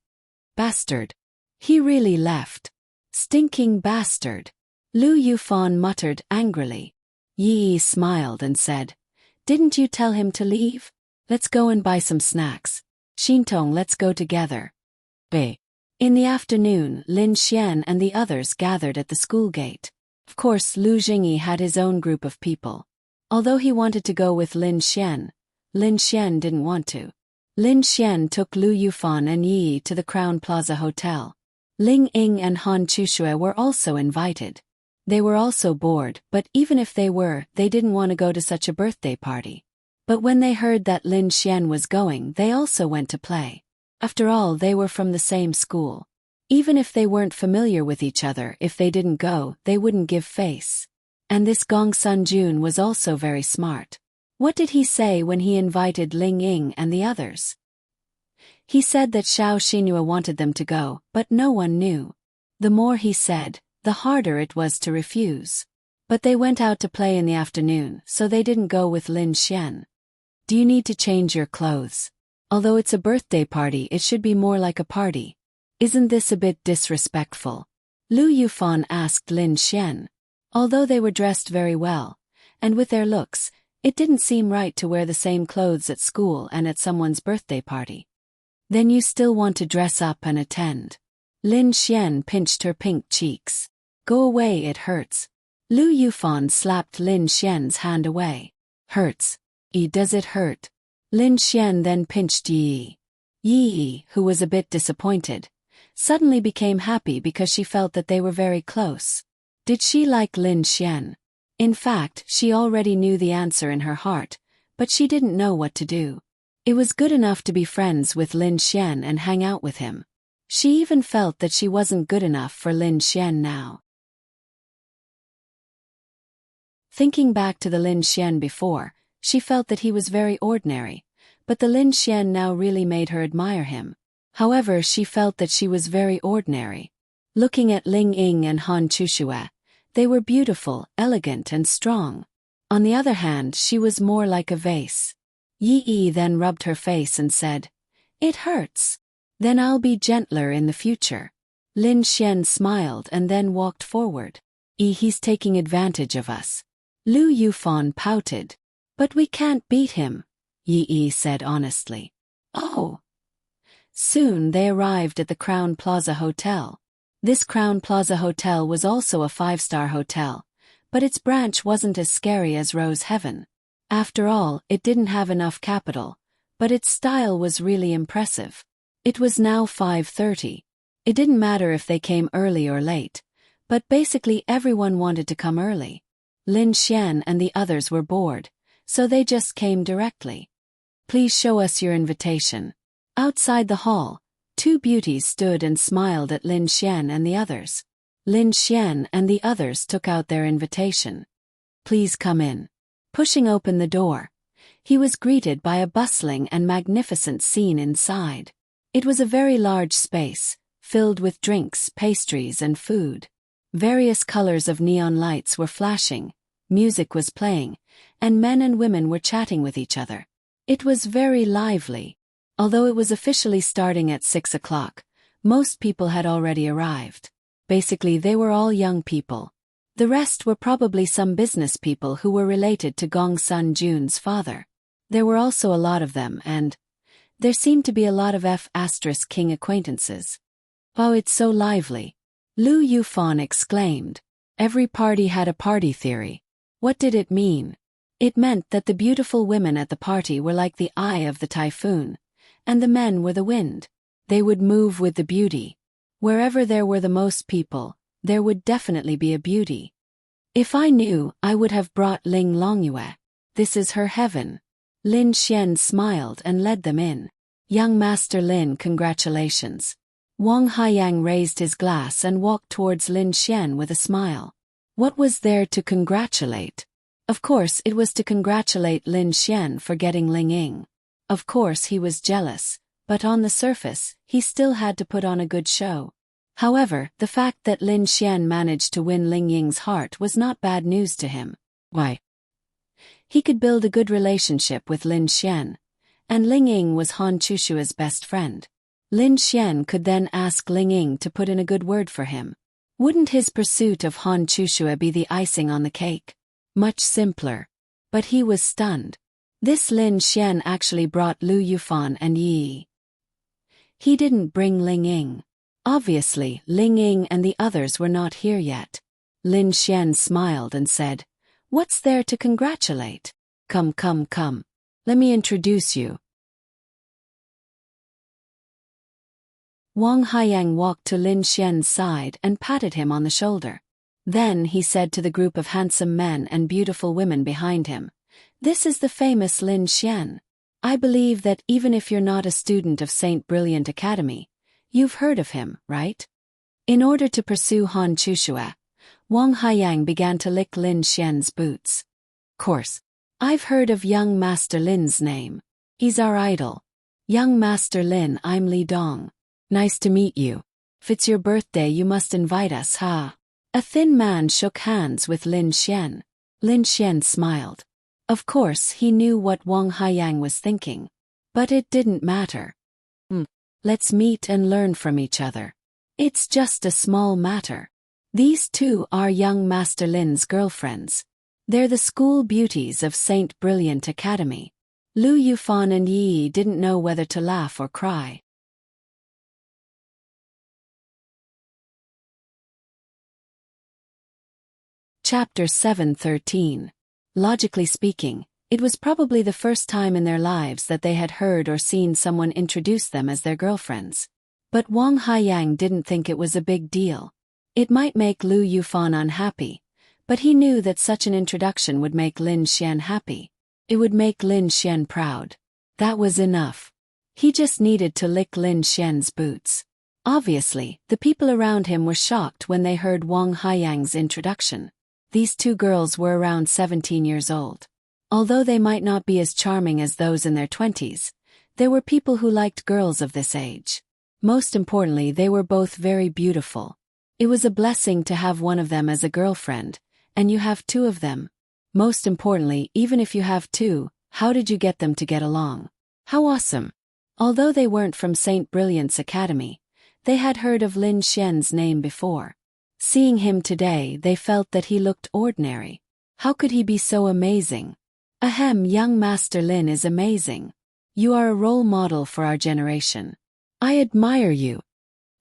Bastard. He really left. Stinking bastard. Lu Yufan muttered angrily. Yi smiled and said, didn't you tell him to leave? Let's go and buy some snacks. Xintong, let's go together. B. In the afternoon, Lin Xian and the others gathered at the school gate. Of course, Lu Jingyi had his own group of people. Although he wanted to go with Lin Xian didn't want to. Lin Xian took Lu Yufan and Yi to the Crown Plaza Hotel. Ling Ying and Han Chushue were also invited. They were also bored, but even if they were, they didn't want to go to such a birthday party. But when they heard that Lin Xian was going, they also went to play. After all, they were from the same school. Even if they weren't familiar with each other, if they didn't go, they wouldn't give face. And this Gong Sun Jun was also very smart. What did he say when he invited Ling Ying and the others? He said that Xiao Xinhua wanted them to go, but no one knew. The more he said, the harder it was to refuse. But they went out to play in the afternoon, so they didn't go with Lin Xian. Do you need to change your clothes? Although it's a birthday party, it should be more like a party. Isn't this a bit disrespectful? Lu Yufan asked Lin Xian. Although they were dressed very well, and with their looks, it didn't seem right to wear the same clothes at school and at someone's birthday party. Then you still want to dress up and attend? Lin Xian pinched her pink cheeks. Go away, it hurts. Lu Yufan slapped Lin Xian's hand away. Hurts. Does it hurt? Lin Xian then pinched Yi. Yi, who was a bit disappointed, suddenly became happy because she felt that they were very close. Did she like Lin Xian? In fact, she already knew the answer in her heart, but she didn't know what to do. It was good enough to be friends with Lin Xian and hang out with him. She even felt that she wasn't good enough for Lin Xian now. Thinking back to the Lin Xian before, she felt that he was very ordinary, but the Lin Xian now really made her admire him. However, she felt that she was very ordinary. Looking at Ling Ying and Han Chushue, they were beautiful, elegant and strong. On the other hand, she was more like a vase. Yi then rubbed her face and said, "It hurts. Then I'll be gentler in the future." Lin Xian smiled and then walked forward. He's taking advantage of us. Lu Yufan pouted. But we can't beat him, Yi said honestly. Oh. Soon they arrived at the Crown Plaza Hotel. This Crown Plaza Hotel was also a 5-star hotel, but its branch wasn't as scary as Rose Heaven. After all, it didn't have enough capital, but its style was really impressive. It was now 5:30. It didn't matter if they came early or late, but basically everyone wanted to come early. Lin Xian and the others were bored, so they just came directly. Please show us your invitation. Outside the hall, 2 beauties stood and smiled at Lin Xian and the others. Lin Xian and the others took out their invitation. Please come in. Pushing open the door, he was greeted by a bustling and magnificent scene inside. It was a very large space, filled with drinks, pastries and food. Various colors of neon lights were flashing, music was playing, and men and women were chatting with each other. It was very lively. Although it was officially starting at 6 o'clock, most people had already arrived. Basically, they were all young people. The rest were probably some business people who were related to Gong Sun Jun's father. There were also a lot of them, and there seemed to be a lot of F***king acquaintances. Oh, it's so lively. Lu Yufan exclaimed. Every party had a party theory. What did it mean? It meant that the beautiful women at the party were like the eye of the typhoon, and the men were the wind. They would move with the beauty. Wherever there were the most people, there would definitely be a beauty. If I knew, I would have brought Ling Longyue. This is her heaven. Lin Xian smiled and led them in. Young Master Lin, congratulations. Wang Haiyang raised his glass and walked towards Lin Xian with a smile. What was there to congratulate? Of course, it was to congratulate Lin Xian for getting Ling Ying. Of course, he was jealous, but on the surface, he still had to put on a good show. However, the fact that Lin Xian managed to win Ling Ying's heart was not bad news to him. Why? He could build a good relationship with Lin Xian, and Ling Ying was Han Chushua's best friend. Lin Xian could then ask Ling Ying to put in a good word for him. Wouldn't his pursuit of Han Chushua be the icing on the cake? Much simpler. But he was stunned. This Lin Xian actually brought Lu Yufan and Yi. He didn't bring Ling Ying. Obviously, Ling Ying and the others were not here yet. Lin Xian smiled and said, "What's there to congratulate? Come, come, come. Let me introduce you." Wang Haiyang walked to Lin Xian's side and patted him on the shoulder. Then he said to the group of handsome men and beautiful women behind him, "This is the famous Lin Xian. I believe that even if you're not a student of Saint Brilliant Academy, you've heard of him, right?" In order to pursue Han Chushua, Wang Haiyang began to lick Lin Xian's boots. Course, I've heard of young Master Lin's name. He's our idol. Young Master Lin, I'm Li Dong. Nice to meet you. If it's your birthday, you must invite us, ha. A thin man shook hands with Lin Xian. Lin Xian smiled. Of course, he knew what Wang Haiyang was thinking. But it didn't matter. Let's meet and learn from each other. It's just a small matter. These two are young Master Lin's girlfriends. They're the school beauties of Saint Brilliant Academy. Lu Yufan and Yi didn't know whether to laugh or cry. Chapter 7:13. Logically speaking, it was probably the first time in their lives that they had heard or seen someone introduce them as their girlfriends. But Wang Haiyang didn't think it was a big deal. It might make Lu Yufan unhappy, but he knew that such an introduction would make Lin Xian happy. It would make Lin Xian proud. That was enough. He just needed to lick Lin Xian's boots. Obviously, the people around him were shocked when they heard Wang Haiyang's introduction. These two girls were around 17 years old. Although they might not be as charming as those in their 20s, there were people who liked girls of this age. Most importantly, they were both very beautiful. It was a blessing to have one of them as a girlfriend, and you have two of them. Most importantly, even if you have two, how did you get them to get along? How awesome! Although they weren't from St. Brilliant's Academy, they had heard of Lin Xian's name before. Seeing him today, they felt that he looked ordinary. How could he be so amazing? Ahem, young Master Lin is amazing. You are a role model for our generation. I admire you.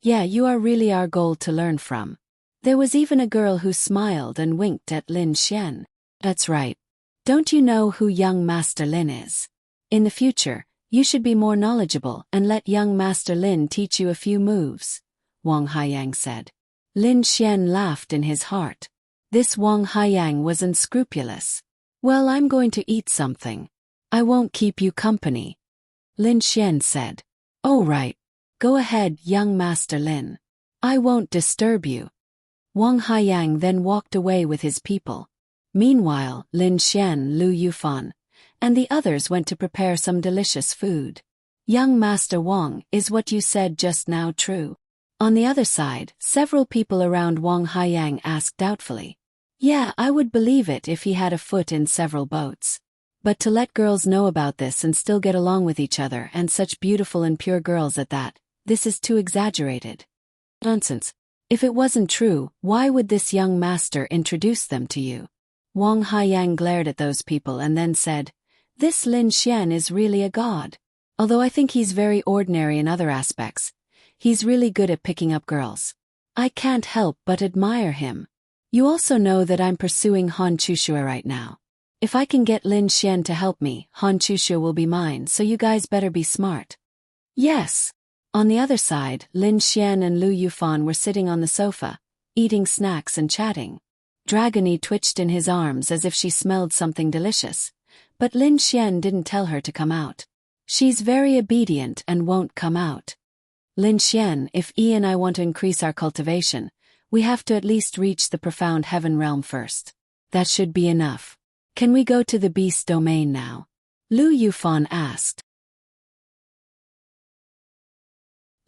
Yeah, you are really our goal to learn from. There was even a girl who smiled and winked at Lin Xian. That's right. Don't you know who young Master Lin is? In the future, you should be more knowledgeable and let young Master Lin teach you a few moves, Wang Haiyang said. Lin Xian laughed in his heart. This Wang Haiyang was unscrupulous. Well, I'm going to eat something. I won't keep you company, Lin Xian said. Oh right. Go ahead, young Master Lin. I won't disturb you. Wang Haiyang then walked away with his people. Meanwhile, Lin Xian, Lu Yufan, and the others went to prepare some delicious food. Young Master Wang, is what you said just now true? On the other side, several people around Wang Haiyang asked doubtfully. Yeah, I would believe it if he had a foot in several boats. But to let girls know about this and still get along with each other, and such beautiful and pure girls at that, this is too exaggerated. Nonsense. If it wasn't true, why would this young master introduce them to you? Wang Haiyang glared at those people and then said, This Lin Xian is really a god. Although I think he's very ordinary in other aspects, he's really good at picking up girls. I can't help but admire him. You also know that I'm pursuing Han Chushua right now. If I can get Lin Xian to help me, Han Chushua will be mine, so you guys better be smart. Yes. On the other side, Lin Xian and Lu Yufan were sitting on the sofa, eating snacks and chatting. Dragony twitched in his arms as if she smelled something delicious, but Lin Xian didn't tell her to come out. She's very obedient and won't come out. Lin Xian, if Yi and I want to increase our cultivation, we have to at least reach the profound heaven realm first. That should be enough. Can we go to the beast domain now? Lu Yufan asked.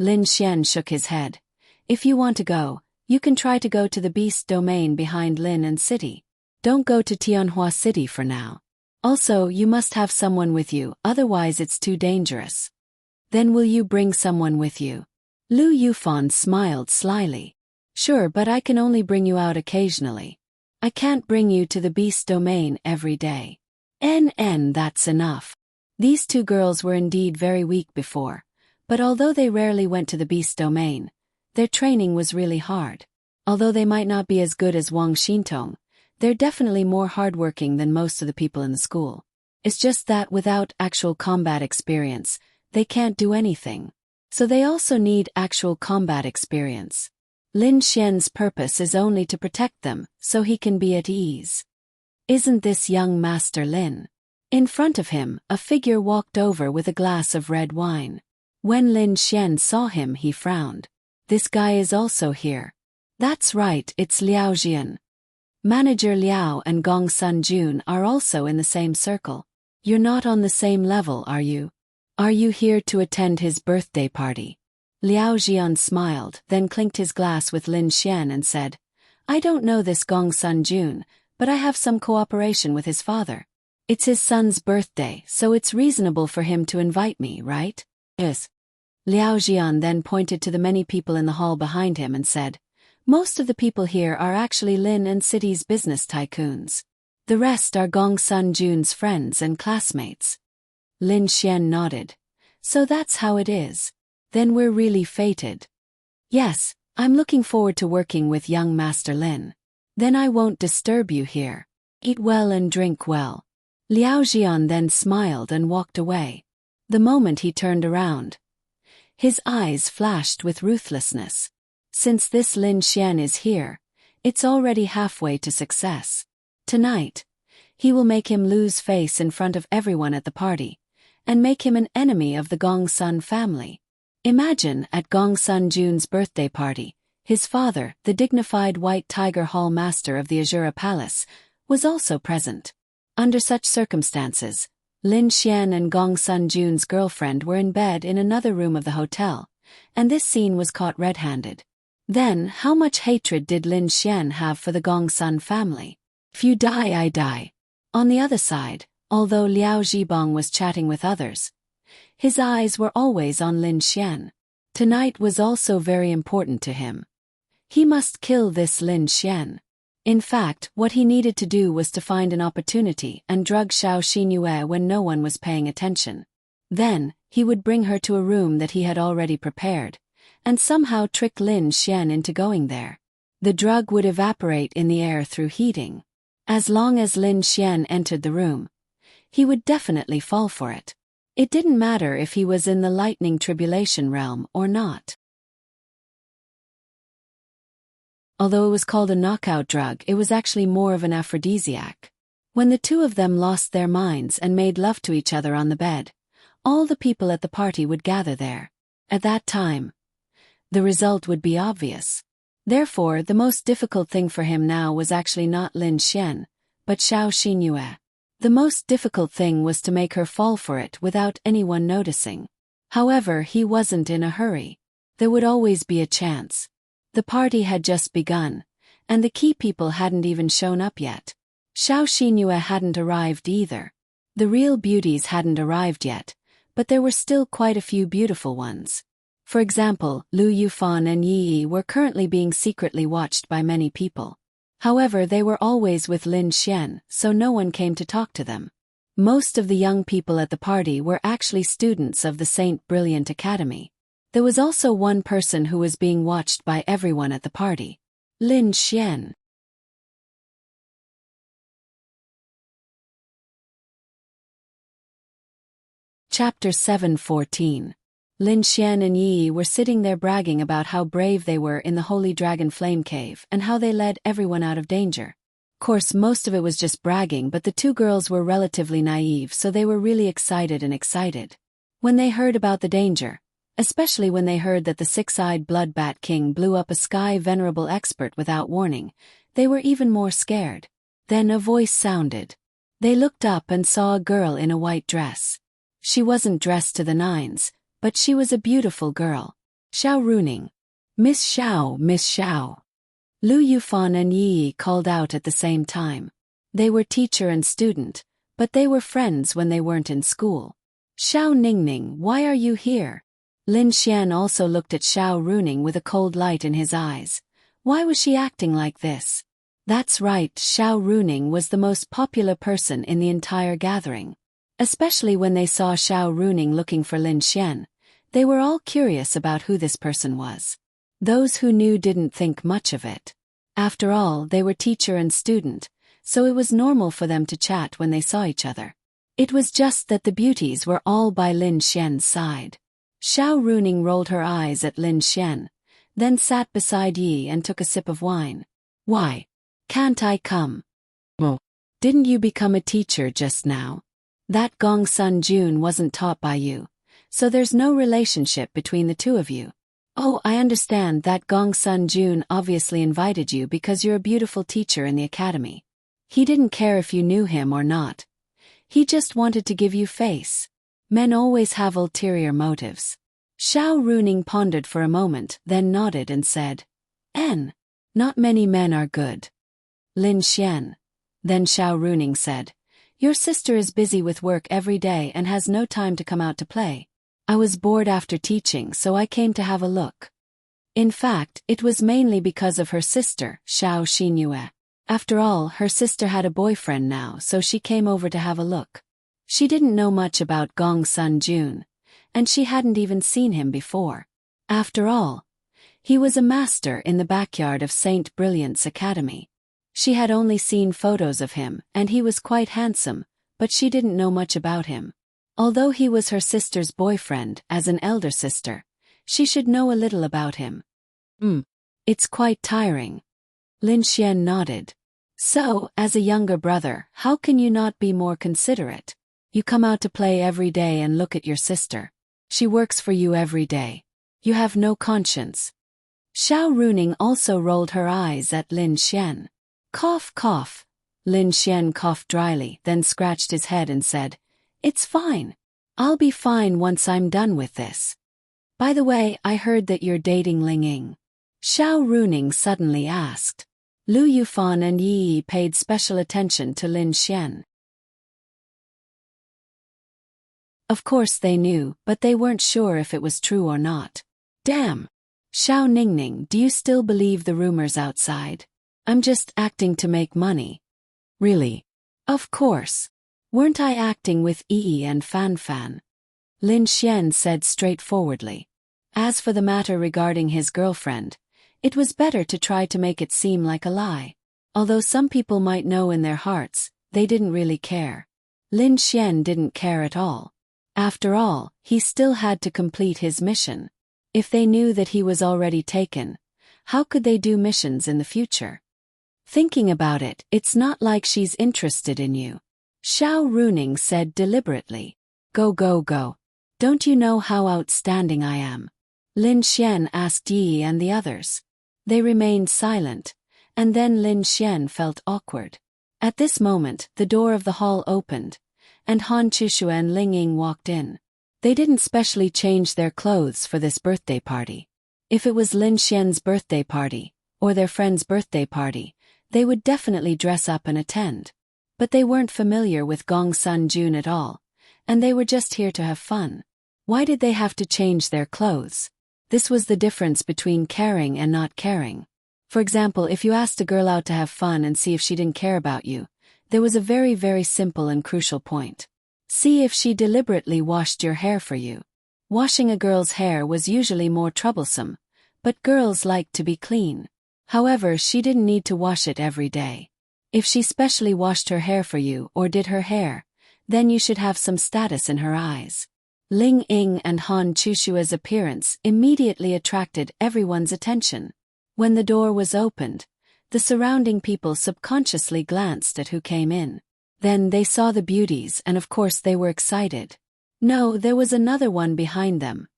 Lin Xian shook his head. If you want to go, you can try to go to the beast domain behind Lin and City. Don't go to Tianhua City for now. Also, you must have someone with you, otherwise it's too dangerous. Then will you bring someone with you? Lu Yufan smiled slyly. Sure, but I can only bring you out occasionally. I can't bring you to the beast domain every day. That's enough. These two girls were indeed very weak before, but although they rarely went to the beast domain, their training was really hard. Although they might not be as good as Wang Xintong, they're definitely more hardworking than most of the people in the school. It's just that without actual combat experience, they can't do anything. So they also need actual combat experience. Lin Xian's purpose is only to protect them, so he can be at ease. Isn't this young Master Lin? In front of him, a figure walked over with a glass of red wine. When Lin Xian saw him, he frowned. This guy is also here. That's right, it's Liao Jian. Manager Liao and Gong Sun Jun are also in the same circle. You're not on the same level, are you? Are you here to attend his birthday party? Liao Jian smiled, then clinked his glass with Lin Xian and said, I don't know this Gong Sun Jun, but I have some cooperation with his father. It's his son's birthday, so it's reasonable for him to invite me, right? Yes. Liao Jian then pointed to the many people in the hall behind him and said, Most of the people here are actually Lin and City's business tycoons. The rest are Gong Sun Jun's friends and classmates. Lin Xian nodded. So that's how it is. Then we're really fated. Yes, I'm looking forward to working with young Master Lin. Then I won't disturb you here. Eat well and drink well. Liao Jian then smiled and walked away. The moment he turned around, his eyes flashed with ruthlessness. Since this Lin Xian is here, it's already halfway to success. Tonight, he will make him lose face in front of everyone at the party, and make him an enemy of the Gong Sun family. Imagine at Gong Sun Jun's birthday party, his father, the dignified White Tiger Hall master of the Azura Palace, was also present. Under such circumstances, Lin Xian and Gong Sun Jun's girlfriend were in bed in another room of the hotel, and this scene was caught red-handed. Then, how much hatred did Lin Xian have for the Gong Sun family? If you die, I die. On the other side, although Liao Zhibong was chatting with others, his eyes were always on Lin Xian. Tonight was also very important to him. He must kill this Lin Xian. In fact, what he needed to do was to find an opportunity and drug Xiao Xinyue when no one was paying attention. Then, he would bring her to a room that he had already prepared, and somehow trick Lin Xian into going there. The drug would evaporate in the air through heating. As long as Lin Xian entered the room, he would definitely fall for it. It didn't matter if he was in the lightning tribulation realm or not. Although it was called a knockout drug, it was actually more of an aphrodisiac. When the two of them lost their minds and made love to each other on the bed, all the people at the party would gather there. At that time, the result would be obvious. Therefore, the most difficult thing for him now was actually not Lin Xian, but Xiao Xinyue. The most difficult thing was to make her fall for it without anyone noticing. However, he wasn't in a hurry. There would always be a chance. The party had just begun, and the key people hadn't even shown up yet. Xiao Xinyue hadn't arrived either. The real beauties hadn't arrived yet, but there were still quite a few beautiful ones. For example, Lu Yufan and Yi Yi were currently being secretly watched by many people. However, they were always with Lin Xian, so no one came to talk to them. Most of the young people at the party were actually students of the Saint Brilliant Academy. There was also one person who was being watched by everyone at the party. Lin Xian. Chapter 7:14. Lin Xian and Yi were sitting there bragging about how brave they were in the Holy Dragon Flame Cave and how they led everyone out of danger. Of course, most of it was just bragging, but the two girls were relatively naive, so they were really excited. When they heard about the danger, especially when they heard that the six-eyed blood bat king blew up a sky venerable expert without warning, they were even more scared. Then a voice sounded. They looked up and saw a girl in a white dress. She wasn't dressed to the nines, but she was a beautiful girl. Xiao Runing. Miss Xiao, Miss Xiao. Lu Yufan and Yi called out at the same time. They were teacher and student, but they were friends when they weren't in school. Xiao Ningning, why are you here? Lin Xian also looked at Xiao Runing with a cold light in his eyes. Why was she acting like this? That's right, Xiao Runing was the most popular person in the entire gathering. Especially when they saw Xiao Runing looking for Lin Xian, they were all curious about who this person was. Those who knew didn't think much of it. After all, they were teacher and student, so it was normal for them to chat when they saw each other. It was just that the beauties were all by Lin Xian's side. Xiao Runing rolled her eyes at Lin Xian, then sat beside Yi and took a sip of wine. Why? Can't I come? Well, didn't you become a teacher just now? That Gong Sun Jun wasn't taught by you, so there's no relationship between the two of you. Oh, I understand that Gong Sun Jun obviously invited you because you're a beautiful teacher in the academy. He didn't care if you knew him or not. He just wanted to give you face. Men always have ulterior motives. Xiao Runing pondered for a moment, then nodded and said, Not many men are good. Lin Xian. Then Xiao Runing said, Your sister is busy with work every day and has no time to come out to play. I was bored after teaching, so I came to have a look. In fact, it was mainly because of her sister, Xiao Xingyue. After all, her sister had a boyfriend now, so she came over to have a look. She didn't know much about Gong Sun Jun, and she hadn't even seen him before. After all, he was a master in the backyard of Saint Brilliant's Academy. She had only seen photos of him, and he was quite handsome, but she didn't know much about him. Although he was her sister's boyfriend, as an elder sister, she should know a little about him. It's quite tiring. Lin Xian nodded. So, as a younger brother, how can you not be more considerate? You come out to play every day and look at your sister. She works for you every day. You have no conscience. Xiao Runing also rolled her eyes at Lin Xian. Cough, cough. Lin Xian coughed dryly, then scratched his head and said, "It's fine. I'll be fine once I'm done with this. By the way, I heard that you're dating Ling Ying." Xiao Runing suddenly asked. Lu Yufan and Yi Yi paid special attention to Lin Xian. Of course they knew, but they weren't sure if it was true or not. Damn! Xiao Ningning, do you still believe the rumors outside? I'm just acting to make money. Really? Of course. Weren't I acting with Yi and Fan Fan? Lin Xian said straightforwardly. As for the matter regarding his girlfriend, it was better to try to make it seem like a lie. Although some people might know in their hearts, they didn't really care. Lin Xian didn't care at all. After all, he still had to complete his mission. If they knew that he was already taken, how could they do missions in the future? Thinking about it, it's not like she's interested in you. Xiao Runing said deliberately. Go, go, go. Don't you know how outstanding I am? Lin Xian asked Yi and the others. They remained silent, and then Lin Xian felt awkward. At this moment, the door of the hall opened, and Han Chushue and Ling Ying walked in. They didn't specially change their clothes for this birthday party. If it was Lin Xian's birthday party, or their friend's birthday party, they would definitely dress up and attend. But they weren't familiar with Gong Sun Jun at all, and they were just here to have fun. Why did they have to change their clothes? This was the difference between caring and not caring. For example, if you asked a girl out to have fun and see if she didn't care about you, there was a very, very simple and crucial point. See if she deliberately washed your hair for you. Washing a girl's hair was usually more troublesome, but girls liked to be clean. However, she didn't need to wash it every day. If she specially washed her hair for you or did her hair, then you should have some status in her eyes. Ling Ying and Han Chushua's appearance immediately attracted everyone's attention. When the door was opened, the surrounding people subconsciously glanced at who came in. Then they saw the beauties and of course they were excited. No, there was another one behind them.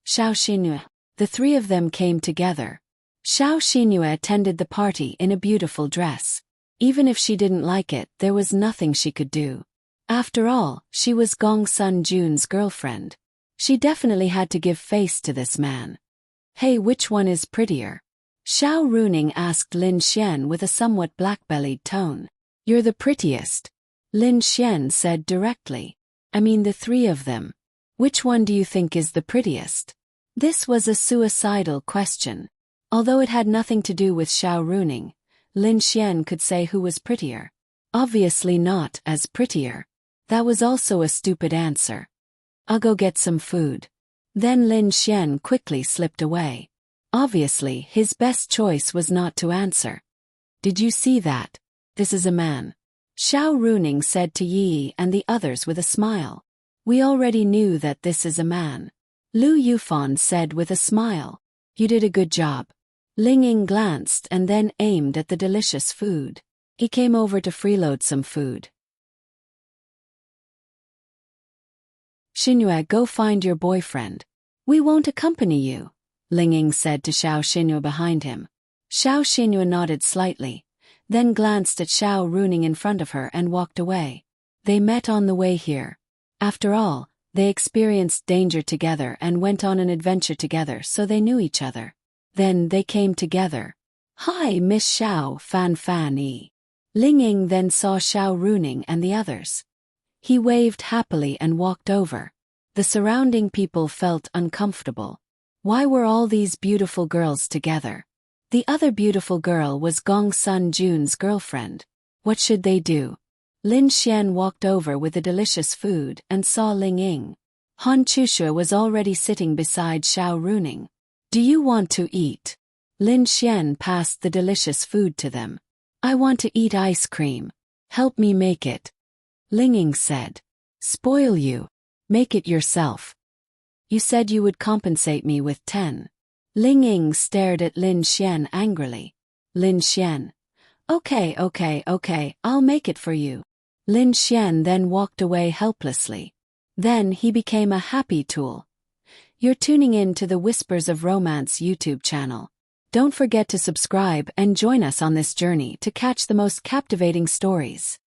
Xiao Xinyu. The three of them came together. Xiao Xinyu attended the party in a beautiful dress. Even if she didn't like it, there was nothing she could do. After all, she was Gong Sun Jun's girlfriend. She definitely had to give face to this man. Hey, which one is prettier? Xiao Runing asked Lin Xian with a somewhat black-bellied tone. You're the prettiest. Lin Xian said directly. I mean the three of them. Which one do you think is the prettiest? This was a suicidal question. Although it had nothing to do with Xiao Runing, Lin Xian could say who was prettier. Obviously not as prettier. That was also a stupid answer. I'll go get some food. Then Lin Xian quickly slipped away. Obviously, his best choice was not to answer. Did you see that? This is a man. Xiao Runing said to Yi and the others with a smile. We already knew that this is a man. Lu Yufan said with a smile. You did a good job. Ling Ying glanced and then aimed at the delicious food. He came over to freeload some food. Xinyu, go find your boyfriend. We won't accompany you, Ling Ying said to Xiao Xinyu behind him. Xiao Xinyu nodded slightly, then glanced at Xiao Runing in front of her and walked away. They met on the way here. After all, they experienced danger together and went on an adventure together, so they knew each other. Then they came together. Hi, Miss Xiao Fan Fan Yi. Ling Ying then saw Xiao Runing and the others. He waved happily and walked over. The surrounding people felt uncomfortable. Why were all these beautiful girls together? The other beautiful girl was Gong Sun Jun's girlfriend. What should they do? Lin Xian walked over with the delicious food and saw Ling Ying. Han Chushe was already sitting beside Xiao Runing. Do you want to eat? Lin Xian passed the delicious food to them. I want to eat ice cream. Help me make it. Ling Ying said. Spoil you. Make it yourself. You said you would compensate me with 10. Ling Ying stared at Lin Xian angrily. Lin Xian. Okay, I'll make it for you. Lin Xian then walked away helplessly. Then he became a happy tool. You're tuning in to the Whispers of Romance YouTube channel. Don't forget to subscribe and join us on this journey to catch the most captivating stories.